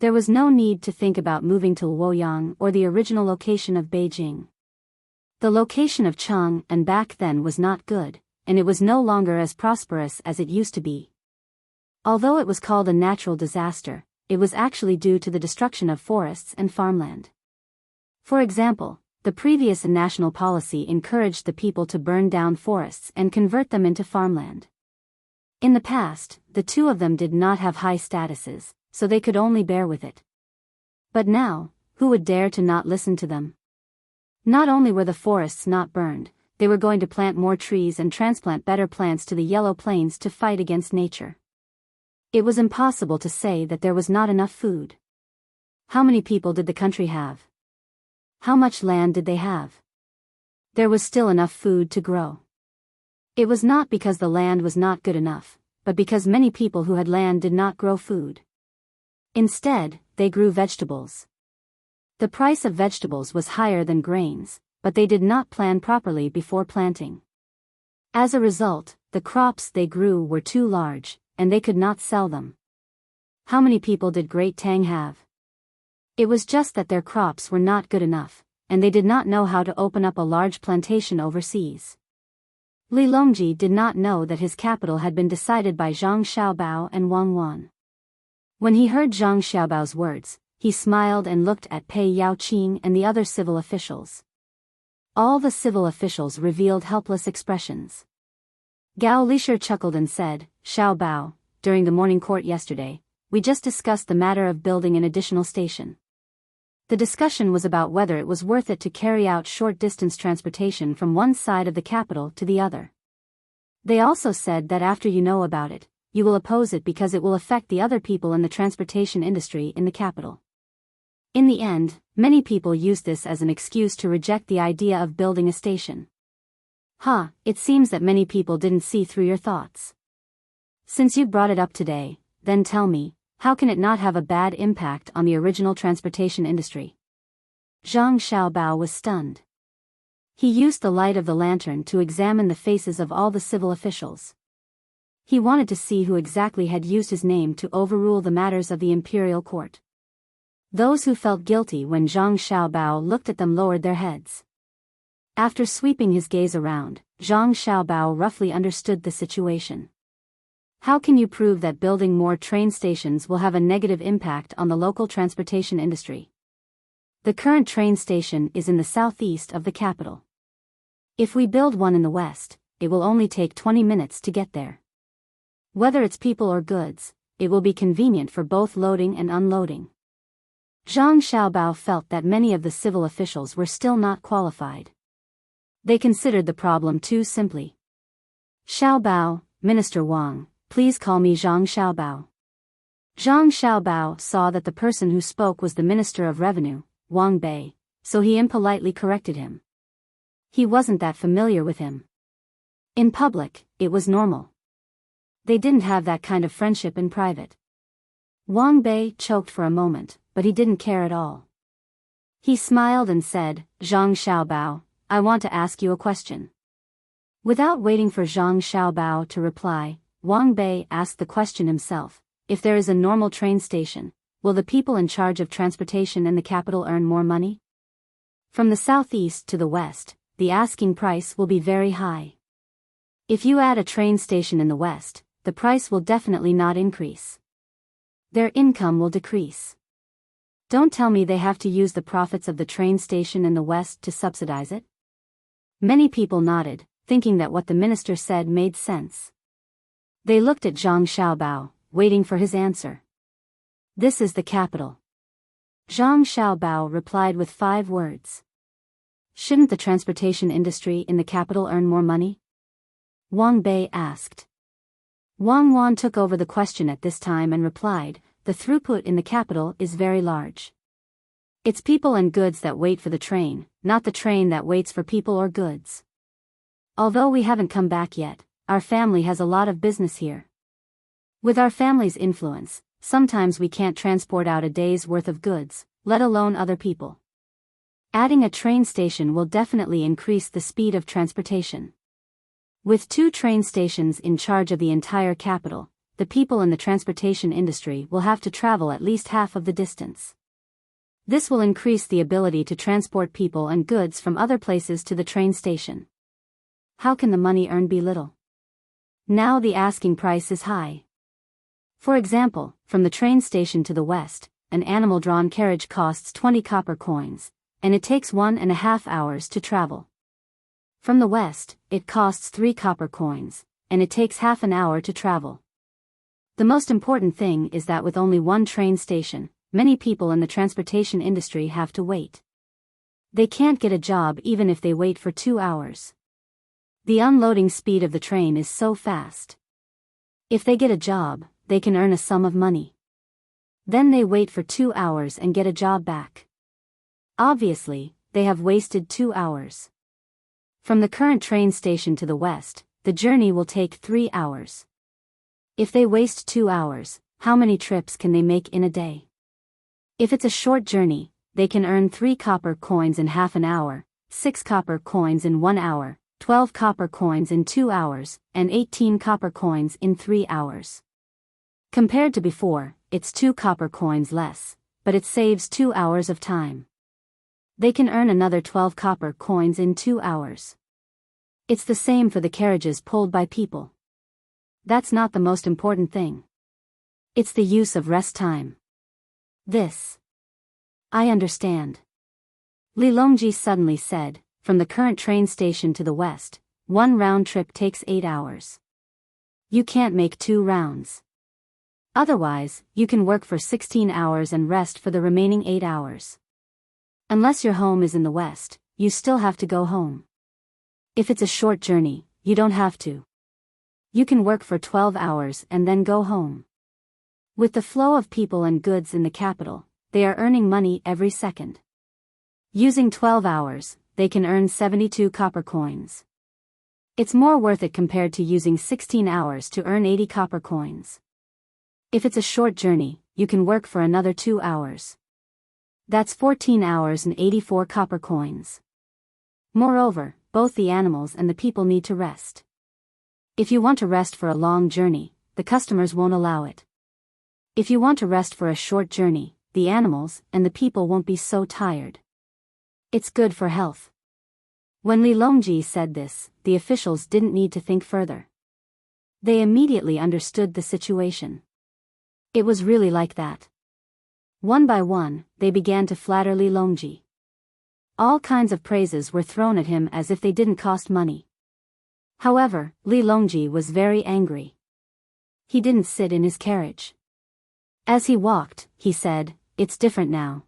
There was no need to think about moving to Luoyang or the original location of Beijing. The location of Chang'an back then was not good, and it was no longer as prosperous as it used to be. Although it was called a natural disaster, it was actually due to the destruction of forests and farmland. For example, the previous national policy encouraged the people to burn down forests and convert them into farmland. In the past, the two of them did not have high statuses, so they could only bear with it. But now, who would dare to not listen to them? Not only were the forests not burned, they were going to plant more trees and transplant better plants to the Yellow Plains to fight against nature. It was impossible to say that there was not enough food. How many people did the country have? How much land did they have? There was still enough food to grow. It was not because the land was not good enough, but because many people who had land did not grow food. Instead, they grew vegetables. The price of vegetables was higher than grains, but they did not plan properly before planting. As a result, the crops they grew were too large, and they could not sell them. How many people did Great Tang have? It was just that their crops were not good enough, and they did not know how to open up a large plantation overseas. Li Longji did not know that his capital had been decided by Zhang Xiaobao and Wang Wan. When he heard Zhang Xiaobao's words, he smiled and looked at Pei Yaoqing and the other civil officials. All the civil officials revealed helpless expressions. Gao Lishir chuckled and said, "Xiaobao, during the morning court yesterday, we just discussed the matter of building an additional station. The discussion was about whether it was worth it to carry out short-distance transportation from one side of the capital to the other. They also said that after you know about it, you will oppose it because it will affect the other people in the transportation industry in the capital." In the end, many people used this as an excuse to reject the idea of building a station. It seems that many people didn't see through your thoughts. Since you brought it up today, then tell me, how can it not have a bad impact on the original transportation industry? Zhang Xiaobao was stunned. He used the light of the lantern to examine the faces of all the civil officials. He wanted to see who exactly had used his name to overrule the matters of the imperial court. Those who felt guilty when Zhang Xiaobao looked at them lowered their heads. After sweeping his gaze around, Zhang Xiaobao roughly understood the situation. How can you prove that building more train stations will have a negative impact on the local transportation industry? The current train station is in the southeast of the capital. If we build one in the west, it will only take 20 minutes to get there. Whether it's people or goods, it will be convenient for both loading and unloading. Zhang Xiaobao felt that many of the civil officials were still not qualified. They considered the problem too simply. "Xiaobao, Minister Wang, please call me Zhang Xiaobao." Zhang Xiaobao saw that the person who spoke was the Minister of Revenue, Wang Bei, so he impolitely corrected him. He wasn't that familiar with him. In public, it was normal. They didn't have that kind of friendship in private. Wang Bei choked for a moment, but he didn't care at all. He smiled and said, "Zhang Xiaobao, I want to ask you a question." Without waiting for Zhang Xiaobao to reply, Wang Bei asked the question himself. If there is a normal train station, will the people in charge of transportation in the capital earn more money? From the southeast to the west, the asking price will be very high. If you add a train station in the west, the price will definitely not increase. Their income will decrease. Don't tell me they have to use the profits of the train station in the West to subsidize it? Many people nodded, thinking that what the minister said made sense. They looked at Zhang Xiaobao, waiting for his answer. This is the capital. Zhang Xiaobao replied with 5 words. Shouldn't the transportation industry in the capital earn more money? Wang Bei asked. Wang Wan took over the question at this time and replied, the throughput in the capital is very large. It's people and goods that wait for the train, not the train that waits for people or goods. Although we haven't come back yet, our family has a lot of business here. With our family's influence, sometimes we can't transport out a day's worth of goods, let alone other people. Adding a train station will definitely increase the speed of transportation. With 2 train stations in charge of the entire capital, the people in the transportation industry will have to travel at least half of the distance. This will increase the ability to transport people and goods from other places to the train station. How can the money earned be little? Now the asking price is high. For example, from the train station to the west, an animal-drawn carriage costs 20 copper coins, and it takes 1.5 hours to travel. From the west, it costs 3 copper coins, and it takes half an hour to travel. The most important thing is that with only 1 train station, many people in the transportation industry have to wait. They can't get a job even if they wait for 2 hours. The unloading speed of the train is so fast. If they get a job, they can earn a sum of money. Then they wait for 2 hours and get a job back. Obviously, they have wasted 2 hours. From the current train station to the west, the journey will take 3 hours. If they waste 2 hours, how many trips can they make in a day? If it's a short journey, they can earn 3 copper coins in half an hour, 6 copper coins in 1 hour, 12 copper coins in 2 hours, and 18 copper coins in 3 hours. Compared to before, it's 2 copper coins less, but it saves 2 hours of time. They can earn another 12 copper coins in 2 hours. It's the same for the carriages pulled by people. That's not the most important thing. It's the use of rest time. This. I understand. Li Longji suddenly said, from the current train station to the west, 1 round trip takes 8 hours. You can't make 2 rounds. Otherwise, you can work for 16 hours and rest for the remaining 8 hours. Unless your home is in the west, you still have to go home. If it's a short journey, you don't have to. You can work for 12 hours and then go home. With the flow of people and goods in the capital, they are earning money every second. Using 12 hours, they can earn 72 copper coins. It's more worth it compared to using 16 hours to earn 80 copper coins. If it's a short journey, you can work for another 2 hours. That's 14 hours and 84 copper coins. Moreover, both the animals and the people need to rest. If you want to rest for a long journey, the customers won't allow it. If you want to rest for a short journey, the animals and the people won't be so tired. It's good for health. When Li Longji said this, the officials didn't need to think further. They immediately understood the situation. It was really like that. One by one, they began to flatter Li Longji. All kinds of praises were thrown at him as if they didn't cost money. However, Li Longji was very angry. He didn't sit in his carriage. As he walked, he said, "It's different now.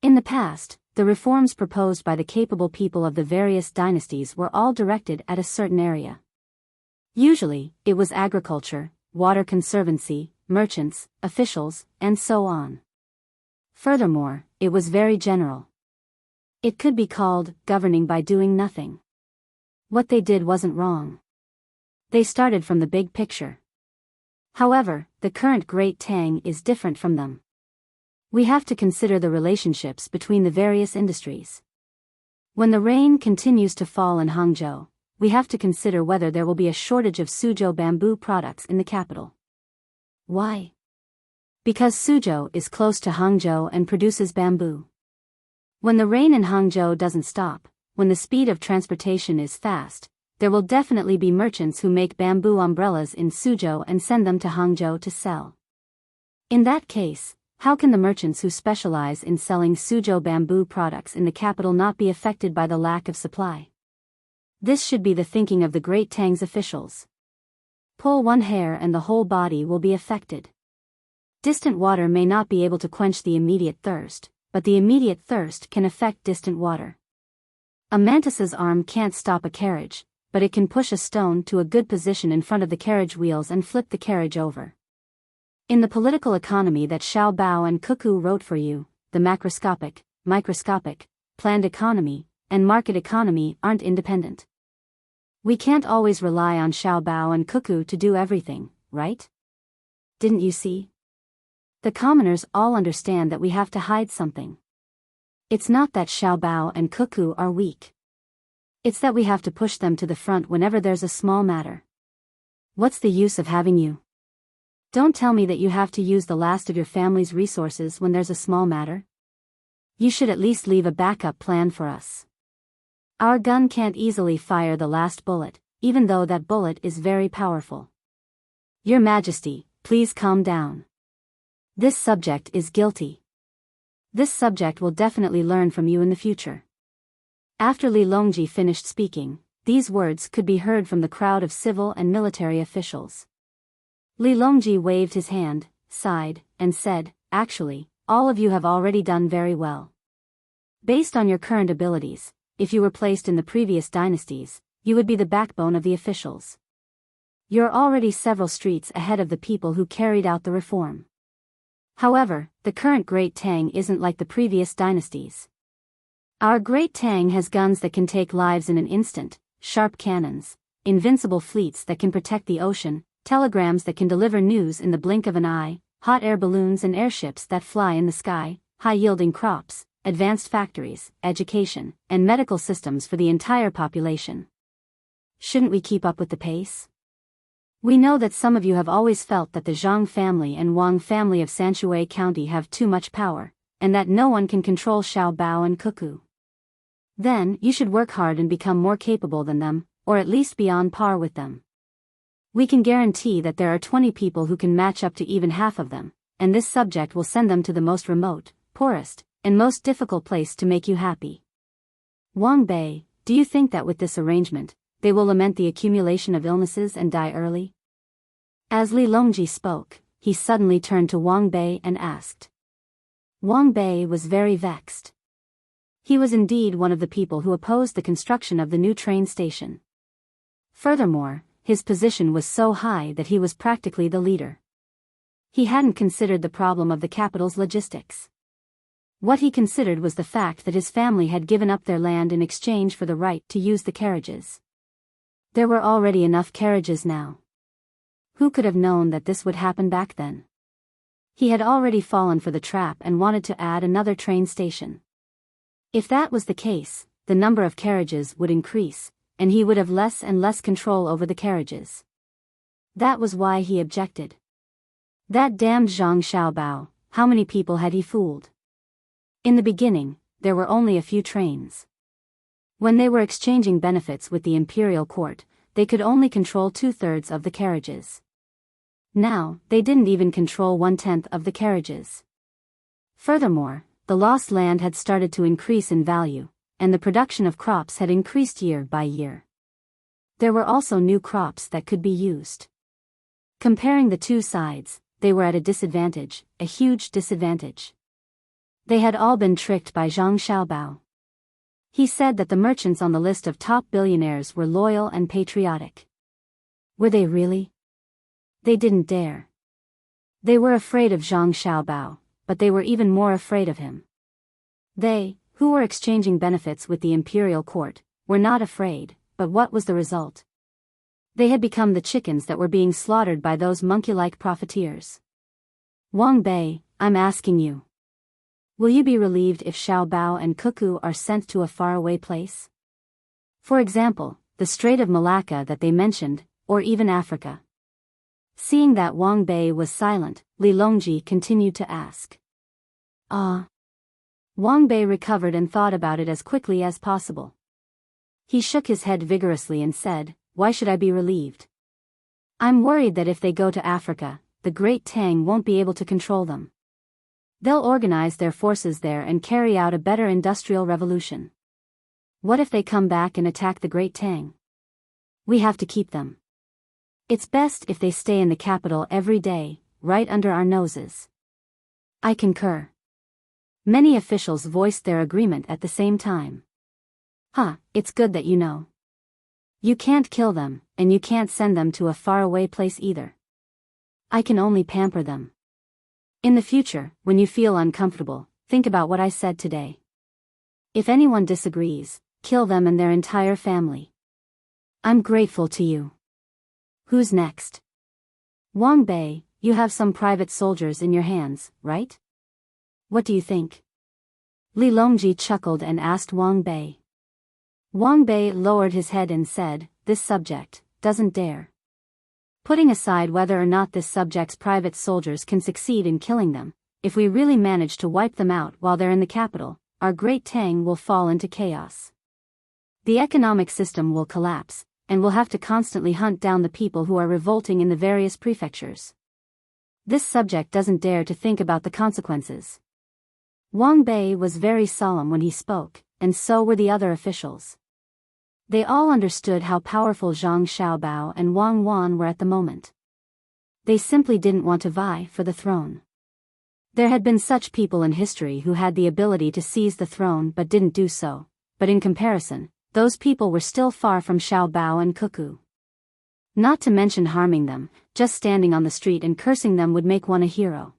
In the past, the reforms proposed by the capable people of the various dynasties were all directed at a certain area. Usually, it was agriculture, water conservancy, merchants, officials, and so on. Furthermore, it was very general. It could be called governing by doing nothing. What they did wasn't wrong. They started from the big picture. However, the current Great Tang is different from them. We have to consider the relationships between the various industries. When the rain continues to fall in Hangzhou, we have to consider whether there will be a shortage of Suzhou bamboo products in the capital. Why? Because Suzhou is close to Hangzhou and produces bamboo. When the rain in Hangzhou doesn't stop, when the speed of transportation is fast, there will definitely be merchants who make bamboo umbrellas in Suzhou and send them to Hangzhou to sell. In that case, how can the merchants who specialize in selling Suzhou bamboo products in the capital not be affected by the lack of supply? This should be the thinking of the great Tang's officials. Pull one hair and the whole body will be affected. Distant water may not be able to quench the immediate thirst, but the immediate thirst can affect distant water. A mantis's arm can't stop a carriage, but it can push a stone to a good position in front of the carriage wheels and flip the carriage over. In the political economy that Xiao Bao and Cuckoo wrote for you, the macroscopic, microscopic, planned economy, and market economy aren't independent. We can't always rely on Xiao Bao and Cuckoo to do everything, right? Didn't you see? The commoners all understand that we have to hide something. It's not that Xiao Bao and Cuckoo are weak. It's that we have to push them to the front whenever there's a small matter. What's the use of having you? Don't tell me that you have to use the last of your family's resources when there's a small matter. You should at least leave a backup plan for us. Our gun can't easily fire the last bullet, even though that bullet is very powerful. Your Majesty, please calm down. This subject is guilty. This subject will definitely learn from you in the future. After Li Longji finished speaking, these words could be heard from the crowd of civil and military officials. Li Longji waved his hand, sighed, and said, "Actually, all of you have already done very well. Based on your current abilities, if you were placed in the previous dynasties, you would be the backbone of the officials. You're already several streets ahead of the people who carried out the reform. However, the current Great Tang isn't like the previous dynasties. Our Great Tang has guns that can take lives in an instant, sharp cannons, invincible fleets that can protect the ocean, telegrams that can deliver news in the blink of an eye, hot air balloons and airships that fly in the sky, high-yielding crops, advanced factories, education, and medical systems for the entire population. Shouldn't we keep up with the pace? We know that some of you have always felt that the Zhang family and Wang family of Sanshui County have too much power, and that no one can control Xiao Bao and Cuckoo. Then, you should work hard and become more capable than them, or at least be on par with them. We can guarantee that there are 20 people who can match up to even half of them, and this subject will send them to the most remote, poorest, and most difficult place to make you happy. Wang Bei, do you think that with this arrangement, they will lament the accumulation of illnesses and die early?" As Li Longji spoke, he suddenly turned to Wang Bei and asked. Wang Bei was very vexed. He was indeed one of the people who opposed the construction of the new train station. Furthermore, his position was so high that he was practically the leader. He hadn't considered the problem of the capital's logistics. What he considered was the fact that his family had given up their land in exchange for the right to use the carriages. There were already enough carriages now. Who could have known that this would happen back then? He had already fallen for the trap and wanted to add another train station. If that was the case, the number of carriages would increase, and he would have less and less control over the carriages. That was why he objected. That damned Zhang Xiaobao, how many people had he fooled? In the beginning, there were only a few trains. When they were exchanging benefits with the imperial court, they could only control 2/3 of the carriages. Now, they didn't even control 1/10 of the carriages. Furthermore, the lost land had started to increase in value, and the production of crops had increased year by year. There were also new crops that could be used. Comparing the two sides, they were at a disadvantage, a huge disadvantage. They had all been tricked by Zhang Xiaobao. He said that the merchants on the list of top billionaires were loyal and patriotic. Were they really? They didn't dare. They were afraid of Zhang Xiaobao, but they were even more afraid of him. They, who were exchanging benefits with the imperial court, were not afraid, but what was the result? They had become the chickens that were being slaughtered by those monkey-like profiteers. Wang Bei, I'm asking you. Will you be relieved if Xiao Bao and Cuckoo are sent to a faraway place? For example, the Strait of Malacca that they mentioned, or even Africa. Seeing that Wang Bei was silent, Li Longji continued to ask. Wang Bei recovered and thought about it as quickly as possible. He shook his head vigorously and said, why should I be relieved? I'm worried that if they go to Africa, the great Tang won't be able to control them. They'll organize their forces there and carry out a better industrial revolution. What if they come back and attack the great Tang? We have to keep them. It's best if they stay in the capital every day, right under our noses. I concur. Many officials voiced their agreement at the same time. It's good that you know. You can't kill them, and you can't send them to a faraway place either. I can only pamper them. In the future, when you feel uncomfortable, think about what I said today. If anyone disagrees, kill them and their entire family. I'm grateful to you. Who's next? Wang Bei, you have some private soldiers in your hands, right? What do you think? Li Longji chuckled and asked Wang Bei. Wang Bei lowered his head and said, "This subject doesn't dare." Putting aside whether or not this subject's private soldiers can succeed in killing them, if we really manage to wipe them out while they're in the capital, our great Tang will fall into chaos. The economic system will collapse, and we'll have to constantly hunt down the people who are revolting in the various prefectures. This subject doesn't dare to think about the consequences. Wang Bei was very solemn when he spoke, and so were the other officials. They all understood how powerful Zhang Xiaobao and Wang Wan were at the moment. They simply didn't want to vie for the throne. There had been such people in history who had the ability to seize the throne but didn't do so, but in comparison, those people were still far from Xiaobao and Cuckoo. Not to mention harming them, just standing on the street and cursing them would make one a hero.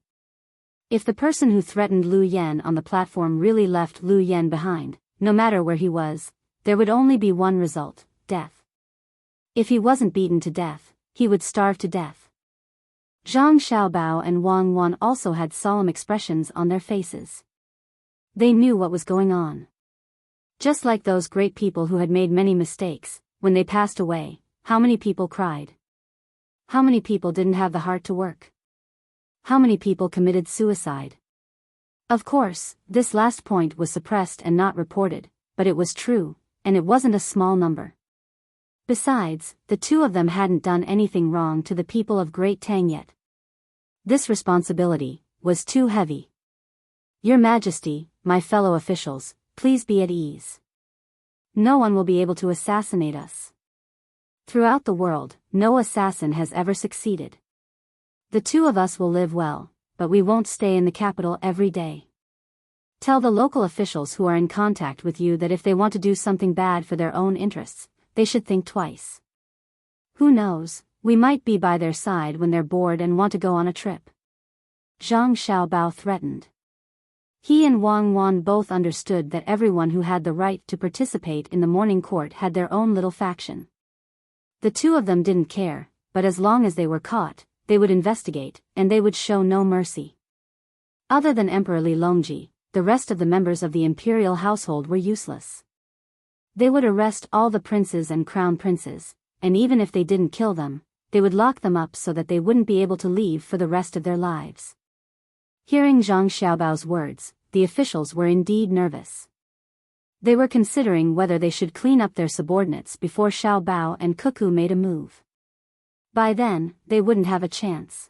If the person who threatened Lu Yan on the platform really left Lu Yan behind, no matter where he was, there would only be one result: death. If he wasn't beaten to death, he would starve to death. Zhang Xiaobao and Wang Wan also had solemn expressions on their faces. They knew what was going on. Just like those great people who had made many mistakes, when they passed away, how many people cried? How many people didn't have the heart to work? How many people committed suicide? Of course, this last point was suppressed and not reported, but it was true, and it wasn't a small number. Besides, the two of them hadn't done anything wrong to the people of Great Tang yet. This responsibility was too heavy. Your Majesty, my fellow officials, please be at ease. No one will be able to assassinate us. Throughout the world, no assassin has ever succeeded. The two of us will live well, but we won't stay in the capital every day. Tell the local officials who are in contact with you that if they want to do something bad for their own interests, they should think twice. Who knows, we might be by their side when they're bored and want to go on a trip. Zhang Xiaobao threatened. He and Wang Wan both understood that everyone who had the right to participate in the morning court had their own little faction. The two of them didn't care, but as long as they were caught, they would investigate, and they would show no mercy. Other than Emperor Li Longji, the rest of the members of the imperial household were useless. They would arrest all the princes and crown princes, and even if they didn't kill them, they would lock them up so that they wouldn't be able to leave for the rest of their lives. Hearing Zhang Xiaobao's words, the officials were indeed nervous. They were considering whether they should clean up their subordinates before Xiaobao and Cuckoo made a move. By then, they wouldn't have a chance.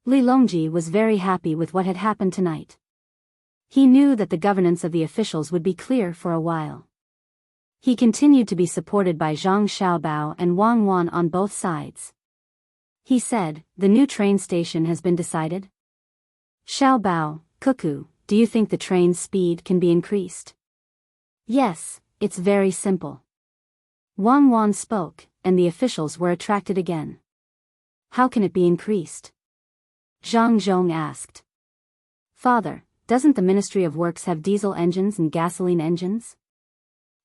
Li Longji was very happy with what had happened tonight. He knew that the governance of the officials would be clear for a while. He continued to be supported by Zhang Xiaobao and Wang Wan on both sides. He said, "The new train station has been decided?" Xiaobao, Cuckoo, do you think the train's speed can be increased? Yes, it's very simple. Wang Wan spoke, and the officials were attracted again. How can it be increased? Zhang Zhong asked. Father, doesn't the Ministry of Works have diesel engines and gasoline engines?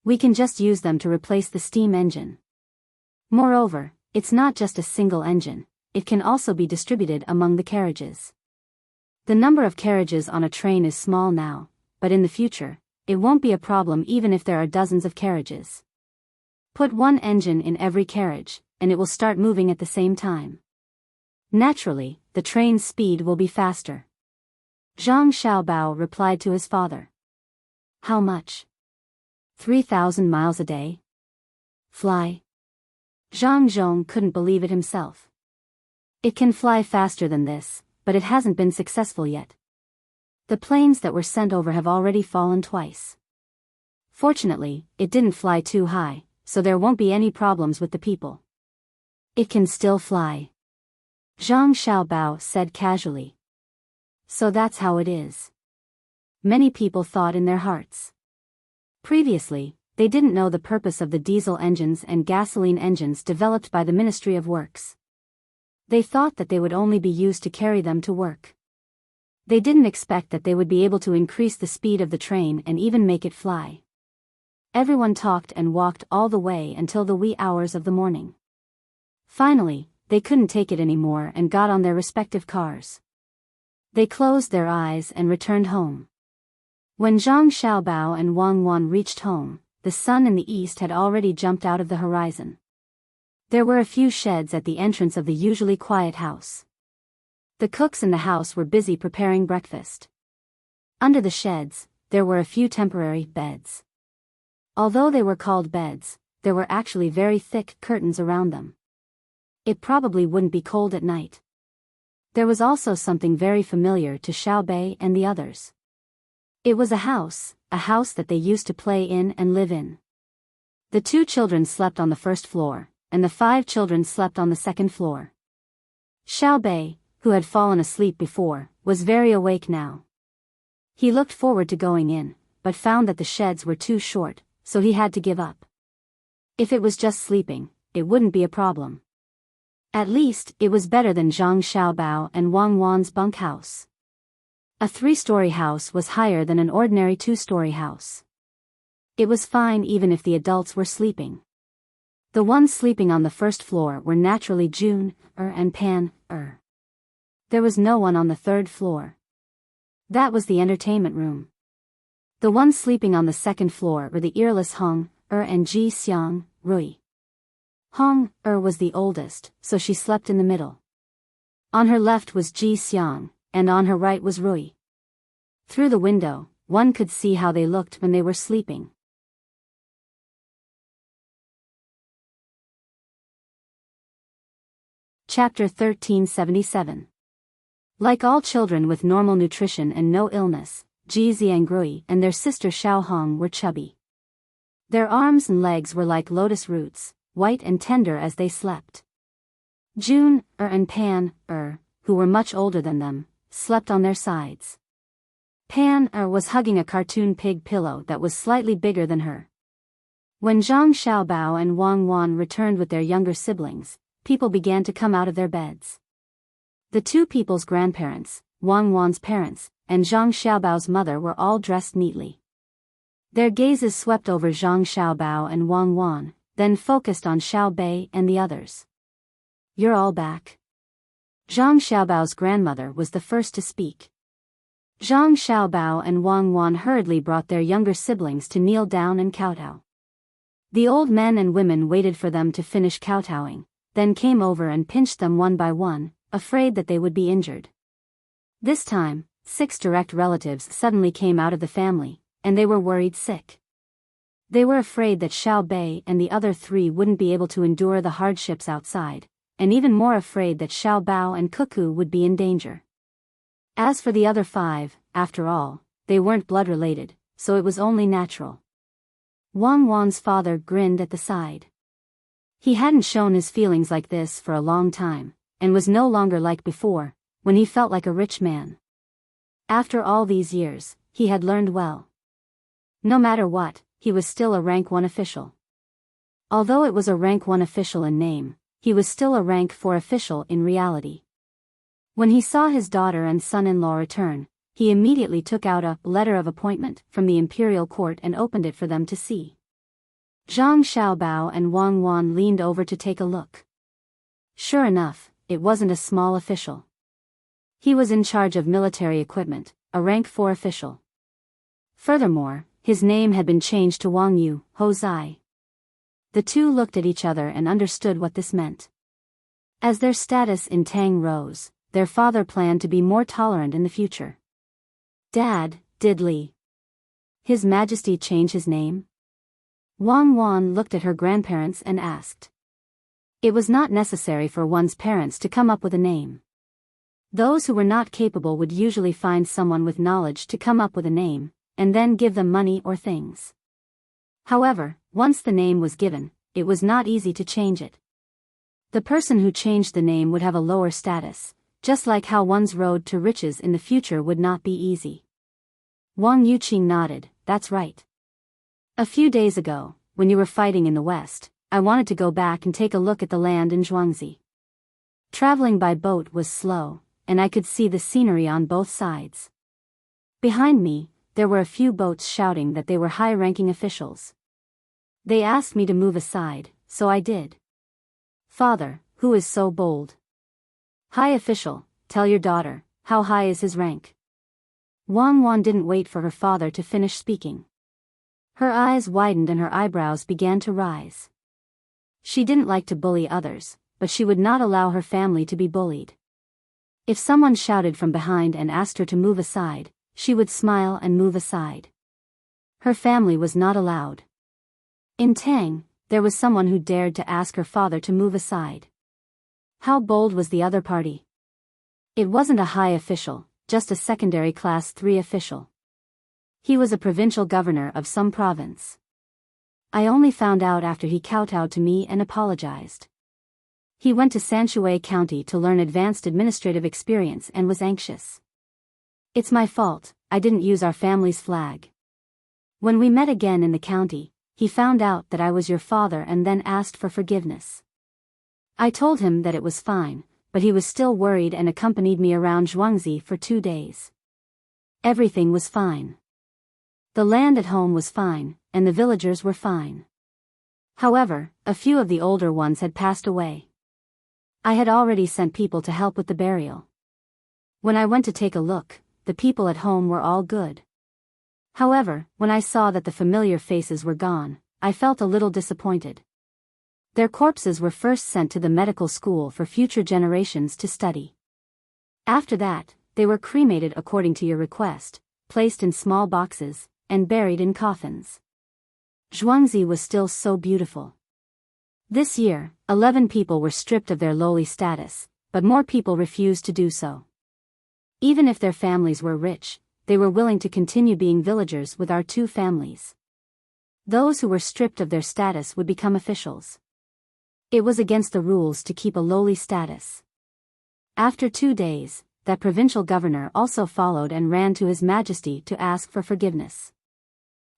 We can just use them to replace the steam engine. Moreover, it's not just a single engine, it can also be distributed among the carriages. The number of carriages on a train is small now, but in the future, it won't be a problem even if there are dozens of carriages. Put one engine in every carriage, and it will start moving at the same time. Naturally, the train's speed will be faster. Zhang Xiaobao replied to his father. How much? 3,000 miles a day? Fly? Zhang Zhong couldn't believe it himself. It can fly faster than this, but it hasn't been successful yet. The planes that were sent over have already fallen twice. Fortunately, it didn't fly too high, so there won't be any problems with the people. It can still fly. Zhang Xiaobao said casually. So that's how it is. Many people thought in their hearts. Previously, they didn't know the purpose of the diesel engines and gasoline engines developed by the Ministry of Works. They thought that they would only be used to carry them to work. They didn't expect that they would be able to increase the speed of the train and even make it fly. Everyone talked and walked all the way until the wee hours of the morning. Finally, they couldn't take it anymore and got on their respective cars. They closed their eyes and returned home. When Zhang Xiaobao and Wang Wan reached home, the sun in the east had already jumped out of the horizon. There were a few sheds at the entrance of the usually quiet house. The cooks in the house were busy preparing breakfast. Under the sheds, there were a few temporary beds. Although they were called beds, there were actually very thick curtains around them. It probably wouldn't be cold at night. There was also something very familiar to Xiao Bei and the others. It was a house that they used to play in and live in. The 2 children slept on the first floor, and the 5 children slept on the second floor. Xiao Bei, who had fallen asleep before, was very awake now. He looked forward to going in, but found that the sheds were too short, so he had to give up. If it was just sleeping, it wouldn't be a problem. At least, it was better than Zhang Xiaobao and Wang Wan's bunkhouse. A 3-story house was higher than an ordinary 2-story house. It was fine even if the adults were sleeping. The ones sleeping on the first floor were naturally June, and Pan. There was no one on the 3rd floor. That was the entertainment room. The ones sleeping on the 2nd floor were the earless Hong, and Ji Xiang, Rui. Hong, was the oldest, so she slept in the middle. On her left was Ji Xiang, and on her right was Rui. Through the window, one could see how they looked when they were sleeping. Chapter 1377. Like all children with normal nutrition and no illness, Ji Xiangrui and their sister Xiao Hong were chubby. Their arms and legs were like lotus roots, white and tender as they slept. June, and Pan, who were much older than them, slept on their sides. Pan, was hugging a cartoon pig pillow that was slightly bigger than her. When Zhang Xiaobao and Wang Wan returned with their younger siblings, people began to come out of their beds. The 2 people's grandparents, Wang Wan's parents, and Zhang Xiaobao's mother were all dressed neatly. Their gazes swept over Zhang Xiaobao and Wang Wan, then focused on Xiao Bei and the others. "You're all back." Zhang Xiaobao's grandmother was the first to speak. Zhang Xiaobao and Wang Wan hurriedly brought their younger siblings to kneel down and kowtow. The old men and women waited for them to finish kowtowing, then came over and pinched them one by one, afraid that they would be injured. This time, 6 direct relatives suddenly came out of the family, and they were worried sick. They were afraid that Xiao Bei and the other 3 wouldn't be able to endure the hardships outside, and even more afraid that Xiao Bao and Cuckoo would be in danger. As for the other 5, after all, they weren't blood-related, so it was only natural. Wang Wan's father grinned at the side. He hadn't shown his feelings like this for a long time, and was no longer like before, when he felt like a rich man. After all these years, he had learned well. No matter what, he was still a rank 1 official. Although it was a rank 1 official in name, he was still a rank 4 official in reality. When he saw his daughter and son-in-law return, he immediately took out a letter of appointment from the imperial court and opened it for them to see. Zhang Xiaobao and Wang Wan leaned over to take a look. Sure enough, it wasn't a small official. He was in charge of military equipment, a rank 4 official. Furthermore, his name had been changed to Wang Yu, Hozai. The 2 looked at each other and understood what this meant. As their status in Tang rose, their father planned to be more tolerant in the future. "Dad, did His Majesty change his name?" Wang Wan looked at her grandparents and asked. It was not necessary for one's parents to come up with a name. Those who were not capable would usually find someone with knowledge to come up with a name, and then give them money or things. However, once the name was given, it was not easy to change it. The person who changed the name would have a lower status, just like how one's road to riches in the future would not be easy. Wang Yuqing nodded, that's right. A few days ago, when you were fighting in the west, I wanted to go back and take a look at the land in Zhuangzi. Traveling by boat was slow, and I could see the scenery on both sides. Behind me, there were a few boats shouting that they were high-ranking officials. They asked me to move aside, so I did. Father, who is so bold? High official, tell your daughter, how high is his rank? Wang Wan didn't wait for her father to finish speaking. Her eyes widened and her eyebrows began to rise. She didn't like to bully others, but she would not allow her family to be bullied. If someone shouted from behind and asked her to move aside, she would smile and move aside. Her family was not allowed. In Tang, there was someone who dared to ask her father to move aside. How bold was the other party? It wasn't a high official, just a secondary class 3 official. He was a provincial governor of some province. I only found out after he kowtowed to me and apologized. He went to Sanshui County to learn advanced administrative experience and was anxious. It's my fault, I didn't use our family's flag. When we met again in the county, he found out that I was your father and then asked for forgiveness. I told him that it was fine, but he was still worried and accompanied me around Zhuangzi for 2 days. Everything was fine. The land at home was fine, and the villagers were fine. However, a few of the older ones had passed away. I had already sent people to help with the burial. When I went to take a look, the people at home were all good. However, when I saw that the familiar faces were gone, I felt a little disappointed. Their corpses were first sent to the medical school for future generations to study. After that, they were cremated according to your request, placed in small boxes, and buried in coffins. Zhuangzi was still so beautiful. This year, 11 people were stripped of their lowly status, but more people refused to do so. Even if their families were rich, they were willing to continue being villagers with our 2 families. Those who were stripped of their status would become officials. It was against the rules to keep a lowly status. After 2 days, that provincial governor also followed and ran to His Majesty to ask for forgiveness.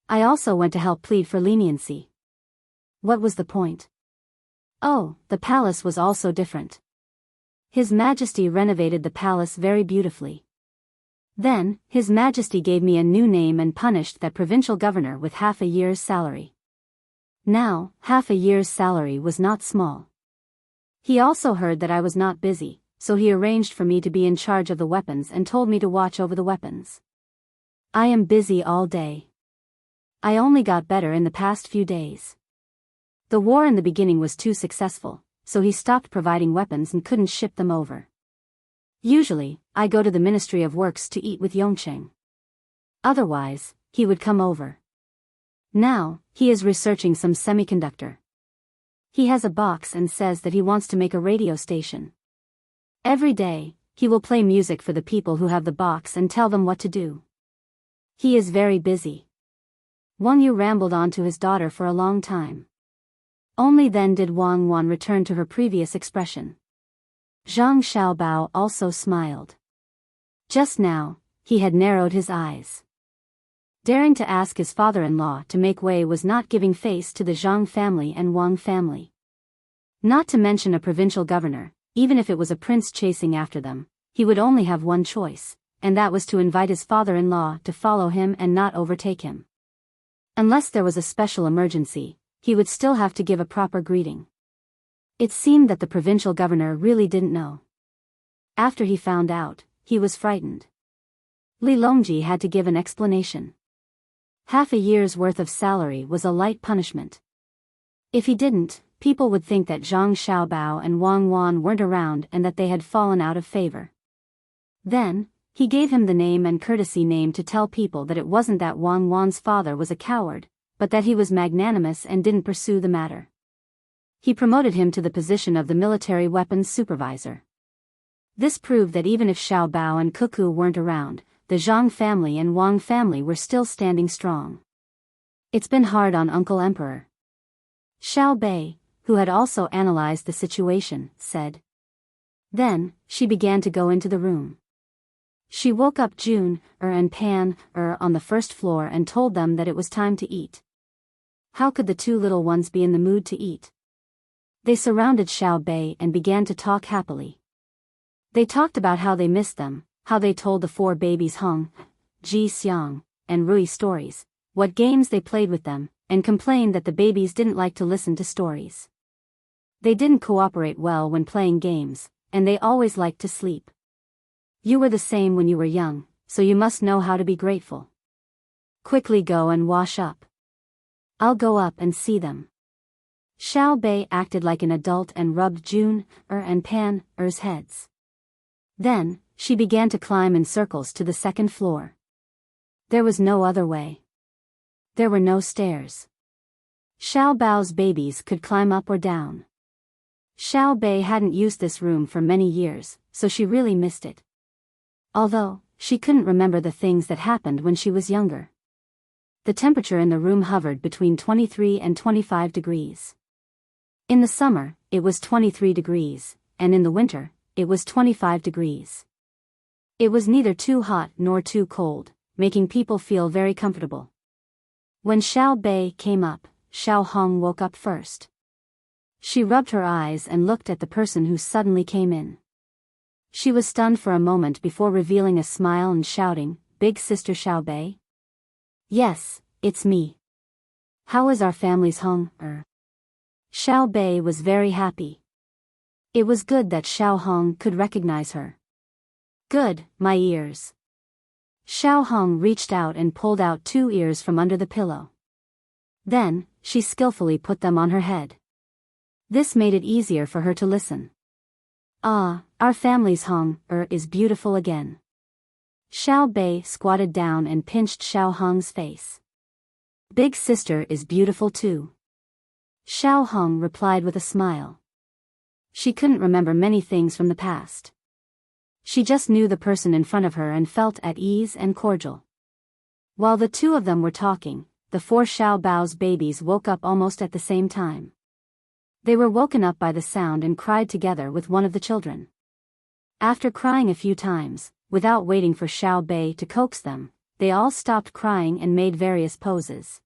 I also went to help plead for leniency. What was the point? Oh, the palace was also different. His Majesty renovated the palace very beautifully. Then, His Majesty gave me a new name and punished that provincial governor with half a year's salary. Now, half a year's salary was not small. He also heard that I was not busy, so he arranged for me to be in charge of the weapons and told me to watch over the weapons. I am busy all day. I only got better in the past few days. The war in the beginning was too successful, so he stopped providing weapons and couldn't ship them over. Usually, I go to the Ministry of Works to eat with Yongcheng. Otherwise, he would come over. Now, he is researching some semiconductor. He has a box and says that he wants to make a radio station. Every day, he will play music for the people who have the box and tell them what to do. He is very busy. Wang Yu rambled on to his daughter for a long time. Only then did Wang Wan return to her previous expression. Zhang Xiaobao also smiled. Just now, he had narrowed his eyes. Daring to ask his father-in-law to make way was not giving face to the Zhang family and Wang family. Not to mention a provincial governor, even if it was a prince chasing after them, he would only have one choice, and that was to invite his father-in-law to follow him and not overtake him. Unless there was a special emergency, he would still have to give a proper greeting. It seemed that the provincial governor really didn't know. After he found out, he was frightened. Li Longji had to give an explanation. Half a year's worth of salary was a light punishment. If he didn't, people would think that Zhang Xiaobao and Wang Wan weren't around and that they had fallen out of favor. Then, he gave him the name and courtesy name to tell people that it wasn't that Wang Wan's father was a coward, but that he was magnanimous and didn't pursue the matter. He promoted him to the position of the military weapons supervisor. This proved that even if Xiao Bao and Cuckoo weren't around, the Zhang family and Wang family were still standing strong. It's been hard on Uncle Emperor. Xiao Bei, who had also analyzed the situation, said. Then, she began to go into the room. She woke up June, and Pan, on the first floor and told them that it was time to eat. How could the two little ones be in the mood to eat? They surrounded Xiao Bei and began to talk happily. They talked about how they missed them, how they told the four babies Hong, Ji Xiang, and Rui stories, what games they played with them, and complained that the babies didn't like to listen to stories. They didn't cooperate well when playing games, and they always liked to sleep. You were the same when you were young, so you must know how to be grateful. Quickly go and wash up. I'll go up and see them. Xiao Bei acted like an adult and rubbed June, and Pan's heads. Then, she began to climb in circles to the second floor. There was no other way. There were no stairs. Xiao Bao's babies could climb up or down. Xiao Bei hadn't used this room for many years, so she really missed it. Although, she couldn't remember the things that happened when she was younger. The temperature in the room hovered between 23 and 25 degrees. In the summer, it was 23 degrees, and in the winter, it was 25 degrees. It was neither too hot nor too cold, making people feel very comfortable. When Xiao Bei came up, Xiao Hong woke up first. She rubbed her eyes and looked at the person who suddenly came in. She was stunned for a moment before revealing a smile and shouting, "Big sister Xiao Bei?" "Yes, it's me. How is our family's Hong?" Xiao Bei was very happy. It was good that Xiao Hong could recognize her. "Good, my ears." Xiao Hong reached out and pulled out 2 ears from under the pillow. Then, she skillfully put them on her head. This made it easier for her to listen. "Ah, our family's Hong, is beautiful again." Xiao Bei squatted down and pinched Xiao Hong's face. "Big sister is beautiful too." Xiao Hong replied with a smile. She couldn't remember many things from the past. She just knew the person in front of her and felt at ease and cordial. While the two of them were talking, the 4 Xiao Bao's babies woke up almost at the same time. They were woken up by the sound and cried together with one of the children. After crying a few times, without waiting for Xiao Bei to coax them, they all stopped crying and made various poses.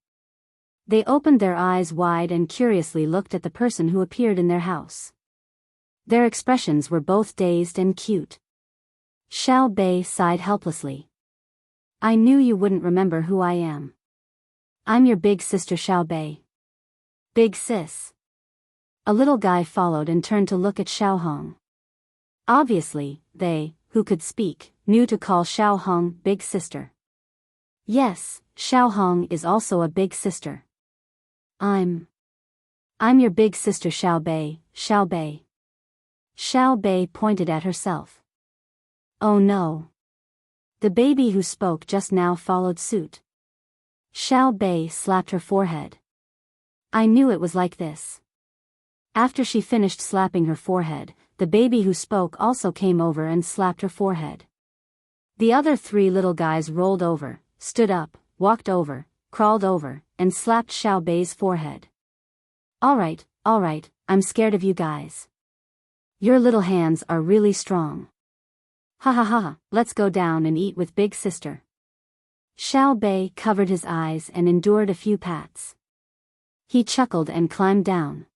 They opened their eyes wide and curiously looked at the person who appeared in their house. Their expressions were both dazed and cute. Xiao Bei sighed helplessly. "I knew you wouldn't remember who I am. I'm your big sister Xiao Bei." "Big sis." A little guy followed and turned to look at Xiao Hong. Obviously, they, who could speak, knew to call Xiao Hong big sister. "Yes, Xiao Hong is also a big sister. I'm your big sister Xiao Bei, Xiao Bei." Xiao Bei pointed at herself. "Oh no." The baby who spoke just now followed suit. Xiao Bei slapped her forehead. "I knew it was like this." After she finished slapping her forehead, the baby who spoke also came over and slapped her forehead. The other 3 little guys rolled over, stood up, walked over, crawled over, and slapped Xiao Bei's forehead. All right, I'm scared of you guys. Your little hands are really strong. Ha ha ha, let's go down and eat with big sister." Xiao Bei covered his eyes and endured a few pats. He chuckled and climbed down.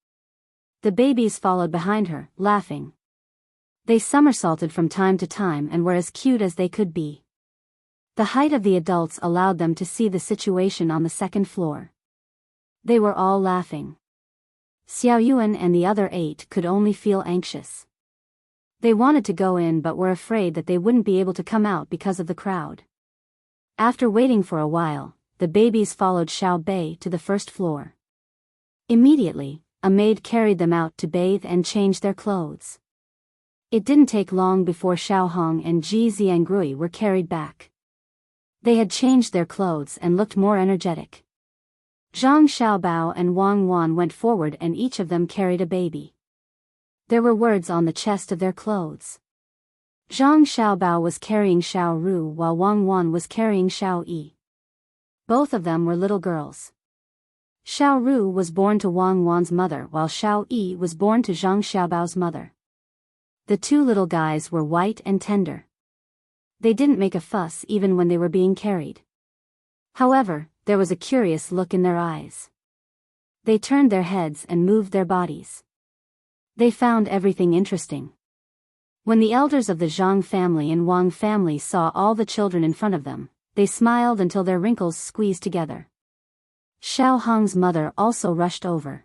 The babies followed behind her, laughing. They somersaulted from time to time and were as cute as they could be. The height of the adults allowed them to see the situation on the second floor. They were all laughing. Xiao Yuan and the other 8 could only feel anxious. They wanted to go in but were afraid that they wouldn't be able to come out because of the crowd. After waiting for a while, the babies followed Xiao Bei to the first floor. Immediately, a maid carried them out to bathe and change their clothes. It didn't take long before Xiao Hong and Ji Xiangrui were carried back. They had changed their clothes and looked more energetic. Zhang Xiaobao and Wang Wan went forward and each of them carried a baby. There were words on the chest of their clothes. Zhang Xiaobao was carrying Xiao Ru while Wang Wan was carrying Xiao Yi. Both of them were little girls. Xiao Ru was born to Wang Wan's mother while Xiao Yi was born to Zhang Xiaobao's mother. The two little guys were white and tender. They didn't make a fuss even when they were being carried. However, there was a curious look in their eyes. They turned their heads and moved their bodies. They found everything interesting. When the elders of the Zhang family and Wang family saw all the children in front of them, they smiled until their wrinkles squeezed together. Xiao Hong's mother also rushed over.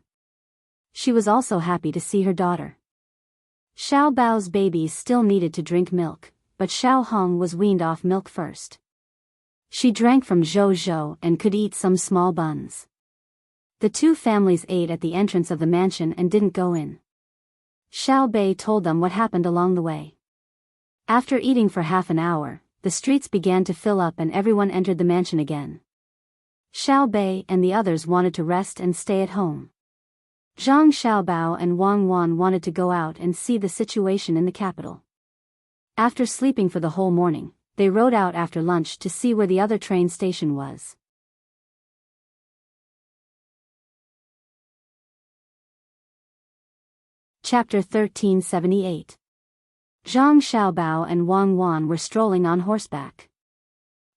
She was also happy to see her daughter. Xiao Bao's babies still needed to drink milk, but Xiao Hong was weaned off milk first. She drank from Zhou Zhou and could eat some small buns. The two families ate at the entrance of the mansion and didn't go in. Xiao Bei told them what happened along the way. After eating for half an hour, the streets began to fill up and everyone entered the mansion again. Xiao Bei and the others wanted to rest and stay at home. Zhang Xiaobao and Wang Wan wanted to go out and see the situation in the capital. After sleeping for the whole morning, they rode out after lunch to see where the other train station was. Chapter 1378. Zhang Xiaobao and Wang Wan were strolling on horseback.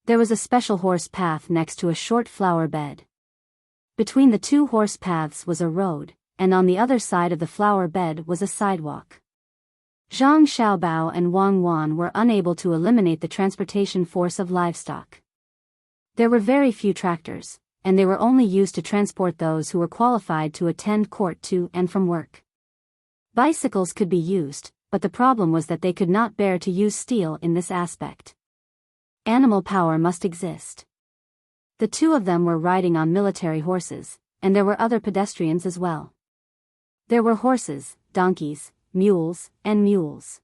There was a special horse path next to a short flower bed. Between the two horse paths was a road, and on the other side of the flower bed was a sidewalk. Zhang Xiaobao and Wang Wan were unable to eliminate the transportation force of livestock. There were very few tractors, and they were only used to transport those who were qualified to attend court to and from work. Bicycles could be used, but the problem was that they could not bear to use steel in this aspect. Animal power must exist. The two of them were riding on military horses, and there were other pedestrians as well. There were horses, donkeys, mules, and mules.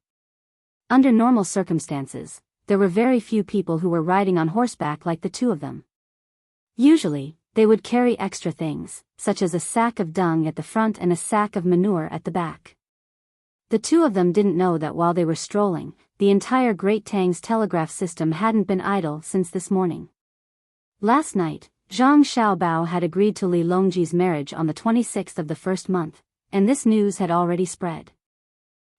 Under normal circumstances, there were very few people who were riding on horseback like the two of them. Usually, they would carry extra things, such as a sack of dung at the front and a sack of manure at the back. The two of them didn't know that while they were strolling, the entire Great Tang's telegraph system hadn't been idle since this morning. Last night, Zhang Xiaobao had agreed to Li Longji's marriage on the 26th of the first month, and this news had already spread.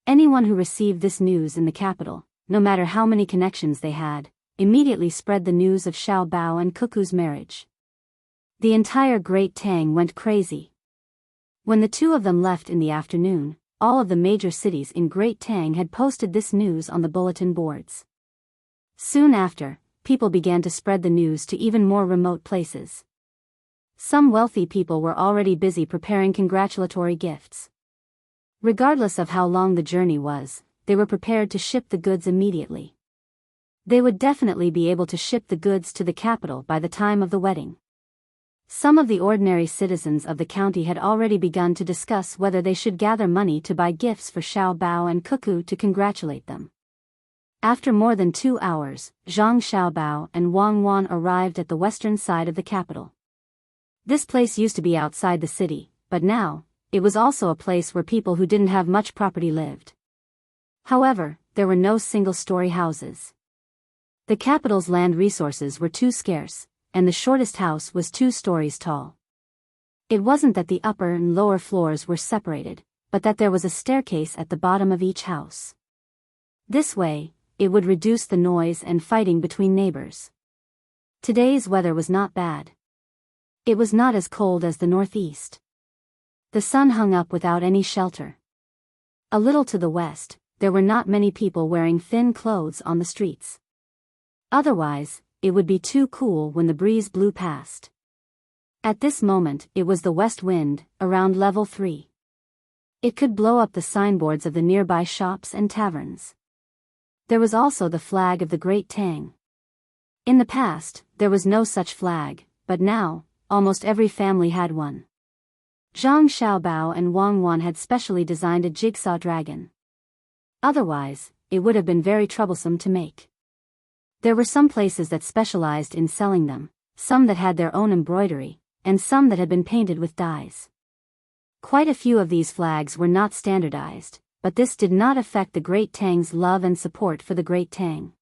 Anyone who received this news in the capital, no matter how many connections they had, immediately spread the news of Xiaobao and Cuckoo's marriage. The entire Great Tang went crazy. When the two of them left in the afternoon, all of the major cities in Great Tang had posted this news on the bulletin boards. Soon after, people began to spread the news to even more remote places. Some wealthy people were already busy preparing congratulatory gifts. Regardless of how long the journey was, they were prepared to ship the goods immediately. They would definitely be able to ship the goods to the capital by the time of the wedding. Some of the ordinary citizens of the county had already begun to discuss whether they should gather money to buy gifts for Xiao Bao and Cuckoo to congratulate them. After more than 2 hours, Zhang Xiaobao and Wang Wan arrived at the western side of the capital. This place used to be outside the city, but now, it was also a place where people who didn't have much property lived. However, there were no single-story houses. The capital's land resources were too scarce, and the shortest house was 2 stories tall. It wasn't that the upper and lower floors were separated, but that there was a staircase at the bottom of each house. This way, it would reduce the noise and fighting between neighbors. Today's weather was not bad. It was not as cold as the northeast. The sun hung up without any shelter. A little to the west, there were not many people wearing thin clothes on the streets. Otherwise, it would be too cool when the breeze blew past. At this moment, it was the west wind, around level 3. It could blow up the signboards of the nearby shops and taverns. There was also the flag of the Great Tang. In the past, there was no such flag, but now, almost every family had one. Zhang Xiaobao and Wang Wan had specially designed a jigsaw dragon. Otherwise, it would have been very troublesome to make. There were some places that specialized in selling them, some that had their own embroidery, and some that had been painted with dyes. Quite a few of these flags were not standardized, but this did not affect the Great Tang's love and support for the Great Tang.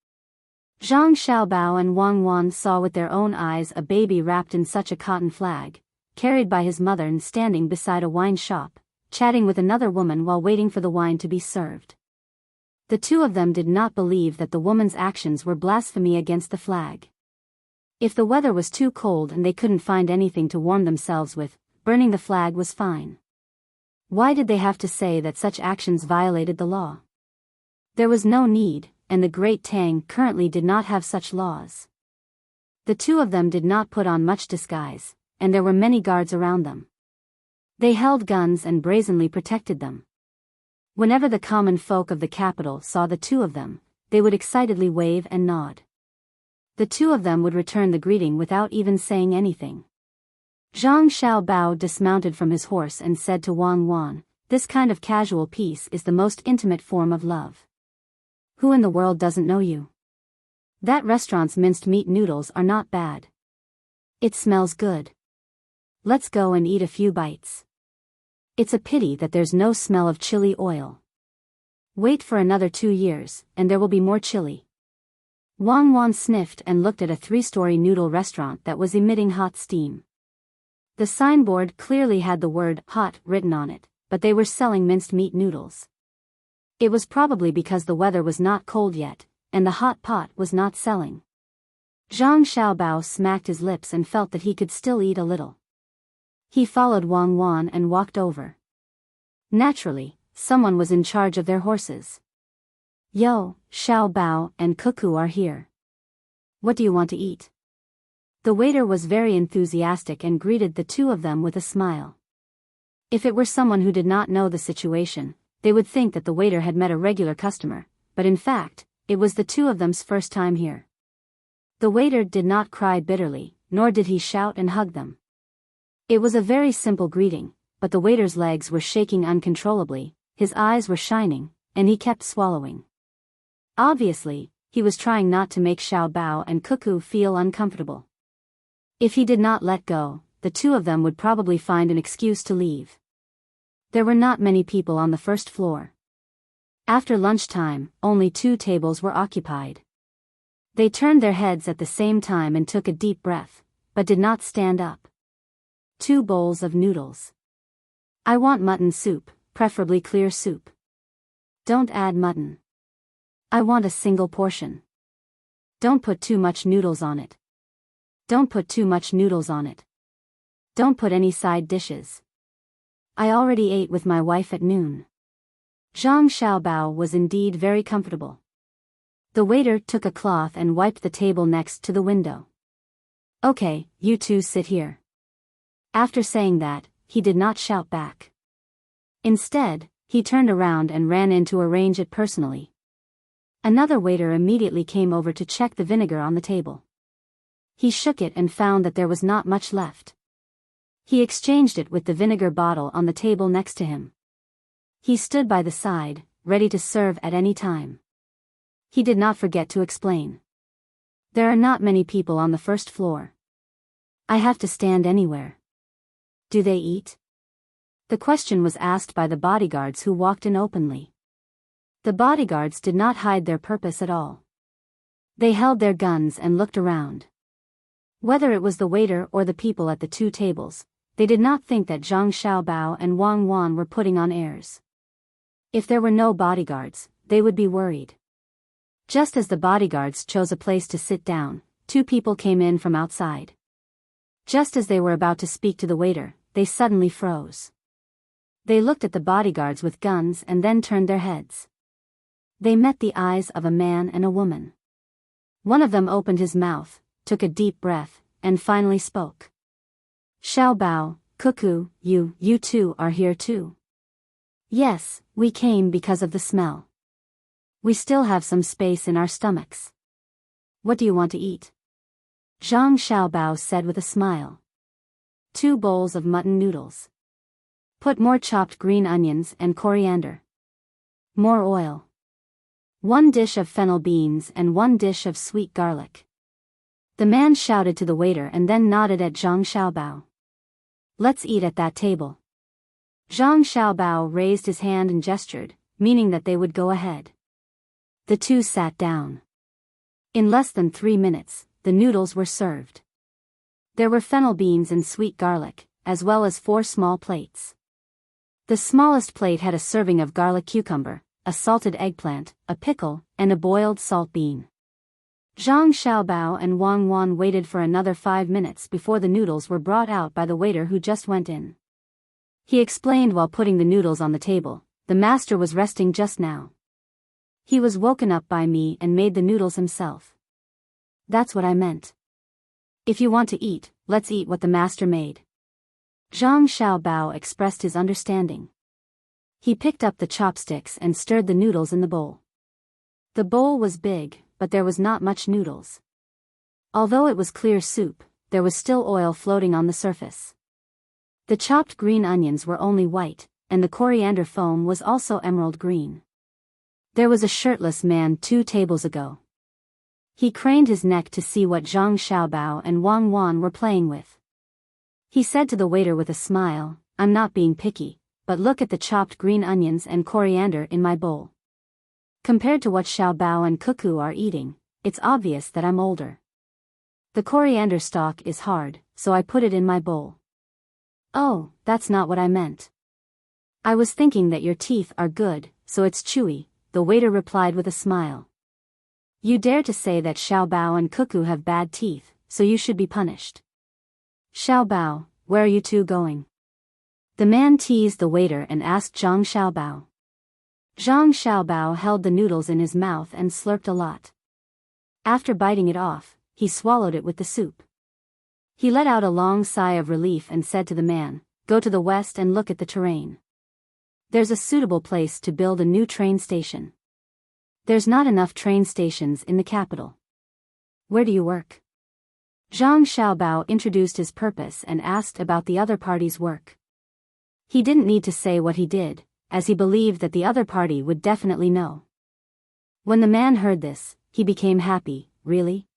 Zhang Xiaobao and Wang Wan saw with their own eyes a baby wrapped in such a cotton flag, carried by his mother and standing beside a wine shop, chatting with another woman while waiting for the wine to be served. The two of them did not believe that the woman's actions were blasphemy against the flag. If the weather was too cold and they couldn't find anything to warm themselves with, burning the flag was fine. Why did they have to say that such actions violated the law? There was no need, and the Great Tang currently did not have such laws. The two of them did not put on much disguise, and there were many guards around them. They held guns and brazenly protected them. Whenever the common folk of the capital saw the two of them, they would excitedly wave and nod. The two of them would return the greeting without even saying anything. Zhang Xiaobao dismounted from his horse and said to Wang Wan, "This kind of casual peace is the most intimate form of love. Who in the world doesn't know you? That restaurant's minced meat noodles are not bad. It smells good. Let's go and eat a few bites. It's a pity that there's no smell of chili oil. Wait for another 2 years, and there will be more chili." Wang Wan sniffed and looked at a 3-story noodle restaurant that was emitting hot steam. The signboard clearly had the word "hot" written on it, but they were selling minced meat noodles. It was probably because the weather was not cold yet, and the hot pot was not selling. Zhang Xiaobao smacked his lips and felt that he could still eat a little. He followed Wang Wan and walked over. Naturally, someone was in charge of their horses. "Yo, Xiaobao and Cuckoo are here. What do you want to eat?" The waiter was very enthusiastic and greeted the two of them with a smile. If it were someone who did not know the situation, they would think that the waiter had met a regular customer, but in fact, it was the two of them's first time here. The waiter did not cry bitterly, nor did he shout and hug them. It was a very simple greeting, but the waiter's legs were shaking uncontrollably, his eyes were shining, and he kept swallowing. Obviously, he was trying not to make Xiaobao and Cuckoo feel uncomfortable. If he did not let go, the two of them would probably find an excuse to leave. There were not many people on the first floor. After lunchtime, only 2 tables were occupied. They turned their heads at the same time and took a deep breath, but did not stand up. 2 bowls of noodles. I want mutton soup, preferably clear soup. Don't add mutton. I want a single portion. Don't put too much noodles on it. Don't put too much noodles on it. Don't put any side dishes. I already ate with my wife at noon. Zhang Xiaobao was indeed very comfortable. The waiter took a cloth and wiped the table next to the window. "Okay, you two sit here." After saying that, he did not shout back. Instead, he turned around and ran in to arrange it personally. Another waiter immediately came over to check the vinegar on the table. He shook it and found that there was not much left. He exchanged it with the vinegar bottle on the table next to him. He stood by the side, ready to serve at any time. He did not forget to explain. "There are not many people on the first floor. I have to stand anywhere." "Do they eat?" The question was asked by the bodyguards who walked in openly. The bodyguards did not hide their purpose at all. They held their guns and looked around. Whether it was the waiter or the people at the 2 tables, they did not think that Zhang Xiaobao and Wang Wan were putting on airs. If there were no bodyguards, they would be worried. Just as the bodyguards chose a place to sit down, 2 people came in from outside. Just as they were about to speak to the waiter, they suddenly froze. They looked at the bodyguards with guns and then turned their heads. They met the eyes of a man and a woman. One of them opened his mouth, took a deep breath, and finally spoke. "Xiaobao, Cuckoo, you two are here too." "Yes, we came because of the smell. We still have some space in our stomachs. What do you want to eat?" Zhang Xiaobao said with a smile. 2 bowls of mutton noodles. Put more chopped green onions and coriander. More oil. 1 dish of fennel beans and 1 dish of sweet garlic. The man shouted to the waiter and then nodded at Zhang Xiaobao. Let's eat at that table. Zhang Xiaobao raised his hand and gestured, meaning that they would go ahead. The two sat down. In less than 3 minutes, the noodles were served. There were fennel beans and sweet garlic, as well as 4 small plates. The smallest plate had a serving of garlic cucumber, a salted eggplant, a pickle, and a boiled salt bean. Zhang Xiaobao and Wang Wan waited for another 5 minutes before the noodles were brought out by the waiter who just went in. He explained while putting the noodles on the table, the master was resting just now. He was woken up by me and made the noodles himself. That's what I meant. If you want to eat, let's eat what the master made. Zhang Xiaobao expressed his understanding. He picked up the chopsticks and stirred the noodles in the bowl. The bowl was big, but there was not much noodles. Although it was clear soup, there was still oil floating on the surface. The chopped green onions were only white, and the coriander foam was also emerald green. There was a shirtless man 2 tables ago. He craned his neck to see what Zhang Xiaobao and Wang Wan were playing with. He said to the waiter with a smile, "I'm not being picky, but look at the chopped green onions and coriander in my bowl. Compared to what Xiaobao and Cuckoo are eating, it's obvious that I'm older. The coriander stalk is hard, so I put it in my bowl." "Oh, that's not what I meant. I was thinking that your teeth are good, so it's chewy," the waiter replied with a smile. "You dare to say that Xiaobao and Cuckoo have bad teeth, so you should be punished." "Xiaobao, where are you two going?" The man teased the waiter and asked Zhang Xiaobao. Zhang Xiaobao held the noodles in his mouth and slurped a lot. After biting it off, he swallowed it with the soup. He let out a long sigh of relief and said to the man, "Go to the west and look at the terrain. There's a suitable place to build a new train station. There's not enough train stations in the capital." "Where do you work?" Zhang Xiaobao introduced his purpose and asked about the other party's work. He didn't need to say what he did, as he believed that the other party would definitely know. When the man heard this, he became happy. "Really?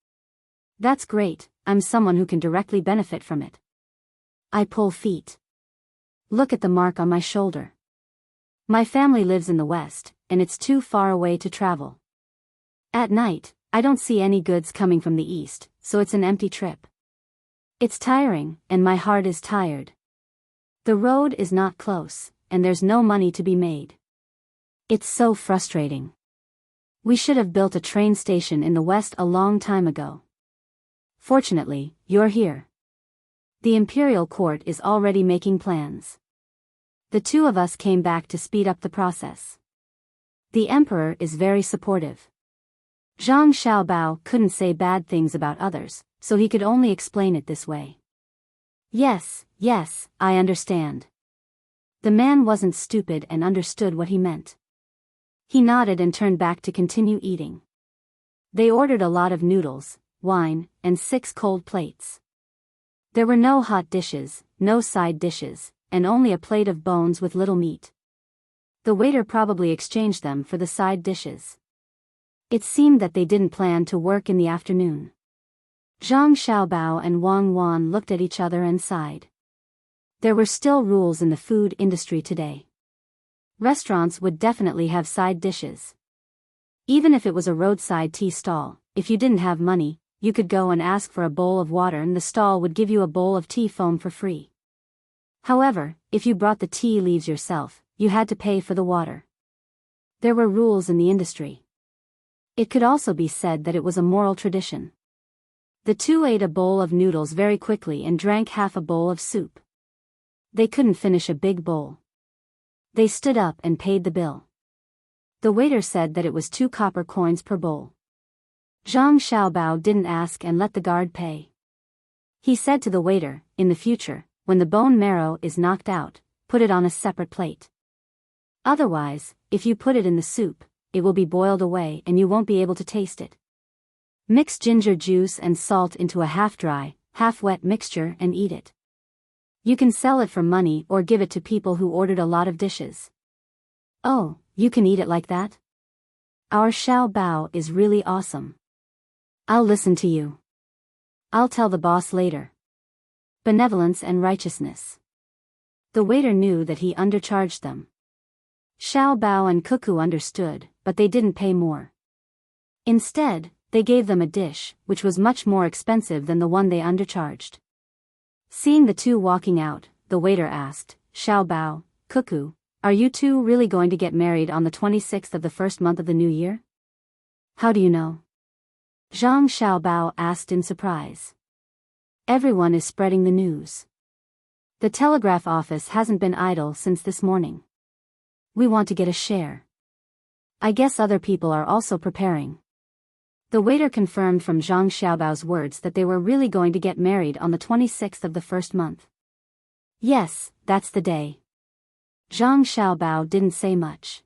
That's great, I'm someone who can directly benefit from it. I pull feet. Look at the mark on my shoulder. My family lives in the west, and it's too far away to travel. At night, I don't see any goods coming from the east, so it's an empty trip. It's tiring, and my heart is tired. The road is not close, and there's no money to be made. It's so frustrating. We should have built a train station in the west a long time ago. Fortunately, you're here. The imperial court is already making plans. The 2 of us came back to speed up the process. The emperor is very supportive." Zhang Xiaobao couldn't say bad things about others, so he could only explain it this way. Yes, I understand." The man wasn't stupid and understood what he meant. He nodded and turned back to continue eating. They ordered a lot of noodles, wine, and 6 cold plates. There were no hot dishes, no side dishes, and only a plate of bones with little meat. The waiter probably exchanged them for the side dishes. It seemed that they didn't plan to work in the afternoon. Zhang Xiaobao and Wang Wan looked at each other and sighed. There were still rules in the food industry today. Restaurants would definitely have side dishes. Even if it was a roadside tea stall, if you didn't have money, you could go and ask for a bowl of water and the stall would give you a bowl of tea foam for free. However, if you brought the tea leaves yourself, you had to pay for the water. There were rules in the industry. It could also be said that it was a moral tradition. The 2 ate a bowl of noodles very quickly and drank half a bowl of soup. They couldn't finish a big bowl. They stood up and paid the bill. The waiter said that it was 2 copper coins per bowl. Zhang Xiaobao didn't ask and let the guard pay. He said to the waiter, "In the future, when the bone marrow is knocked out, put it on a separate plate. Otherwise, if you put it in the soup, it will be boiled away and you won't be able to taste it. Mix ginger juice and salt into a half-dry, half-wet mixture and eat it. You can sell it for money or give it to people who ordered a lot of dishes." "Oh, you can eat it like that? Our Xiao Bao is really awesome. I'll listen to you. I'll tell the boss later." Benevolence and righteousness. The waiter knew that he undercharged them. Xiao Bao and Cuckoo understood, but they didn't pay more. Instead, they gave them a dish, which was much more expensive than the one they undercharged. Seeing the two walking out, the waiter asked, Xiao Bao, Cuckoo, are you two really going to get married on the 26th of the first month of the new year? How do you know? Zhang Xiaobao asked in surprise. Everyone is spreading the news. The telegraph office hasn't been idle since this morning. We want to get a share. I guess other people are also preparing. The waiter confirmed from Zhang Xiaobao's words that they were really going to get married on the 26th of the first month. Yes, that's the day. Zhang Xiaobao didn't say much.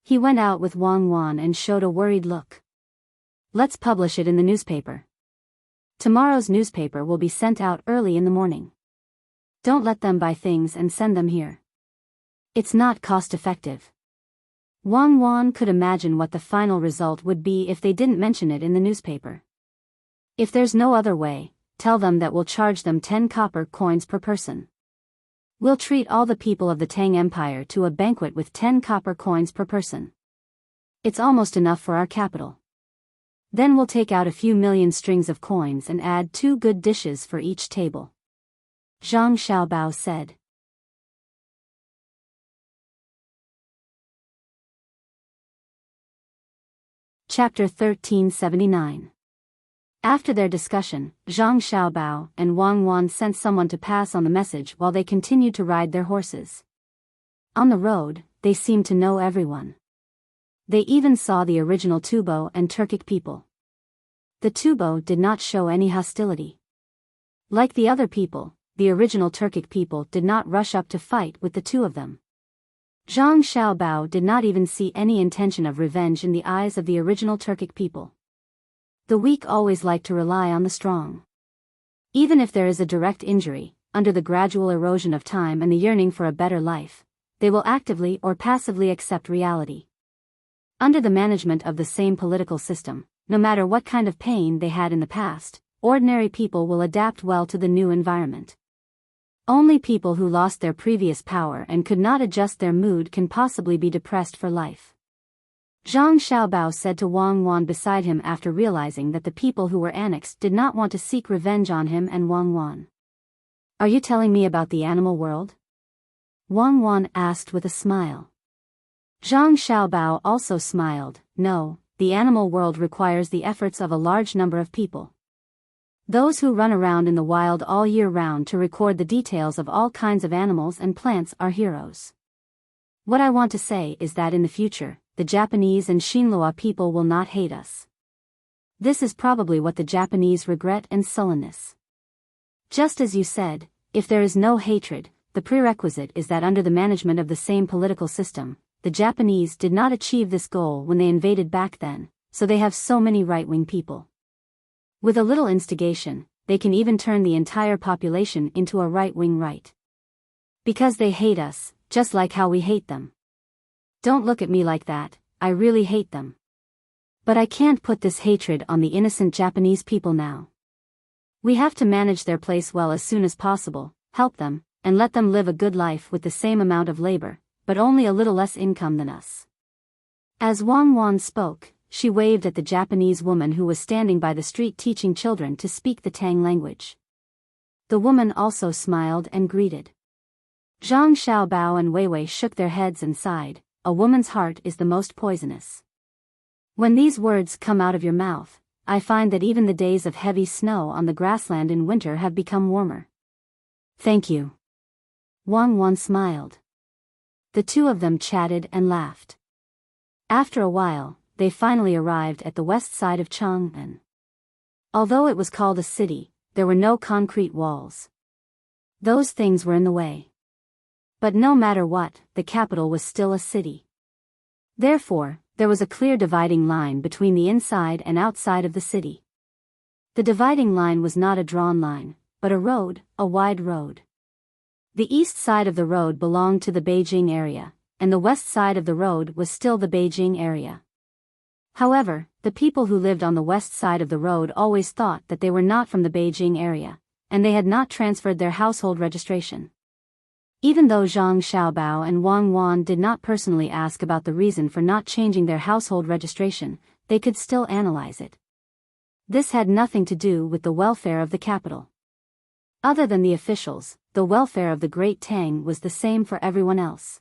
He went out with Wang Wan and showed a worried look. Let's publish it in the newspaper. Tomorrow's newspaper will be sent out early in the morning. Don't let them buy things and send them here. It's not cost-effective. Wang Wan could imagine what the final result would be if they didn't mention it in the newspaper. If there's no other way, tell them that we'll charge them 10 copper coins per person. We'll treat all the people of the Tang Empire to a banquet with 10 copper coins per person. It's almost enough for our capital. Then we'll take out a few million strings of coins and add 2 good dishes for each table. Zhang Xiaobao said. Chapter 1379. After their discussion, Zhang Xiaobao and Wang Wan sent someone to pass on the message while they continued to ride their horses. On the road, they seemed to know everyone. They even saw the original Tubo and Turkic people. The Tubo did not show any hostility. Like the other people, the original Turkic people did not rush up to fight with the two of them. Zhang Xiaobao did not even see any intention of revenge in the eyes of the original Turkic people. The weak always like to rely on the strong. Even if there is a direct injury, under the gradual erosion of time and the yearning for a better life, they will actively or passively accept reality. Under the management of the same political system, no matter what kind of pain they had in the past, ordinary people will adapt well to the new environment. Only people who lost their previous power and could not adjust their mood can possibly be depressed for life. Zhang Xiaobao said to Wang Wan beside him after realizing that the people who were annexed did not want to seek revenge on him and Wang Wan. Are you telling me about the animal world? Wang Wan asked with a smile. Zhang Xiaobao also smiled. No, the animal world requires the efforts of a large number of people. Those who run around in the wild all year round to record the details of all kinds of animals and plants are heroes. What I want to say is that in the future, the Japanese and Xinhua people will not hate us. This is probably what the Japanese regret and sullenness. Just as you said, if there is no hatred, the prerequisite is that under the management of the same political system, the Japanese did not achieve this goal when they invaded back then, so they have so many right-wing people. With a little instigation, they can even turn the entire population into a right-wing right. Because they hate us, just like how we hate them. Don't look at me like that, I really hate them. But I can't put this hatred on the innocent Japanese people now. We have to manage their place well as soon as possible, help them, and let them live a good life with the same amount of labor, but only a little less income than us. As Wang Wan spoke, she waved at the Japanese woman who was standing by the street teaching children to speak the Tang language. The woman also smiled and greeted. Zhang Xiaobao and Weiwei shook their heads and sighed. A woman's heart is the most poisonous. When these words come out of your mouth, I find that even the days of heavy snow on the grassland in winter have become warmer. Thank you. Wang Wan smiled. The two of them chatted and laughed. After a while, they finally arrived at the west side of Chang'an. Although it was called a city, there were no concrete walls. Those things were in the way. But no matter what, the capital was still a city. Therefore, there was a clear dividing line between the inside and outside of the city. The dividing line was not a drawn line, but a road, a wide road. The east side of the road belonged to the Beijing area, and the west side of the road was still the Beijing area. However, the people who lived on the west side of the road always thought that they were not from the Beijing area, and they had not transferred their household registration. Even though Zhang Xiaobao and Wang Wan did not personally ask about the reason for not changing their household registration, they could still analyze it. This had nothing to do with the welfare of the capital. Other than the officials, the welfare of the great Tang was the same for everyone else.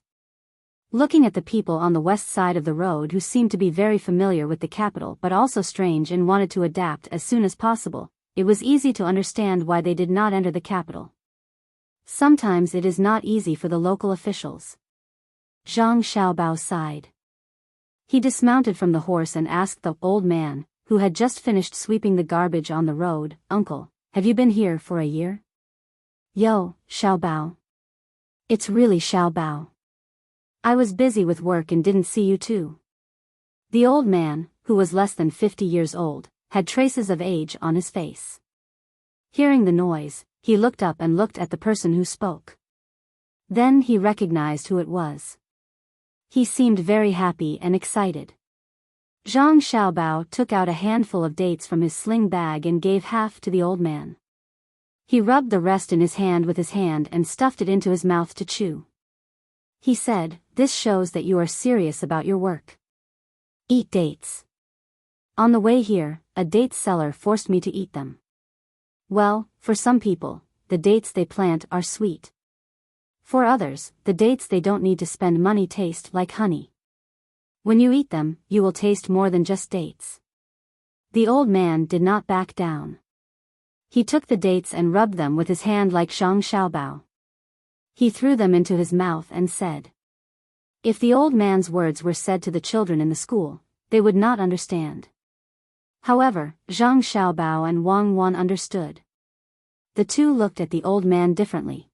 Looking at the people on the west side of the road who seemed to be very familiar with the capital but also strange and wanted to adapt as soon as possible, it was easy to understand why they did not enter the capital. Sometimes it is not easy for the local officials. Zhang Xiaobao sighed. He dismounted from the horse and asked the old man, who had just finished sweeping the garbage on the road, "Uncle, have you been here for a year?" "Yo, Xiaobao. It's really Xiaobao. I was busy with work and didn't see you too." The old man, who was less than 50 years old, had traces of age on his face. Hearing the noise, he looked up and looked at the person who spoke. Then he recognized who it was. He seemed very happy and excited. Zhang Xiaobao took out a handful of dates from his sling bag and gave half to the old man. He rubbed the rest in his hand with his hand and stuffed it into his mouth to chew. He said, "This shows that you are serious about your work. Eat dates." On the way here, a date seller forced me to eat them. Well, for some people, the dates they plant are sweet. For others, the dates they don't need to spend money taste like honey. When you eat them, you will taste more than just dates. The old man did not back down. He took the dates and rubbed them with his hand like Zhang Xiaobao. He threw them into his mouth and said. If the old man's words were said to the children in the school, they would not understand. However, Zhang Xiaobao and Wang Wan understood. The two looked at the old man differently.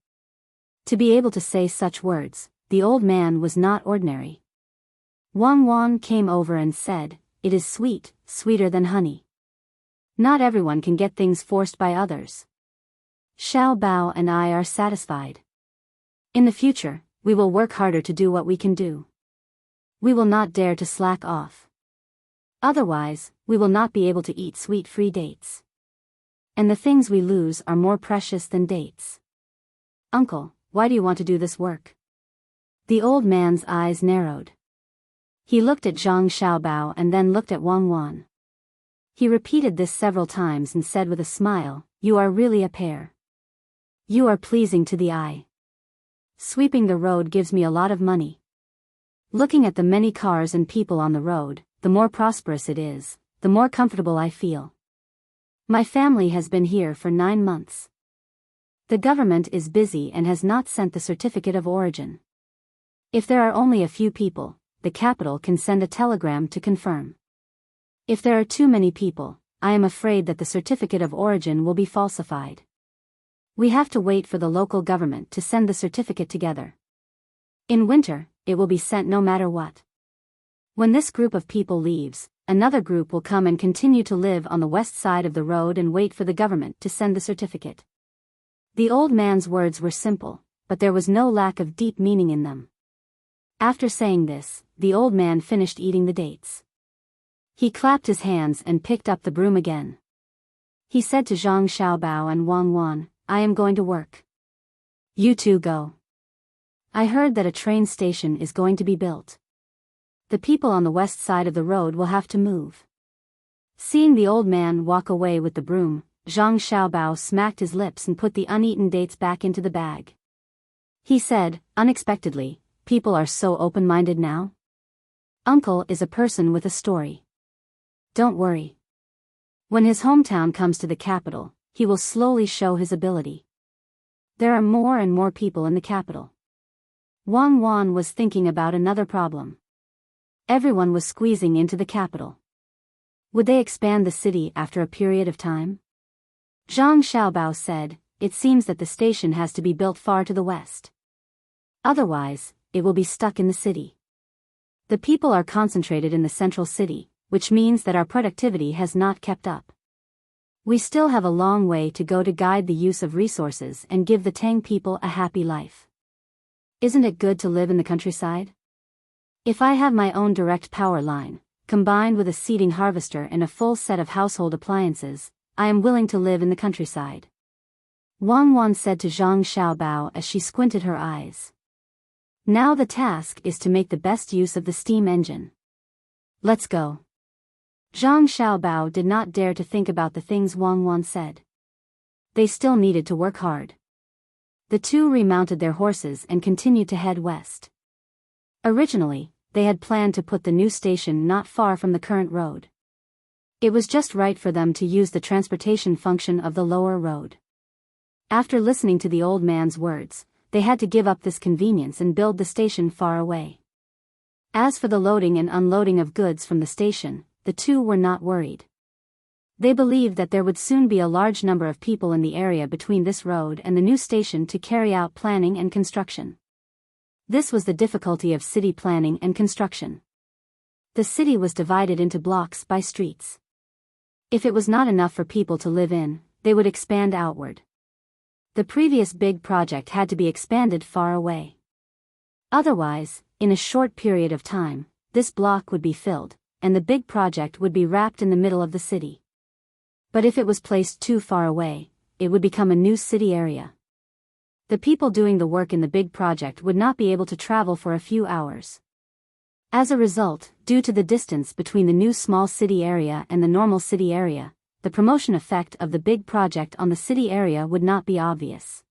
To be able to say such words, the old man was not ordinary. Wang Wan came over and said, "It is sweet, sweeter than honey. Not everyone can get things forced by others. Xiao Bao and I are satisfied. In the future, we will work harder to do what we can do. We will not dare to slack off. Otherwise, we will not be able to eat sweet-free dates. And the things we lose are more precious than dates." "Uncle, why do you want to do this work?" The old man's eyes narrowed. He looked at Zhang Xiaobao and then looked at Wang Wan. He repeated this several times and said with a smile, "You are really a pair. You are pleasing to the eye. Sweeping the road gives me a lot of money. Looking at the many cars and people on the road, the more prosperous it is, the more comfortable I feel. My family has been here for 9 months. The government is busy and has not sent the certificate of origin. If there are only a few people, the capital can send a telegram to confirm. If there are too many people, I am afraid that the certificate of origin will be falsified. We have to wait for the local government to send the certificate together. In winter, it will be sent no matter what. When this group of people leaves, another group will come and continue to live on the west side of the road and wait for the government to send the certificate." The old man's words were simple, but there was no lack of deep meaning in them. After saying this, the old man finished eating the dates. He clapped his hands and picked up the broom again. He said to Zhang Xiaobao and Wang Wan, "I am going to work. You two go. I heard that a train station is going to be built. The people on the west side of the road will have to move." Seeing the old man walk away with the broom, Zhang Xiaobao smacked his lips and put the uneaten dates back into the bag. He said, unexpectedly, "People are so open-minded now. Uncle is a person with a story. Don't worry. When his hometown comes to the capital, he will slowly show his ability. There are more and more people in the capital." Wang Wan was thinking about another problem. Everyone was squeezing into the capital. Would they expand the city after a period of time? Zhang Xiaobao said, "It seems that the station has to be built far to the west. Otherwise, it will be stuck in the city. The people are concentrated in the central city, which means that our productivity has not kept up. We still have a long way to go to guide the use of resources and give the Tang people a happy life. Isn't it good to live in the countryside? If I have my own direct power line, combined with a seeding harvester and a full set of household appliances, I am willing to live in the countryside." Wang Wan said to Zhang Xiaobao as she squinted her eyes. Now the task is to make the best use of the steam engine. Let's go. Zhang Xiaobao did not dare to think about the things Wang Wan said. They still needed to work hard. The two remounted their horses and continued to head west. Originally, they had planned to put the new station not far from the current road. It was just right for them to use the transportation function of the lower road. After listening to the old man's words, they had to give up this convenience and build the station far away. As for the loading and unloading of goods from the station, the two were not worried. They believed that there would soon be a large number of people in the area between this road and the new station to carry out planning and construction. This was the difficulty of city planning and construction. The city was divided into blocks by streets. If it was not enough for people to live in, they would expand outward. The previous big project had to be expanded far away. Otherwise, in a short period of time, this block would be filled, and the big project would be wrapped in the middle of the city. But if it was placed too far away, it would become a new city area. The people doing the work in the big project would not be able to travel for a few hours. As a result, due to the distance between the new small city area and the normal city area, the promotion effect of the big project on the city area would not be obvious.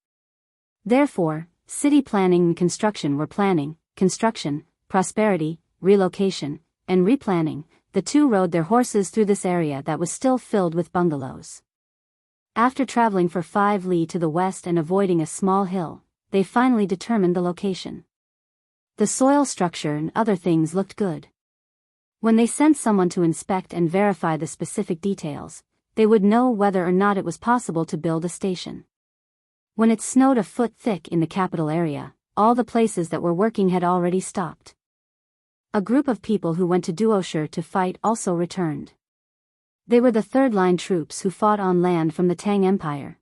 Therefore, city planning and construction were planning, construction, prosperity, relocation, and replanning. The two rode their horses through this area that was still filled with bungalows. After traveling for 5 li to the west and avoiding a small hill, they finally determined the location. The soil structure and other things looked good. When they sent someone to inspect and verify the specific details, they would know whether or not it was possible to build a station. When it snowed a foot thick in the capital area, all the places that were working had already stopped. A group of people who went to Duoshi to fight also returned. They were the third-line troops who fought on land from the Tang Empire.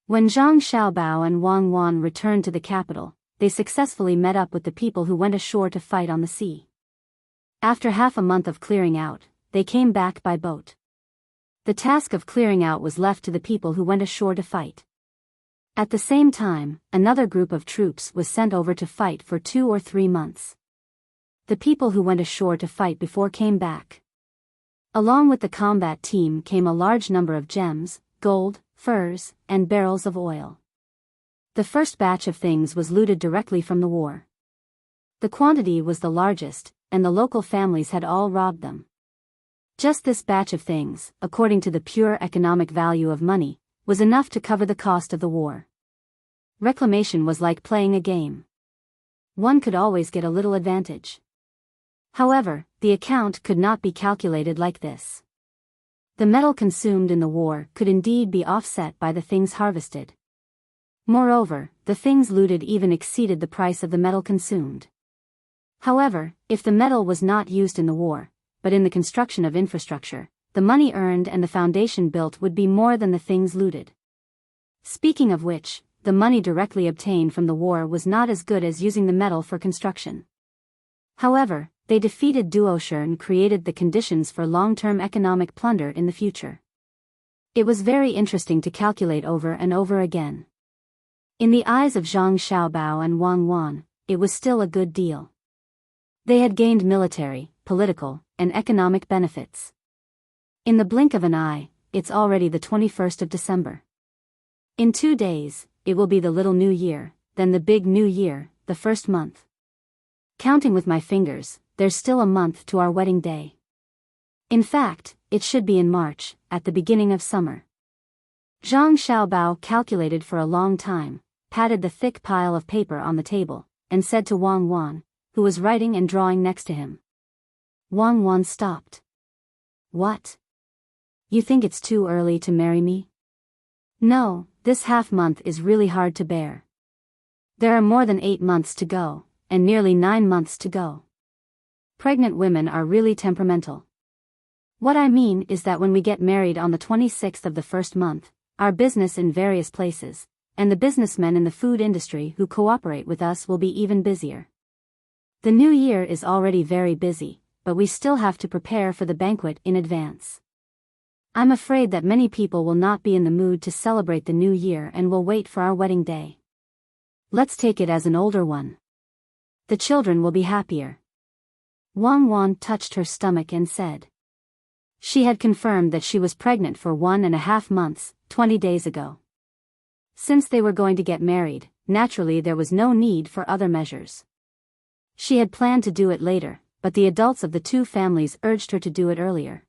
When Zhang Xiaobao and Wang Wan returned to the capital, they successfully met up with the people who went ashore to fight on the sea. After half a month of clearing out, they came back by boat. The task of clearing out was left to the people who went ashore to fight. At the same time, another group of troops was sent over to fight for 2 or 3 months. The people who went ashore to fight before came back. Along with the combat team came a large number of gems, gold, furs, and barrels of oil. The first batch of things was looted directly from the war. The quantity was the largest, and the local families had all robbed them. Just this batch of things, according to the pure economic value of money, was enough to cover the cost of the war. Reclamation was like playing a game. One could always get a little advantage. However, the account could not be calculated like this. The metal consumed in the war could indeed be offset by the things harvested. Moreover, the things looted even exceeded the price of the metal consumed. However, if the metal was not used in the war, but in the construction of infrastructure, the money earned and the foundation built would be more than the things looted. Speaking of which, the money directly obtained from the war was not as good as using the metal for construction. However, they defeated Duoshi and created the conditions for long-term economic plunder in the future. It was very interesting to calculate over and over again. In the eyes of Zhang Xiaobao and Wang Wan, it was still a good deal. They had gained military, political, and economic benefits. In the blink of an eye, it's already the 21st of December. In 2 days, it will be the little new year, then the big new year, the first month. Counting with my fingers, there's still a month to our wedding day. In fact, it should be in March, at the beginning of summer. Zhang Xiaobao calculated for a long time, patted the thick pile of paper on the table, and said to Wang Wan, who was writing and drawing next to him. Wang Wan stopped. What? You think it's too early to marry me? No, this half-month is really hard to bear. There are more than 8 months to go, and nearly 9 months to go. Pregnant women are really temperamental. What I mean is that when we get married on the 26th of the first month, our business in various places, and the businessmen in the food industry who cooperate with us will be even busier. The new year is already very busy, but we still have to prepare for the banquet in advance. I'm afraid that many people will not be in the mood to celebrate the new year and will wait for our wedding day. Let's take it as an older one. The children will be happier. Wang Wan touched her stomach and said. She had confirmed that she was pregnant for 1.5 months, 20 days ago. Since they were going to get married, naturally there was no need for other measures. She had planned to do it later, but the adults of the two families urged her to do it earlier.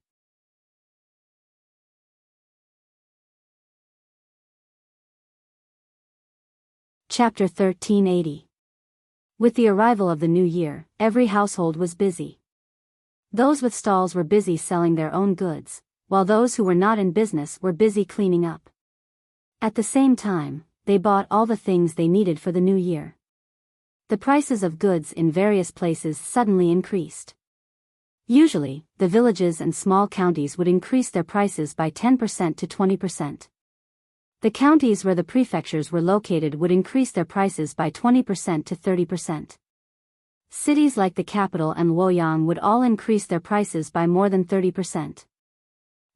Chapter 1380. With the arrival of the new year, every household was busy. Those with stalls were busy selling their own goods, while those who were not in business were busy cleaning up. At the same time, they bought all the things they needed for the new year. The prices of goods in various places suddenly increased. Usually, the villages and small counties would increase their prices by 10% to 20%. The counties where the prefectures were located would increase their prices by 20% to 30%. Cities like the capital and Luoyang would all increase their prices by more than 30%.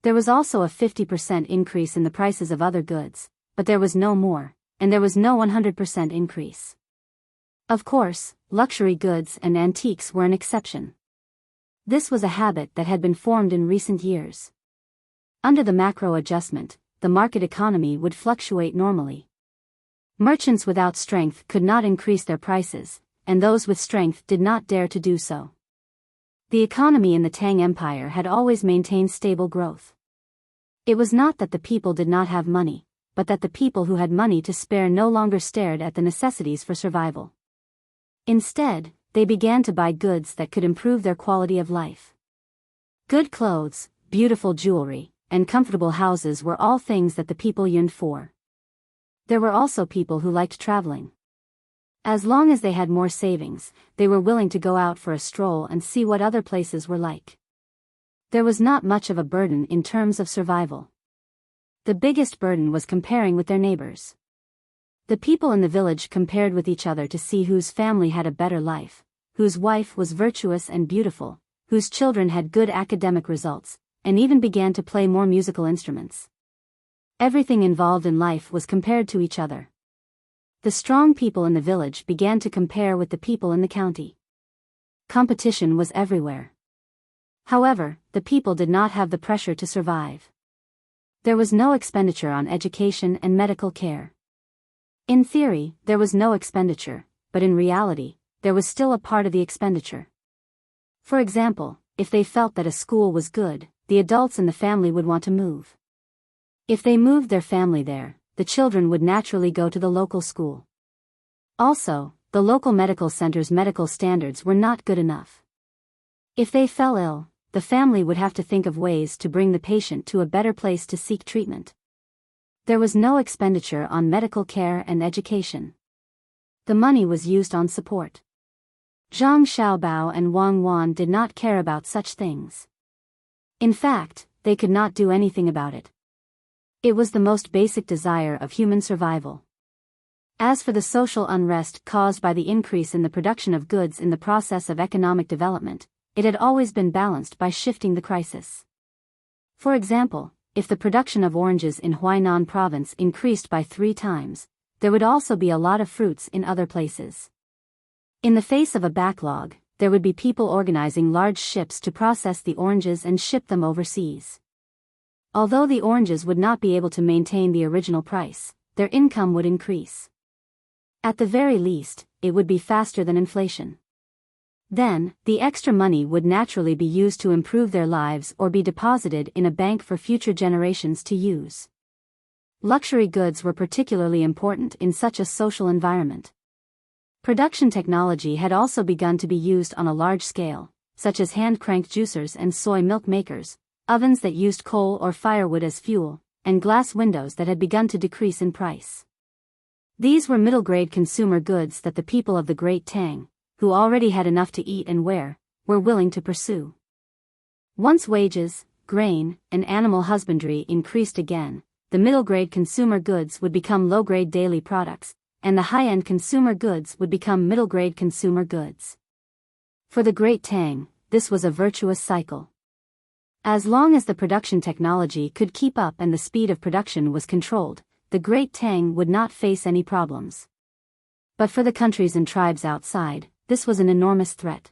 There was also a 50% increase in the prices of other goods, but there was no more, and there was no 100% increase. Of course, luxury goods and antiques were an exception. This was a habit that had been formed in recent years. Under the macro adjustment, the market economy would fluctuate normally. Merchants without strength could not increase their prices, and those with strength did not dare to do so. The economy in the Tang Empire had always maintained stable growth. It was not that the people did not have money, but that the people who had money to spare no longer stared at the necessities for survival. Instead, they began to buy goods that could improve their quality of life. Good clothes, beautiful jewelry, and comfortable houses were all things that the people yearned for. There were also people who liked traveling. As long as they had more savings, they were willing to go out for a stroll and see what other places were like. There was not much of a burden in terms of survival. The biggest burden was comparing with their neighbors. The people in the village compared with each other to see whose family had a better life, whose wife was virtuous and beautiful, whose children had good academic results, and even began to play more musical instruments. Everything involved in life was compared to each other. The strong people in the village began to compare with the people in the county. Competition was everywhere. However, the people did not have the pressure to survive. There was no expenditure on education and medical care. In theory, there was no expenditure, but in reality, there was still a part of the expenditure. For example, if they felt that a school was good, the adults in the family would want to move. If they moved their family there, the children would naturally go to the local school. Also, the local medical center's medical standards were not good enough. If they fell ill, the family would have to think of ways to bring the patient to a better place to seek treatment. There was no expenditure on medical care and education. The money was used on support. Zhang Xiaobao and Wang Wan did not care about such things. In fact, they could not do anything about it. It was the most basic desire of human survival. As for the social unrest caused by the increase in the production of goods in the process of economic development, it had always been balanced by shifting the crisis. For example, if the production of oranges in Huainan province increased by 3 times, there would also be a lot of fruits in other places. In the face of a backlog, there would be people organizing large ships to process the oranges and ship them overseas. Although the oranges would not be able to maintain the original price, their income would increase. At the very least, it would be faster than inflation. Then, the extra money would naturally be used to improve their lives or be deposited in a bank for future generations to use. Luxury goods were particularly important in such a social environment. Production technology had also begun to be used on a large scale, such as hand-cranked juicers and soy milk makers, ovens that used coal or firewood as fuel, and glass windows that had begun to decrease in price. These were middle-grade consumer goods that the people of the Great Tang, who already had enough to eat and wear, were willing to pursue. Once wages, grain, and animal husbandry increased again, the middle-grade consumer goods would become low-grade daily products, and the high-end consumer goods would become middle-grade consumer goods. For the Great Tang, this was a virtuous cycle. As long as the production technology could keep up and the speed of production was controlled, the Great Tang would not face any problems. But for the countries and tribes outside, this was an enormous threat.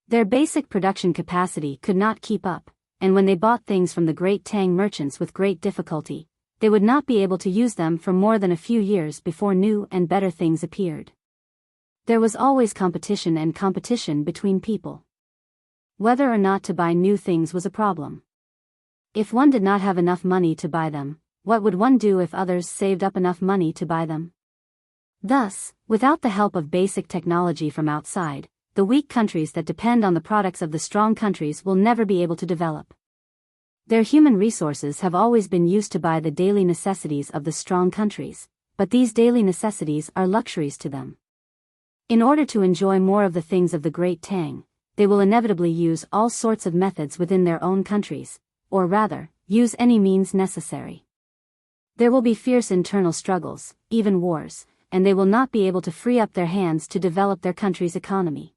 Their basic production capacity could not keep up, and when they bought things from the Great Tang merchants with great difficulty, they would not be able to use them for more than a few years before new and better things appeared. There was always competition and competition between people. Whether or not to buy new things was a problem. If one did not have enough money to buy them, what would one do if others saved up enough money to buy them? Thus, without the help of basic technology from outside, the weak countries that depend on the products of the strong countries will never be able to develop. Their human resources have always been used to buy the daily necessities of the strong countries, but these daily necessities are luxuries to them. In order to enjoy more of the things of the Great Tang, they will inevitably use all sorts of methods within their own countries, or rather, use any means necessary. There will be fierce internal struggles, even wars, and they will not be able to free up their hands to develop their country's economy.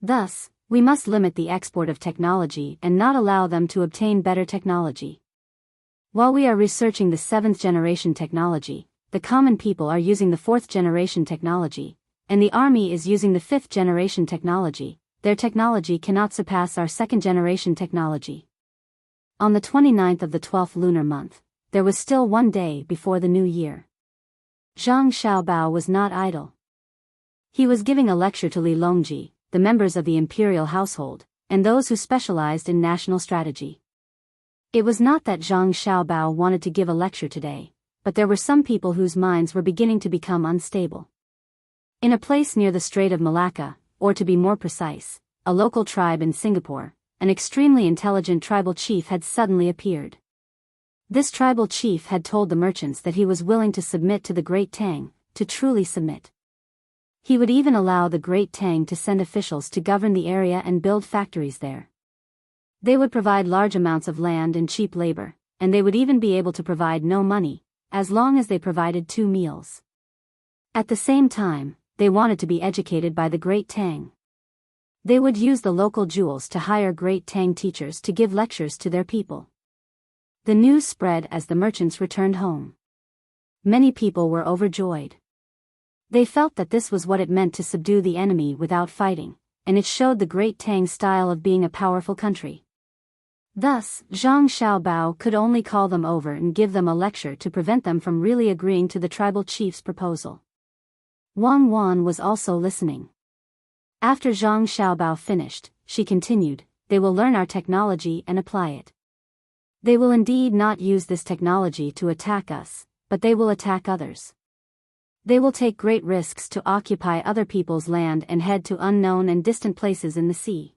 Thus, we must limit the export of technology and not allow them to obtain better technology. While we are researching the 7th generation technology, the common people are using the 4th generation technology, and the army is using the 5th generation technology. Their technology cannot surpass our 2nd generation technology. On the 29th of the 12th lunar month, there was still one day before the new year. Zhang Xiaobao was not idle. He was giving a lecture to Li Longji, the members of the imperial household, and those who specialized in national strategy. It was not that Zhang Xiaobao wanted to give a lecture today, but there were some people whose minds were beginning to become unstable. In a place near the Strait of Malacca, or to be more precise, a local tribe in Singapore, an extremely intelligent tribal chief had suddenly appeared. This tribal chief had told the merchants that he was willing to submit to the Great Tang, to truly submit. He would even allow the Great Tang to send officials to govern the area and build factories there. They would provide large amounts of land and cheap labor, and they would even be able to provide no money, as long as they provided 2 meals. At the same time, they wanted to be educated by the Great Tang. They would use the local jewels to hire Great Tang teachers to give lectures to their people. The news spread as the merchants returned home. Many people were overjoyed. They felt that this was what it meant to subdue the enemy without fighting, and it showed the Great Tang style of being a powerful country. Thus, Zhang Xiaobao could only call them over and give them a lecture to prevent them from really agreeing to the tribal chief's proposal. Wang Wan was also listening. After Zhang Xiaobao finished, she continued, "They will learn our technology and apply it. They will indeed not use this technology to attack us, but they will attack others. They will take great risks to occupy other people's land and head to unknown and distant places in the sea.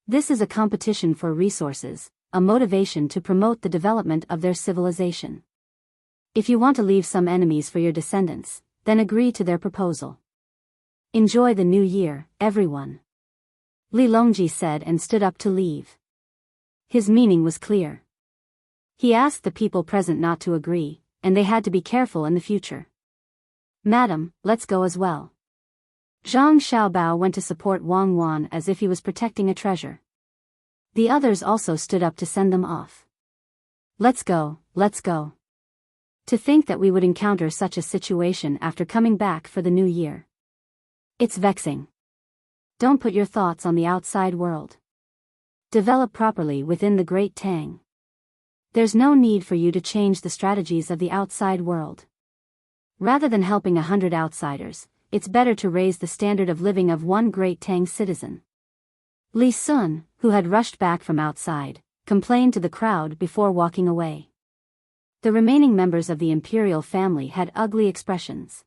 This is a competition for resources, a motivation to promote the development of their civilization. If you want to leave some enemies for your descendants, then agree to their proposal. Enjoy the new year, everyone," Li Longji said and stood up to leave. His meaning was clear. He asked the people present not to agree, and they had to be careful in the future. "Madam, let's go as well." Zhang Xiaobao went to support Wang Wan as if he was protecting a treasure. The others also stood up to send them off. Let's go, let's go. To think that we would encounter such a situation after coming back for the new year. It's vexing. Don't put your thoughts on the outside world. Develop properly within the Great Tang. There's no need for you to change the strategies of the outside world. Rather than helping 100 outsiders, it's better to raise the standard of living of one Great Tang citizen. Li Sun, who had rushed back from outside, complained to the crowd before walking away. The remaining members of the imperial family had ugly expressions.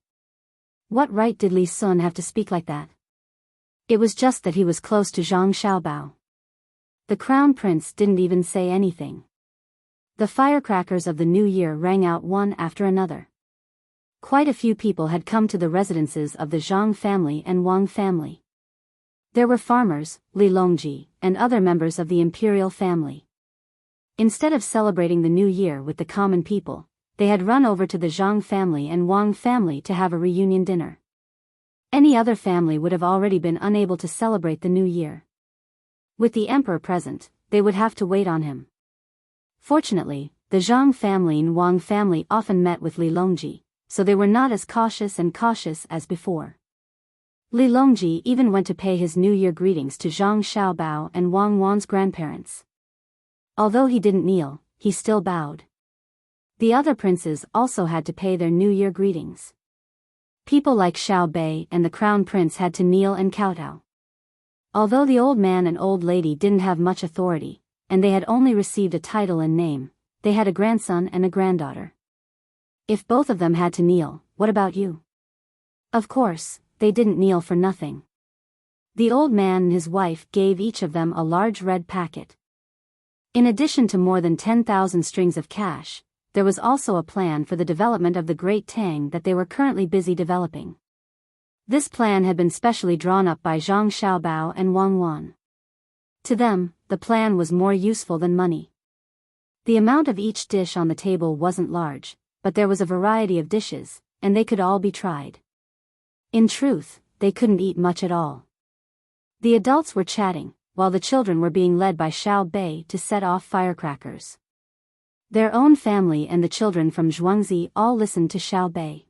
What right did Li Sun have to speak like that? It was just that he was close to Zhang Xiaobao. The crown prince didn't even say anything. The firecrackers of the new year rang out one after another. Quite a few people had come to the residences of the Zhang family and Wang family. There were farmers, Li Longji, and other members of the imperial family. Instead of celebrating the new year with the common people, they had run over to the Zhang family and Wang family to have a reunion dinner. Any other family would have already been unable to celebrate the new year. With the emperor present, they would have to wait on him. Fortunately, the Zhang family and Wang family often met with Li Longji, so they were not as cautious as before. Li Longji even went to pay his New Year greetings to Zhang Xiaobao and Wang Wan's grandparents. Although he didn't kneel, he still bowed. The other princes also had to pay their New Year greetings. People like Xiao Bei and the crown prince had to kneel and kowtow. Although the old man and old lady didn't have much authority, and they had only received a title and name, they had a grandson and a granddaughter. If both of them had to kneel, what about you? Of course, they didn't kneel for nothing. The old man and his wife gave each of them a large red packet. In addition to more than 10,000 strings of cash, there was also a plan for the development of the Great Tang that they were currently busy developing. This plan had been specially drawn up by Zhang Xiaobao and Wang Wan. To them, the plan was more useful than money. The amount of each dish on the table wasn't large, but there was a variety of dishes, and they could all be tried. In truth, they couldn't eat much at all. The adults were chatting, while the children were being led by Xiao Bei to set off firecrackers. Their own family and the children from Zhuangzi all listened to Xiao Bei.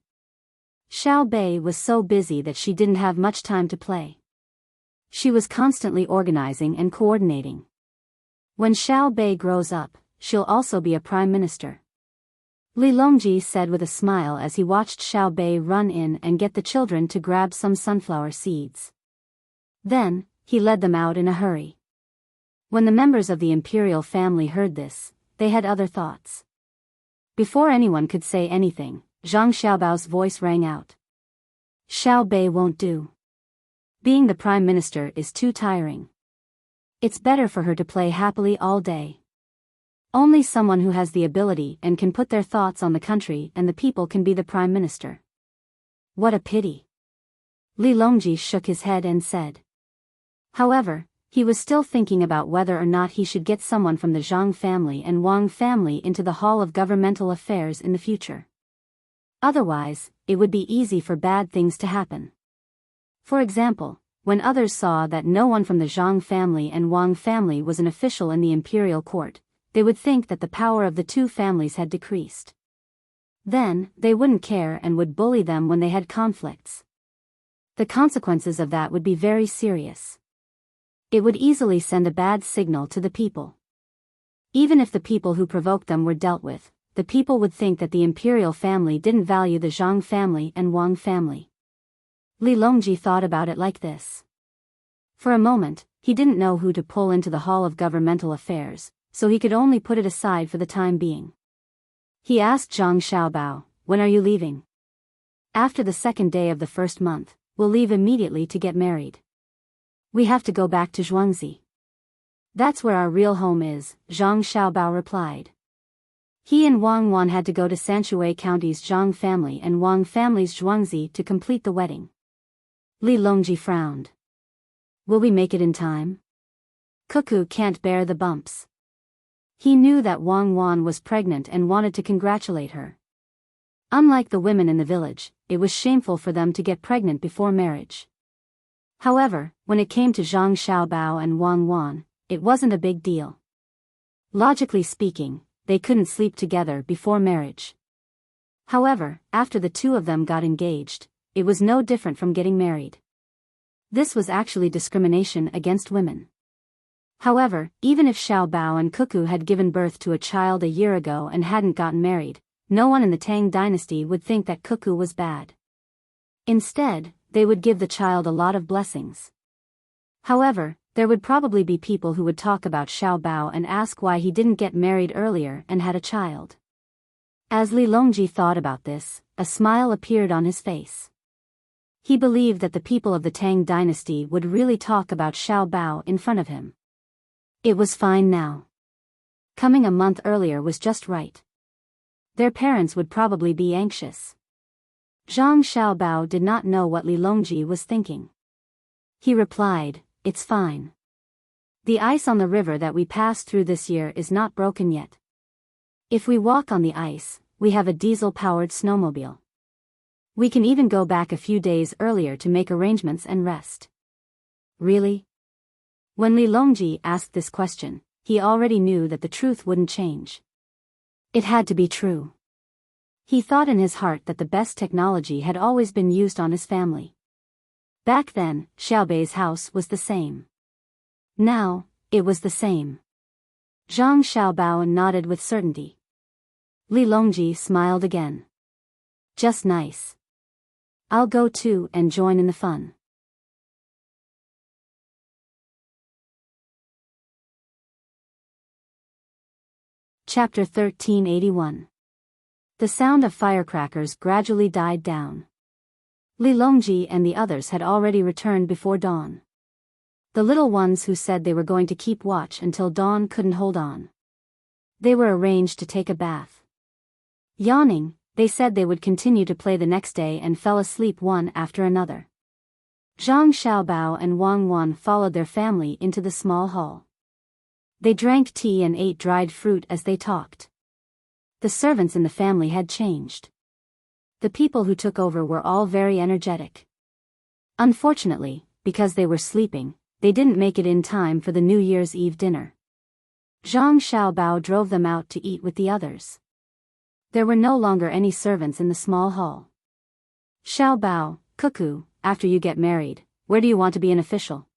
Xiao Bei was so busy that she didn't have much time to play. She was constantly organizing and coordinating. When Xiao Bei grows up, she'll also be a prime minister. Li Longji said with a smile as he watched Xiao Bei run in and get the children to grab some sunflower seeds. Then, he led them out in a hurry. When the members of the imperial family heard this, they had other thoughts. Before anyone could say anything, Zhang Xiaobao's voice rang out. Xiao Bei won't do. Being the prime minister is too tiring. It's better for her to play happily all day. Only someone who has the ability and can put their thoughts on the country and the people can be the prime minister. What a pity. Li Longji shook his head and said. However, he was still thinking about whether or not he should get someone from the Zhang family and Wang family into the Hall of Governmental Affairs in the future. Otherwise, it would be easy for bad things to happen. For example, when others saw that no one from the Zhang family and Wang family was an official in the imperial court, they would think that the power of the two families had decreased. Then, they wouldn't care and would bully them when they had conflicts. The consequences of that would be very serious. It would easily send a bad signal to the people. Even if the people who provoked them were dealt with, the people would think that the imperial family didn't value the Zhang family and Wang family. Li Longji thought about it like this. For a moment, he didn't know who to pull into the Hall of Governmental Affairs, so he could only put it aside for the time being. He asked Zhang Xiaobao, "When are you leaving?" "After the second day of the first month, we'll leave immediately to get married. We have to go back to Zhuangzi. That's where our real home is," Zhang Xiaobao replied. He and Wang Wan had to go to Sanshui County's Zhang family and Wang family's Zhuangzi to complete the wedding. Li Longji frowned. Will we make it in time? Cuckoo can't bear the bumps. He knew that Wang Wan was pregnant and wanted to congratulate her. Unlike the women in the village, it was shameful for them to get pregnant before marriage. However, when it came to Zhang Xiaobao and Wang Wan, it wasn't a big deal. Logically speaking, they couldn't sleep together before marriage. However, after the two of them got engaged, it was no different from getting married. This was actually discrimination against women. However, even if Xiaobao and Cuckoo had given birth to a child a year ago and hadn't gotten married, no one in the Tang Dynasty would think that Cuckoo was bad. Instead, they would give the child a lot of blessings. However, there would probably be people who would talk about Xiaobao and ask why he didn't get married earlier and had a child. As Li Longji thought about this, a smile appeared on his face. He believed that the people of the Tang Dynasty would really talk about Xiaobao in front of him. It was fine now. Coming a month earlier was just right. Their parents would probably be anxious. Zhang Xiaobao did not know what Li Longji was thinking. He replied, "It's fine. The ice on the river that we passed through this year is not broken yet. If we walk on the ice, we have a diesel-powered snowmobile. We can even go back a few days earlier to make arrangements and rest." Really? When Li Longji asked this question, he already knew that the truth wouldn't change. It had to be true. He thought in his heart that the best technology had always been used on his family. Back then, Xiaobei's house was the same. Now, it was the same. Zhang Xiaobao nodded with certainty. Li Longji smiled again. Just nice. I'll go too and join in the fun. Chapter 1381. The sound of firecrackers gradually died down. Li Longji and the others had already returned before dawn. The little ones who said they were going to keep watch until dawn couldn't hold on. They were arranged to take a bath. Yawning, they said they would continue to play the next day and fell asleep one after another. Zhang Xiaobao and Wang Wan followed their family into the small hall. They drank tea and ate dried fruit as they talked. The servants in the family had changed. The people who took over were all very energetic. Unfortunately, because they were sleeping, they didn't make it in time for the New Year's Eve dinner. Zhang Xiaobao drove them out to eat with the others. There were no longer any servants in the small hall. Xiaobao, Cuckoo, after you get married, where do you want to be an official?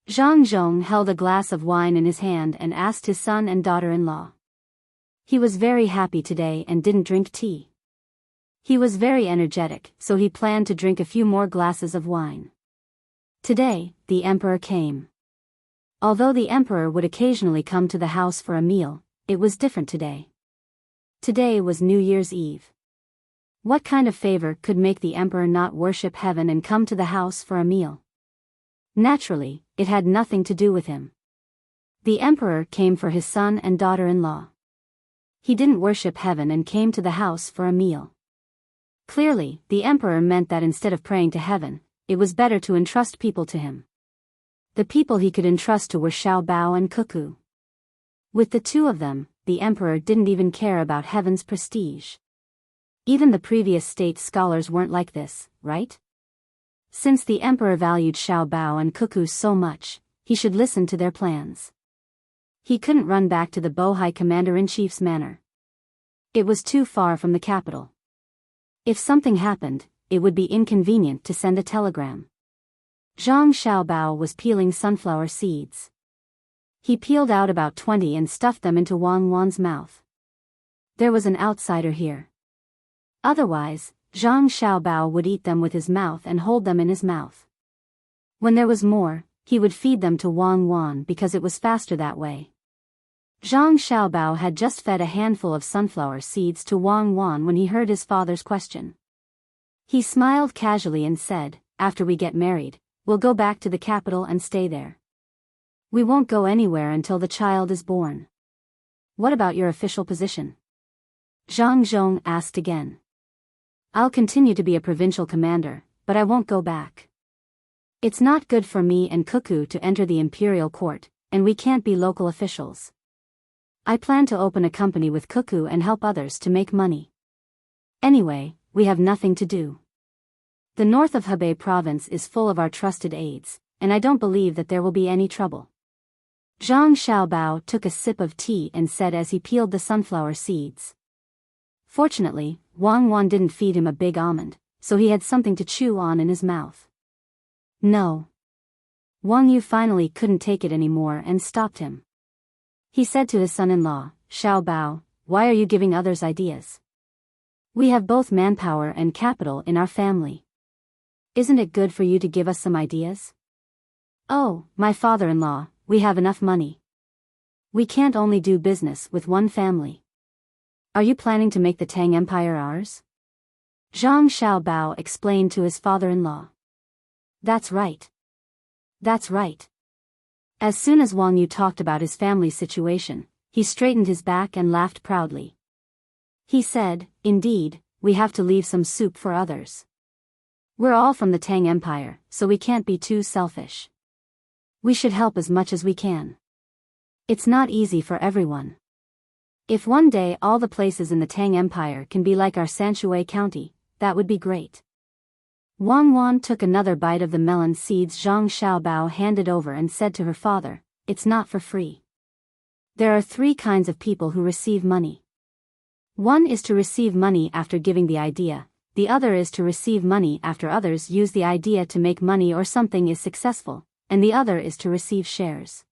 Zhang Zhong held a glass of wine in his hand and asked his son and daughter-in-law. He was very happy today and didn't drink tea. He was very energetic, so he planned to drink a few more glasses of wine. Today, the emperor came. Although the emperor would occasionally come to the house for a meal, it was different today. Today was New Year's Eve. What kind of favor could make the emperor not worship heaven and come to the house for a meal? Naturally, it had nothing to do with him. The emperor came for his son and daughter-in-law. He didn't worship heaven and came to the house for a meal. Clearly, the emperor meant that instead of praying to heaven, it was better to entrust people to him. The people he could entrust to were Xiaobao and Cuckoo. With the two of them, the emperor didn't even care about heaven's prestige. Even the previous state scholars weren't like this, right? Since the emperor valued Xiaobao and Cuckoo so much, he should listen to their plans. He couldn't run back to the Bohai commander-in-chief's manor. It was too far from the capital. If something happened, it would be inconvenient to send a telegram. Zhang Xiaobao was peeling sunflower seeds. He peeled out about 20 and stuffed them into Wang Wan's mouth. There was an outsider here. Otherwise, Zhang Xiaobao would eat them with his mouth and hold them in his mouth. When there was more, he would feed them to Wang Wan because it was faster that way. Zhang Xiaobao had just fed a handful of sunflower seeds to Wang Wan when he heard his father's question. He smiled casually and said, "After we get married, we'll go back to the capital and stay there. We won't go anywhere until the child is born." "What about your official position?" Zhang Zhong asked again. "I'll continue to be a provincial commander, but I won't go back. It's not good for me and Cuckoo to enter the imperial court, and we can't be local officials. I plan to open a company with Cuckoo and help others to make money. Anyway, we have nothing to do. The north of Hebei province is full of our trusted aides, and I don't believe that there will be any trouble." Zhang Xiaobao took a sip of tea and said as he peeled the sunflower seeds. Fortunately, Wang Wan didn't feed him a big almond, so he had something to chew on in his mouth. "No." Wang Yu finally couldn't take it anymore and stopped him. He said to his son-in-law, "Xiaobao, why are you giving others ideas? We have both manpower and capital in our family. Isn't it good for you to give us some ideas?" "Oh, my father-in-law, we have enough money. We can't only do business with one family. Are you planning to make the Tang Empire ours?" Zhang Xiaobao explained to his father-in-law. "That's right. That's right." As soon as Wang Yu talked about his family's situation, he straightened his back and laughed proudly. He said, "Indeed, we have to leave some soup for others. We're all from the Tang Empire, so we can't be too selfish. We should help as much as we can. It's not easy for everyone. If one day all the places in the Tang Empire can be like our Sanshui County, that would be great." Wang Wan took another bite of the melon seeds Zhang Xiaobao handed over and said to her father, "It's not for free. There are three kinds of people who receive money. One is to receive money after giving the idea, the other is to receive money after others use the idea to make money or something is successful, and the other is to receive shares.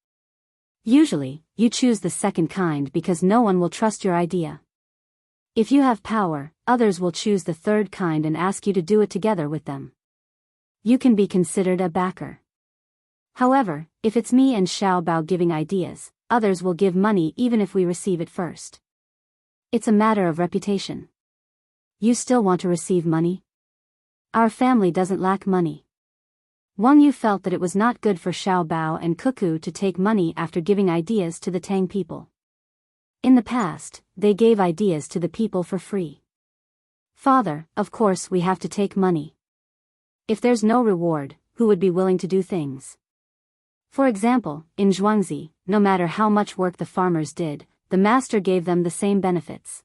Usually, you choose the second kind because no one will trust your idea. If you have power, others will choose the third kind and ask you to do it together with them. You can be considered a backer. However, if it's me and Xiao Bao giving ideas, others will give money even if we receive it first. It's a matter of reputation. You still want to receive money? Our family doesn't lack money. Wang Yu felt that it was not good for Xiao Bao and Cuckoo to take money after giving ideas to the Tang people. In the past, they gave ideas to the people for free. Father, of course we have to take money. If there's no reward, who would be willing to do things? For example, in Zhuangzi, no matter how much work the farmers did, the master gave them the same benefits.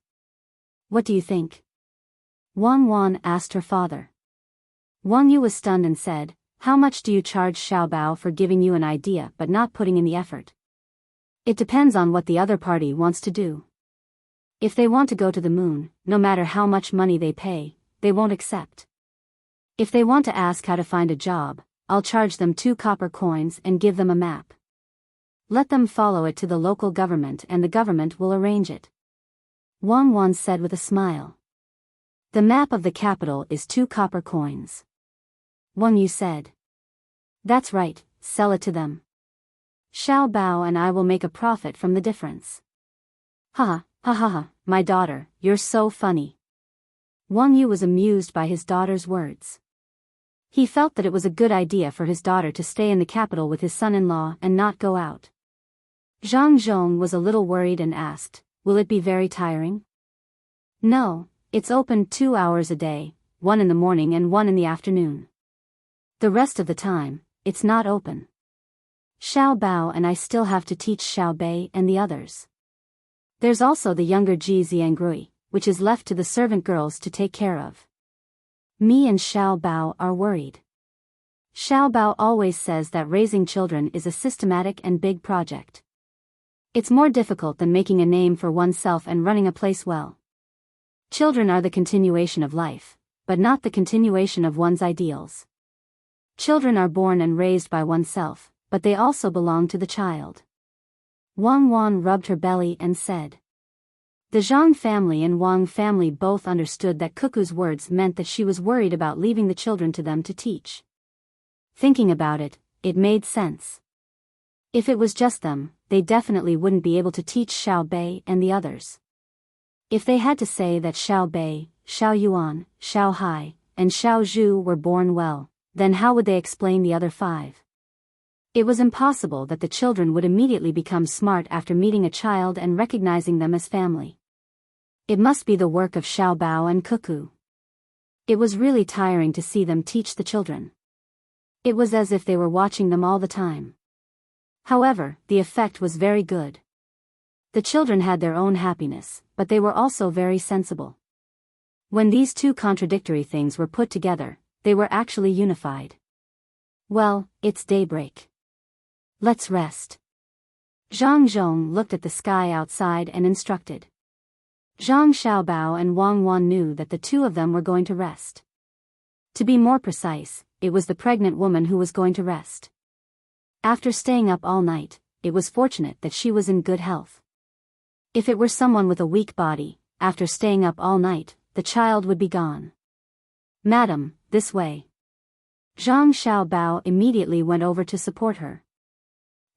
What do you think? Wang Wan asked her father. Wang Yu was stunned and said, how much do you charge Xiao Bao for giving you an idea but not putting in the effort? It depends on what the other party wants to do. If they want to go to the moon, no matter how much money they pay, they won't accept. If they want to ask how to find a job, I'll charge them 2 copper coins and give them a map. Let them follow it to the local government and the government will arrange it. Wang Wan said with a smile. The map of the capital is 2 copper coins. Wang Yu said. That's right, sell it to them. Xiao Bao and I will make a profit from the difference. Ha ha, my daughter, you're so funny. Wang Yu was amused by his daughter's words. He felt that it was a good idea for his daughter to stay in the capital with his son-in-law and not go out. Zhang Zhong was a little worried and asked, will it be very tiring? No, it's open 2 hours a day, 1 in the morning and 1 in the afternoon. The rest of the time, it's not open. Xiao Bao and I still have to teach Xiao Bei and the others. There's also the younger Ji Xiangrui, which is left to the servant girls to take care of. Me and Xiao Bao are worried. Xiao Bao always says that raising children is a systematic and big project. It's more difficult than making a name for oneself and running a place well. Children are the continuation of life, but not the continuation of one's ideals. Children are born and raised by oneself, but they also belong to the child. Wang Wan rubbed her belly and said. The Zhang family and Wang family both understood that Cuckoo's words meant that she was worried about leaving the children to them to teach. Thinking about it, it made sense. If it was just them, they definitely wouldn't be able to teach Xiao Bei and the others. If they had to say that Xiao Bei, Xiao Yuan, Xiao Hai, and Xiao Zhu were born well, then how would they explain the other 5? It was impossible that the children would immediately become smart after meeting a child and recognizing them as family. It must be the work of Xiao Bao and Cuckoo. It was really tiring to see them teach the children. It was as if they were watching them all the time. However, the effect was very good. The children had their own happiness, but they were also very sensible. When these 2 contradictory things were put together, they were actually unified. Well, it's daybreak. Let's rest. Zhang Zhong looked at the sky outside and instructed. Zhang Xiaobao and Wang Wan knew that the 2 of them were going to rest. To be more precise, it was the pregnant woman who was going to rest. After staying up all night, it was fortunate that she was in good health. If it were someone with a weak body, after staying up all night, the child would be gone. Madam, this way. Zhang Xiaobao immediately went over to support her.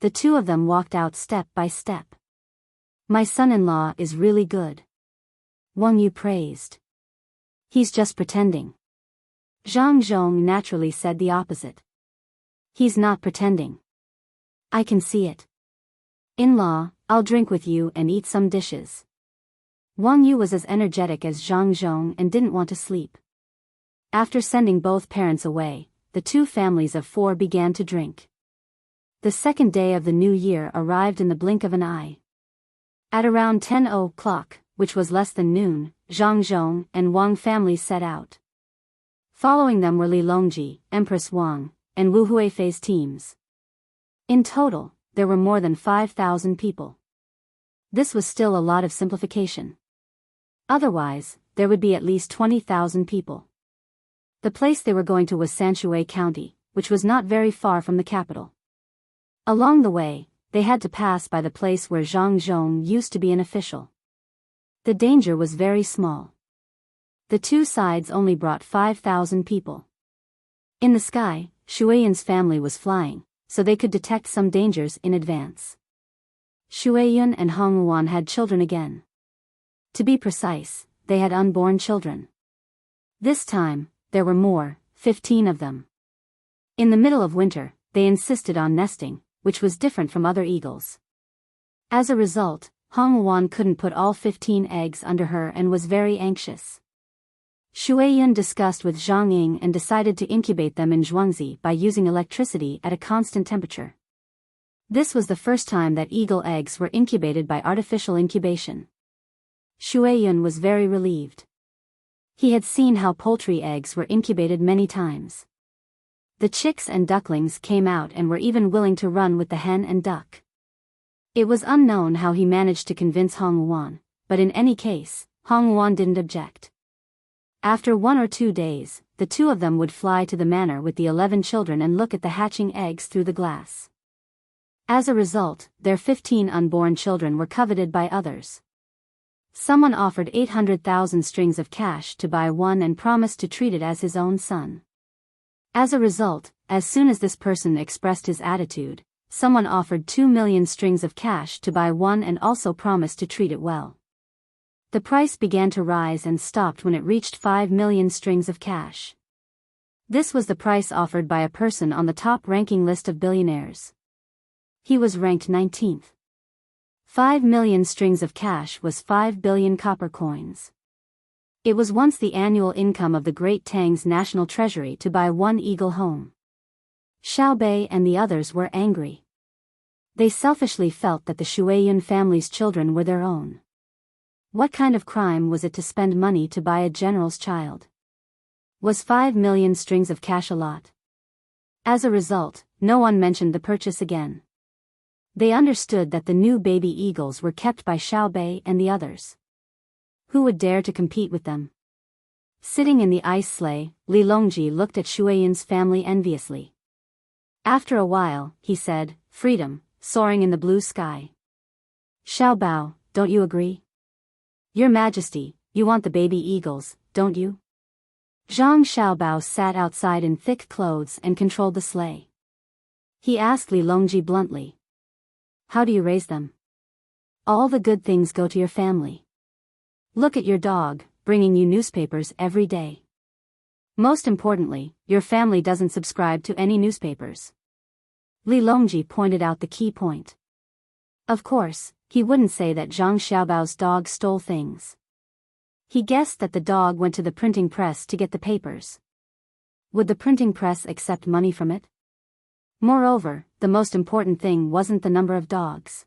The 2 of them walked out step by step. My son-in-law is really good. Wang Yu praised. He's just pretending. Zhang Zhong naturally said the opposite. He's not pretending. I can see it. In-law, I'll drink with you and eat some dishes. Wang Yu was as energetic as Zhang Zhong and didn't want to sleep. After sending both parents away, the 2 families of 4 began to drink. The second day of the new year arrived in the blink of an eye. At around 10 o'clock, which was less than noon, Zhang Zhong and Wang families set out. Following them were Li Longji, Empress Wang, and Wu Huifei's teams. In total, there were more than 5,000 people. This was still a lot of simplification. Otherwise, there would be at least 20,000 people. The place they were going to was Sanshui County, which was not very far from the capital. Along the way, they had to pass by the place where Zhang Zhong used to be an official. The danger was very small. The two sides only brought 5,000 people. In the sky, Shuiyan's family was flying, so they could detect some dangers in advance. Shuiyan and Hongwan had children again. To be precise, they had unborn children. This time, there were more, 15 of them. In the middle of winter, they insisted on nesting, which was different from other eagles. As a result, Hongwan couldn't put all 15 eggs under her and was very anxious. Shuiyan discussed with Zhang Ying and decided to incubate them in Zhuangzi by using electricity at a constant temperature. This was the first time that eagle eggs were incubated by artificial incubation. Shuiyan was very relieved. He had seen how poultry eggs were incubated many times. The chicks and ducklings came out and were even willing to run with the hen and duck. It was unknown how he managed to convince Hongwan, but in any case, Hongwan didn't object. After 1 or 2 days, the two of them would fly to the manor with the 11 children and look at the hatching eggs through the glass. As a result, their 15 unborn children were coveted by others. Someone offered 800,000 strings of cash to buy one and promised to treat it as his own son. As a result, as soon as this person expressed his attitude, someone offered 2 million strings of cash to buy one and also promised to treat it well. The price began to rise and stopped when it reached 5 million strings of cash. This was the price offered by a person on the top-ranking list of billionaires. He was ranked 19th. 5 million strings of cash was 5 billion copper coins. It was once the annual income of the great Tang's national treasury to buy one eagle home. Xiao Bei and the others were angry. They selfishly felt that the Shuiyan family's children were their own. What kind of crime was it to spend money to buy a general's child? Was 5 million strings of cash a lot? As a result, no one mentioned the purchase again. They understood that the new baby eagles were kept by Xiao Bei and the others. Who would dare to compete with them? Sitting in the ice sleigh, Li Longji looked at Shuiyan's family enviously. After a while, he said, "Freedom, soaring in the blue sky." Xiao Bao, don't you agree? Your Majesty, you want the baby eagles, don't you? Zhang Xiaobao sat outside in thick clothes and controlled the sleigh. He asked Li Longji bluntly. How do you raise them? All the good things go to your family. Look at your dog, bringing you newspapers every day. Most importantly, your family doesn't subscribe to any newspapers. Li Longji pointed out the key point. Of course, he wouldn't say that Zhang Xiaobao's dog stole things. He guessed that the dog went to the printing press to get the papers. Would the printing press accept money from it? Moreover, the most important thing wasn't the number of dogs.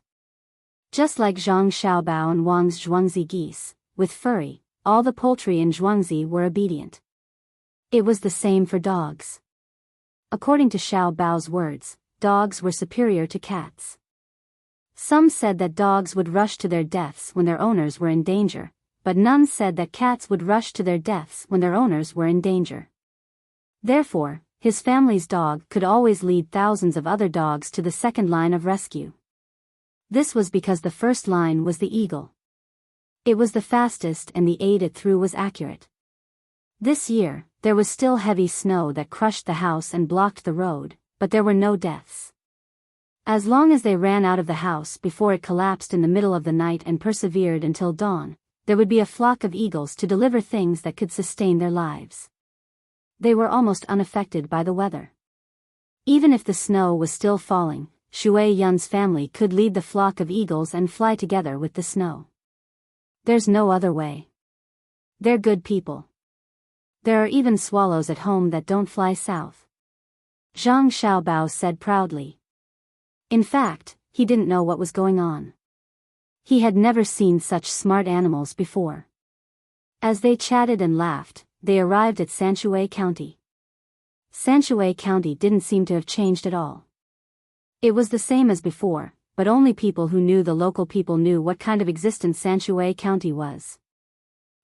Just like Zhang Xiaobao and Wang's Zhuangzi geese, with furry, all the poultry in Zhuangzi were obedient. It was the same for dogs. According to Xiao Bao's words, dogs were superior to cats. Some said that dogs would rush to their deaths when their owners were in danger, but none said that cats would rush to their deaths when their owners were in danger. Therefore, his family's dog could always lead thousands of other dogs to the second line of rescue. This was because the first line was the eagle. It was the fastest and the aid it threw was accurate. This year, there was still heavy snow that crushed the house and blocked the road, but there were no deaths. As long as they ran out of the house before it collapsed in the middle of the night and persevered until dawn, there would be a flock of eagles to deliver things that could sustain their lives. They were almost unaffected by the weather. Even if the snow was still falling, Shui Yun's family could lead the flock of eagles and fly together with the snow. There's no other way. They're good people. There are even swallows at home that don't fly south. Zhang Xiaobao said proudly. In fact, he didn't know what was going on. He had never seen such smart animals before. As they chatted and laughed, they arrived at Sanshui County. Sanshui County didn't seem to have changed at all. It was the same as before, but only people who knew the local people knew what kind of existence Sanshui County was.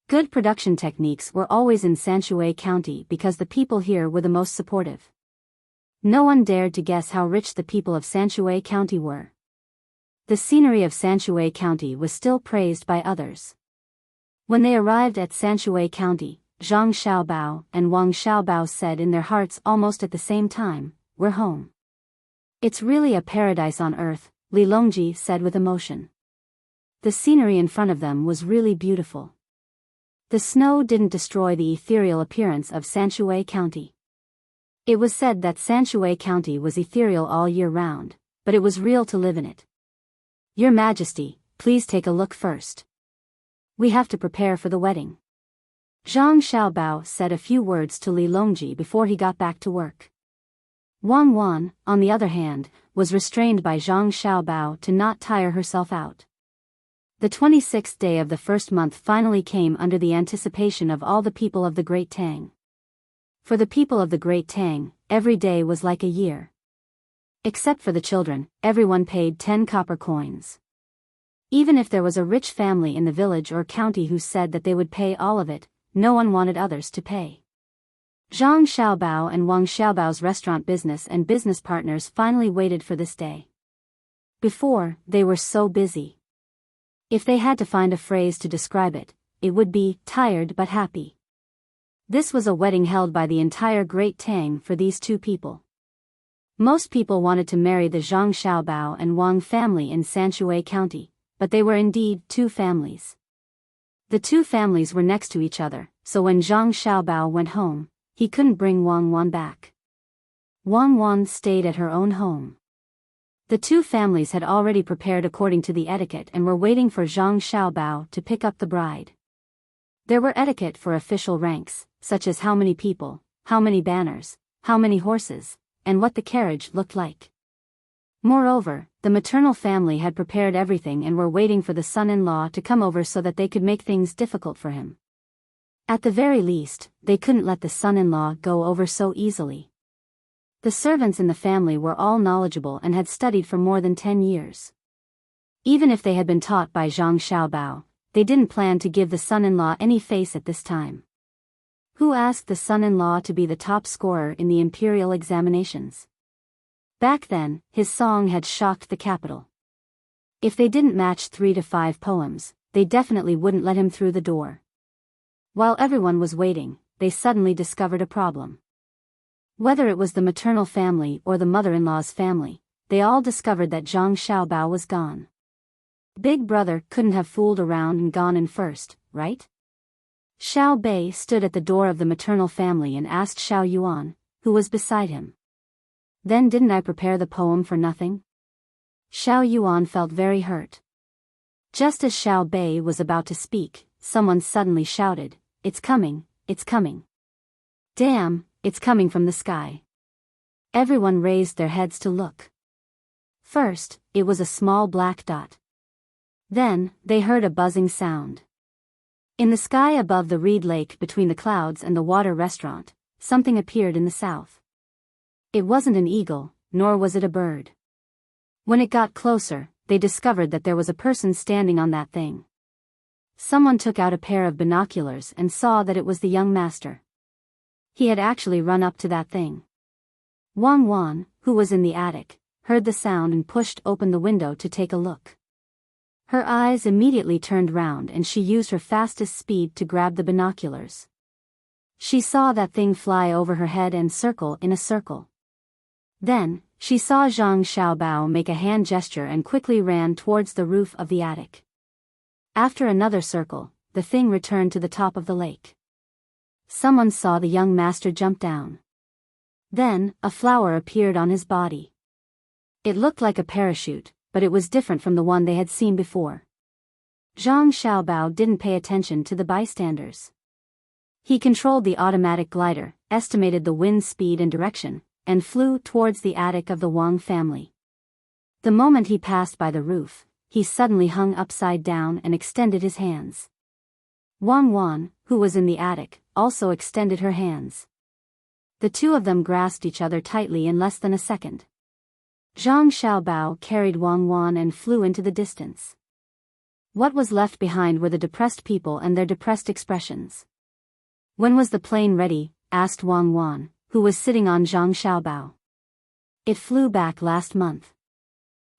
Good production techniques were always in Sanshui County because the people here were the most supportive. No one dared to guess how rich the people of Sanshui County were. The scenery of Sanshui County was still praised by others. When they arrived at Sanshui County, Zhang Xiaobao and Wang Xiaobao said in their hearts almost at the same time, "We're home." "It's really a paradise on earth," Li Longji said with emotion. The scenery in front of them was really beautiful. The snow didn't destroy the ethereal appearance of Sanshui County. It was said that Sanshui County was ethereal all year round, but it was real to live in it. "Your Majesty, please take a look first. We have to prepare for the wedding." Zhang Xiaobao said a few words to Li Longji before he got back to work. Wang Wan, on the other hand, was restrained by Zhang Xiaobao to not tire herself out. The 26th day of the first month finally came under the anticipation of all the people of the Great Tang. For the people of the Great Tang, every day was like a year. Except for the children, everyone paid 10 copper coins. Even if there was a rich family in the village or county who said that they would pay all of it, no one wanted others to pay. Zhang Xiaobao and Wang Xiaobao's restaurant business and business partners finally waited for this day. Before, they were so busy. If they had to find a phrase to describe it, it would be tired but happy. This was a wedding held by the entire Great Tang for these two people. Most people wanted to marry the Zhang Xiaobao and Wang family in Sanshui County, but they were indeed two families. The two families were next to each other, so when Zhang Xiaobao went home, he couldn't bring Wang Wan back. Wang Wan stayed at her own home. The two families had already prepared according to the etiquette and were waiting for Zhang Xiaobao to pick up the bride. There were etiquette for official ranks, such as how many people, how many banners, how many horses, and what the carriage looked like. Moreover, the maternal family had prepared everything and were waiting for the son-in-law to come over so that they could make things difficult for him. At the very least, they couldn't let the son-in-law go over so easily. The servants in the family were all knowledgeable and had studied for more than 10 years. Even if they had been taught by Zhang Xiaobao, they didn't plan to give the son-in-law any face at this time. Who asked the son-in-law to be the top scorer in the imperial examinations? Back then, his song had shocked the capital. If they didn't match 3 to 5 poems, they definitely wouldn't let him through the door. While everyone was waiting, they suddenly discovered a problem. Whether it was the maternal family or the mother-in-law's family, they all discovered that Zhang Xiaobao was gone. Big brother couldn't have fooled around and gone in first, right? Xiao Bei stood at the door of the maternal family and asked Xiao Yuan, who was beside him. "Then didn't I prepare the poem for nothing?" Xiao Yuan felt very hurt. Just as Xiao Bei was about to speak, someone suddenly shouted, "It's coming, it's coming. Damn, it's coming from the sky." Everyone raised their heads to look. First, it was a small black dot. Then, they heard a buzzing sound. In the sky above the reed lake between the clouds and the water restaurant, something appeared in the south. It wasn't an eagle, nor was it a bird. When it got closer, they discovered that there was a person standing on that thing. Someone took out a pair of binoculars and saw that it was the young master. He had actually run up to that thing. Wang Wan, who was in the attic, heard the sound and pushed open the window to take a look. Her eyes immediately turned round and she used her fastest speed to grab the binoculars. She saw that thing fly over her head and circle in a circle. Then, she saw Zhang Xiaobao make a hand gesture and quickly ran towards the roof of the attic. After another circle, the thing returned to the top of the lake. Someone saw the young master jump down. Then, a flower appeared on his body. It looked like a parachute, but it was different from the one they had seen before. Zhang Xiaobao didn't pay attention to the bystanders. He controlled the automatic glider, estimated the wind speed and direction, and flew towards the attic of the Wang family. The moment he passed by the roof, he suddenly hung upside down and extended his hands. Wang Wan, who was in the attic, also extended her hands. The two of them grasped each other tightly in less than a second. Zhang Xiaobao carried Wang Wan and flew into the distance. What was left behind were the depressed people and their depressed expressions. When was the plane ready? Asked Wang Wan, who was sitting on Zhang Xiaobao. It flew back last month.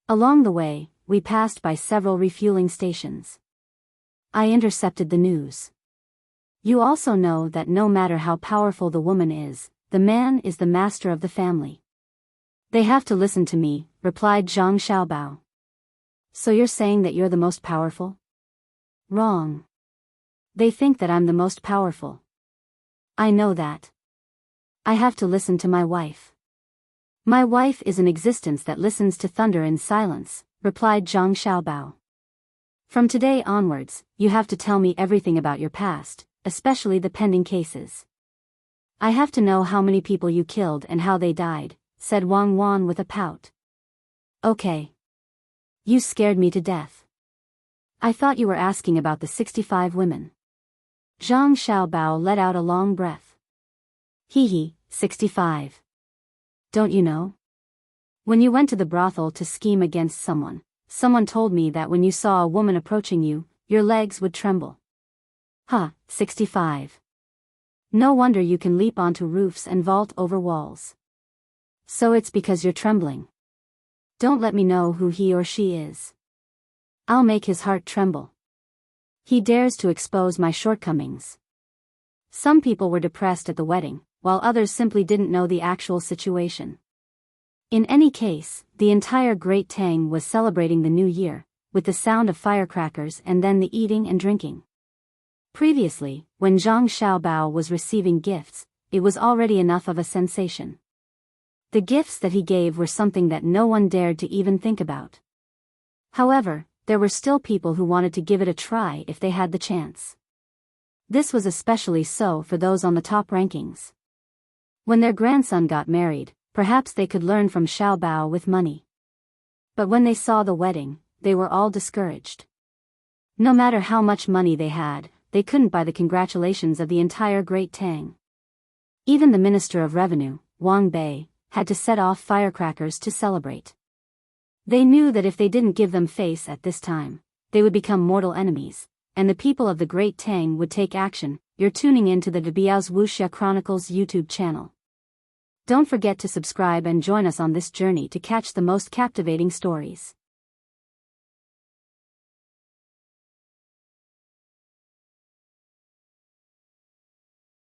Along the way, we passed by several refueling stations. I intercepted the news. You also know that no matter how powerful the woman is, the man is the master of the family. They have to listen to me, replied Zhang Xiaobao. So you're saying that you're the most powerful? Wrong. They think that I'm the most powerful. I know that. I have to listen to my wife. My wife is an existence that listens to thunder in silence, replied Zhang Xiaobao. From today onwards, you have to tell me everything about your past, especially the pending cases. I have to know how many people you killed and how they died, said Wang Wan with a pout. Okay. You scared me to death. I thought you were asking about the 65 women. Zhang Xiaobao let out a long breath. Hee, 65. Don't you know? When you went to the brothel to scheme against someone told me that when you saw a woman approaching you, your legs would tremble. 65. No wonder you can leap onto roofs and vault over walls. So it's because you're trembling. Don't let me know who he or she is. I'll make his heart tremble. He dares to expose my shortcomings. Some people were depressed at the wedding, while others simply didn't know the actual situation. In any case, the entire Great Tang was celebrating the new year, with the sound of firecrackers and then the eating and drinking. Previously, when Zhang Xiaobao was receiving gifts, it was already enough of a sensation. The gifts that he gave were something that no one dared to even think about. However, there were still people who wanted to give it a try if they had the chance. This was especially so for those on the top rankings. When their grandson got married, perhaps they could learn from Xiaobao with money. But when they saw the wedding, they were all discouraged. No matter how much money they had, they couldn't buy the congratulations of the entire Great Tang. Even the Minister of Revenue, Wang Bei, had to set off firecrackers to celebrate. They knew that if they didn't give them face at this time, they would become mortal enemies, and the people of the Great Tang would take action. You're tuning in to the Biyao's Wuxia Chronicles YouTube channel. Don't forget to subscribe and join us on this journey to catch the most captivating stories.